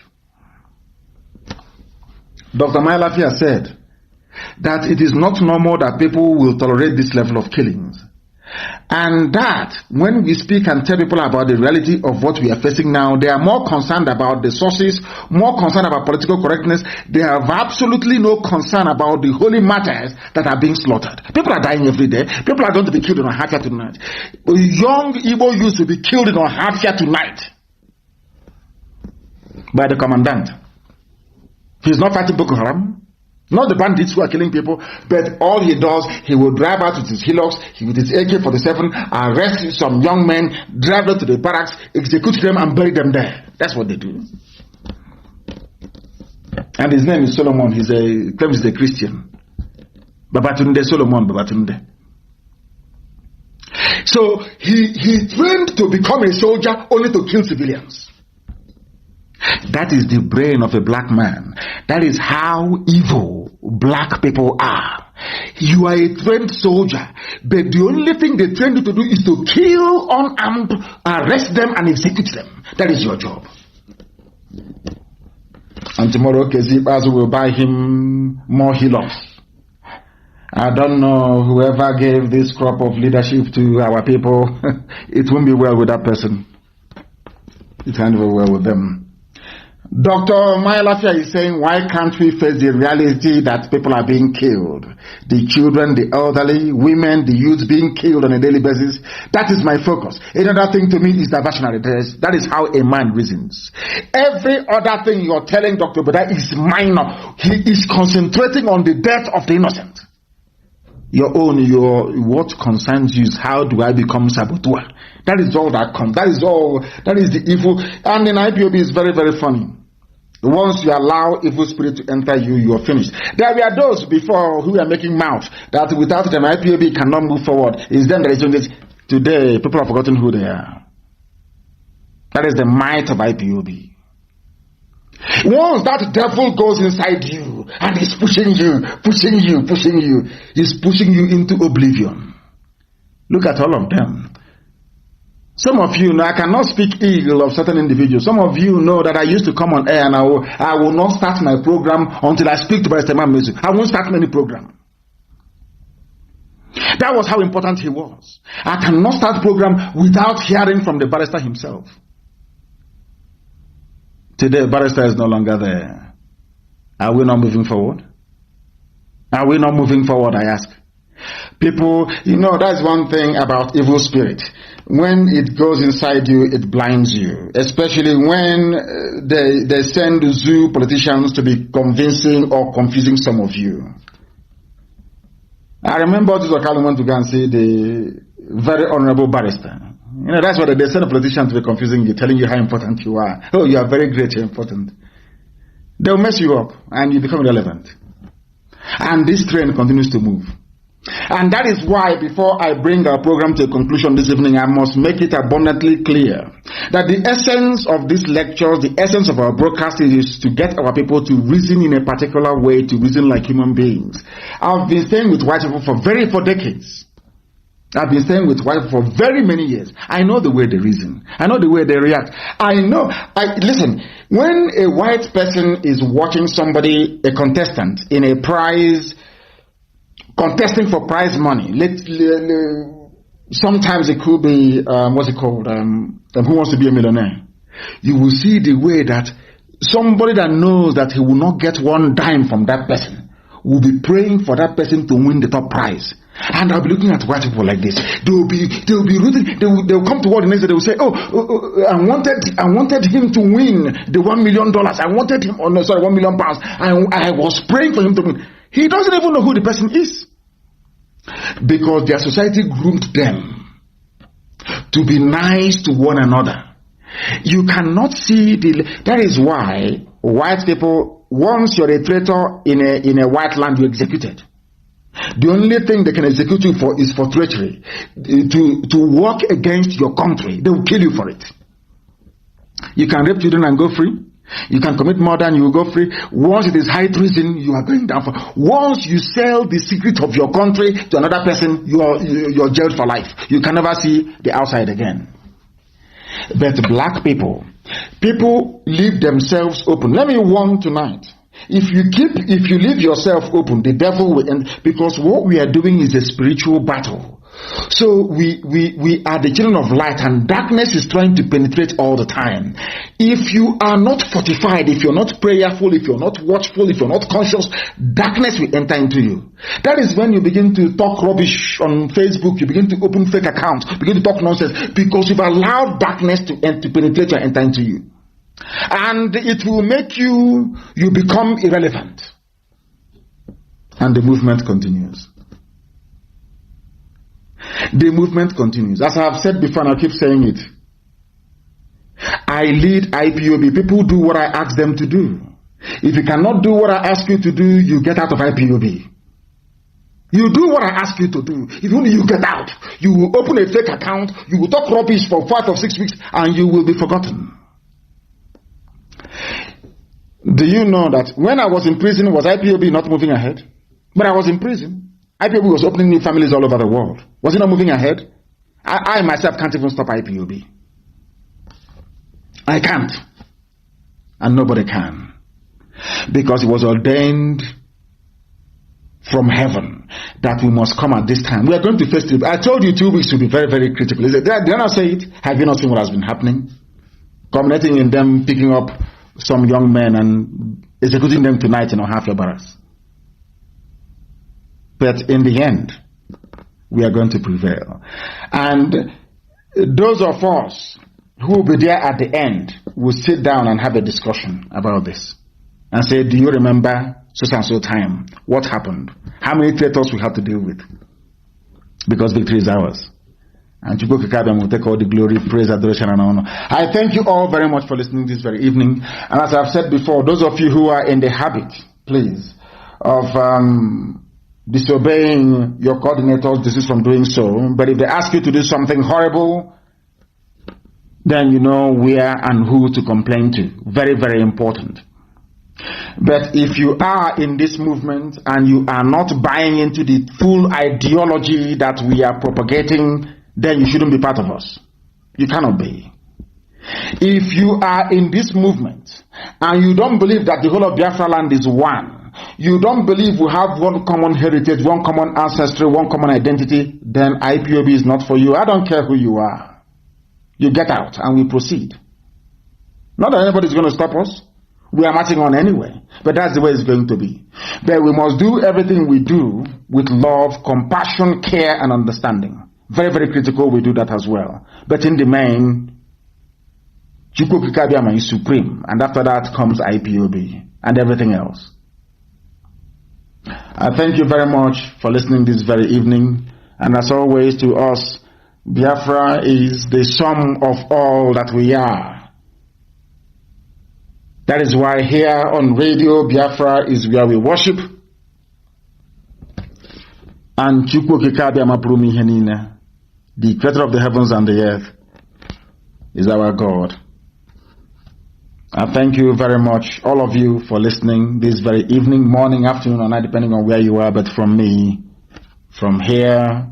Dr. Mailafia said that it is not normal that people will tolerate this level of killings. And that when we speak and tell people about the reality of what we are facing now, they are more concerned about the sources, more concerned about political correctness. They have absolutely no concern about the holy matters that are being slaughtered. People are dying every day. People are going to be killed in Ohafia tonight. Young Igbo youth will be killed in Ohafia tonight by the commandant. He's not fighting Boko Haram. Not the bandits who are killing people, but all he does, he will drive out with his hillocks, with his AK-47, arrest some young men, drive them to the barracks, execute them and bury them there. That's what they do. And his name is Solomon. He claims he's a Christian. Babatunde, Solomon Babatunde. So he trained to become a soldier only to kill civilians. That is the brain of a black man. That is how evil black people are. You are a trained soldier, but the only thing they train you to do is to kill unarmed, arrest them and execute them. That is your job. And tomorrow Kezibazu will buy him more hillocks. I don't know whoever gave this crop of leadership to our people. It won't be well with that person. It won't be well with them. Dr. Mailafia is saying, why can't we face the reality that people are being killed? The children, the elderly, women, the youth being killed on a daily basis. That is my focus. Another thing to me is diversionary. That is how a man reasons. Every other thing you're telling Dr. Bada is minor. He is concentrating on the death of the innocent. What concerns you is how do I become saboteur? That is all that comes. That is the evil. And in IPOB is very, very funny. Once you allow evil spirit to enter you, you are finished. There were those before who are making mouth that without them IPOB cannot move forward. Is then there is this. Today, people have forgotten who they are. That is the might of IPOB. Once that devil goes inside you and is pushing you, he's pushing you into oblivion. Look at all of them. Some of you know I cannot speak ill of certain individuals. Some of you know that I used to come on air and I will not start my program until I speak to Pastor Mazi. I won't start any program. That was how important he was. I cannot start program without hearing from the barrister himself. Today, barrister is no longer there. Are we not moving forward? Are we not moving forward, I ask? People, that's one thing about evil spirit. When it goes inside you, it blinds you. Especially when they send zoo politicians to be convincing or confusing some of you. I remember this Okalo went to go and see the very honorable barrister. That's what they send a politician to be confusing you, telling you how important you are. Oh, you are very great, you're important. They'll mess you up and you become irrelevant. And this train continues to move. And that is why before I bring our program to a conclusion this evening, I must make it abundantly clear that the essence of these lectures, the essence of our broadcast is to get our people to reason in a particular way, to reason like human beings. I've been staying with white people for decades. I've been staying with white people for very many years. I know the way they reason. I know the way they react. Listen, when a white person is watching somebody, a contestant, in a prize, contesting for prize money, sometimes it could be, Who Wants to Be a Millionaire? You will see the way that somebody that knows that he will not get one dime from that person will be praying for that person to win the top prize. And I'll be looking at white people like this. They will be rooting. They will come to work the next day. They will say, I wanted him to win the $1 million. I wanted him, £1 million. I was praying for him to win. He doesn't even know who the person is. Because their society groomed them to be nice to one another. You cannot see that is why white people, once you're a traitor in a white land, you're executed. The only thing they can execute you for is for treachery. To work against your country. They will kill you for it. You can rape children and go free. You can commit murder and you will go free. Once it is high treason, you are going down for. Once you sell the secret of your country to another person, you're jailed for life. You can never see the outside again. But black people leave themselves open. Let me warn tonight. If you leave yourself open, the devil will end, because what we are doing is a spiritual battle. So we are the children of light, and darkness is trying to penetrate all the time. If you are not fortified, if you're not prayerful, if you're not watchful, if you're not conscious, darkness will enter into you. That is when you begin to talk rubbish on Facebook, you begin to open fake accounts, begin to talk nonsense, because you've allowed darkness to penetrate and enter into you. And it will make you become irrelevant. And the movement continues. The movement continues. As I have said before, and I keep saying it, I lead IPOB. People do what I ask them to do. If you cannot do what I ask you to do, you get out of IPOB. You do what I ask you to do. If only you get out, you will open a fake account, you will talk rubbish for 5 or 6 weeks, and you will be forgotten. Do you know that when I was in prison, was IPOB not moving ahead? When I was in prison, IPOB was opening new families all over the world. Was it not moving ahead? I myself can't even stop IPOB. I can't. And nobody can. Because it was ordained from heaven that we must come at this time. We are going to face it. I told you 2 weeks will be very, very critical. Did I not say it? Have you not seen what has been happening? Culminating in them picking up some young men and executing them tonight in Ohafia Barracks. But in the end, we are going to prevail. And those of us who will be there at the end will sit down and have a discussion about this. And say, do you remember so and so time? What happened? How many traitors we have to deal with? Because victory is ours. And Chukwu Kikabiyama will take all the glory, praise, adoration, and honor. I thank you all very much for listening this very evening. And as I've said before, those of you who are in the habit, please, of disobeying your coordinators, desist from doing so. But if they ask you to do something horrible, then you know where and who to complain to. Very, very important. But if you are in this movement and you are not buying into the full ideology that we are propagating, then you shouldn't be part of us. You cannot be. If you are in this movement and you don't believe that the whole of Biafra land is one, you don't believe we have one common heritage, one common ancestry, one common identity, then IPOB is not for you. I don't care who you are. You get out and we proceed. Not that anybody is going to stop us. We are marching on anyway. But that's the way it's going to be. But we must do everything we do with love, compassion, care, and understanding. Very, very critical we do that as well. But in the main, Chukwu Kikabiyama is supreme. And after that comes IPOB and everything else. I thank you very much for listening this very evening. And as always to us, Biafra is the sum of all that we are. That is why here on radio, Biafra is where we worship. And Chukwu Kikabiyama Purumi Henina, the creator of the heavens and the earth, is our God. I thank you very much, all of you, for listening this very evening, morning, afternoon, or night, depending on where you are. But from me, from here,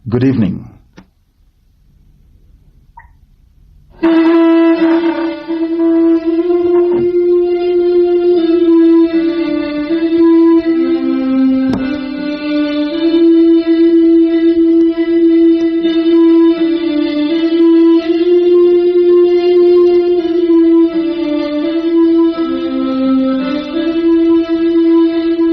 good evening.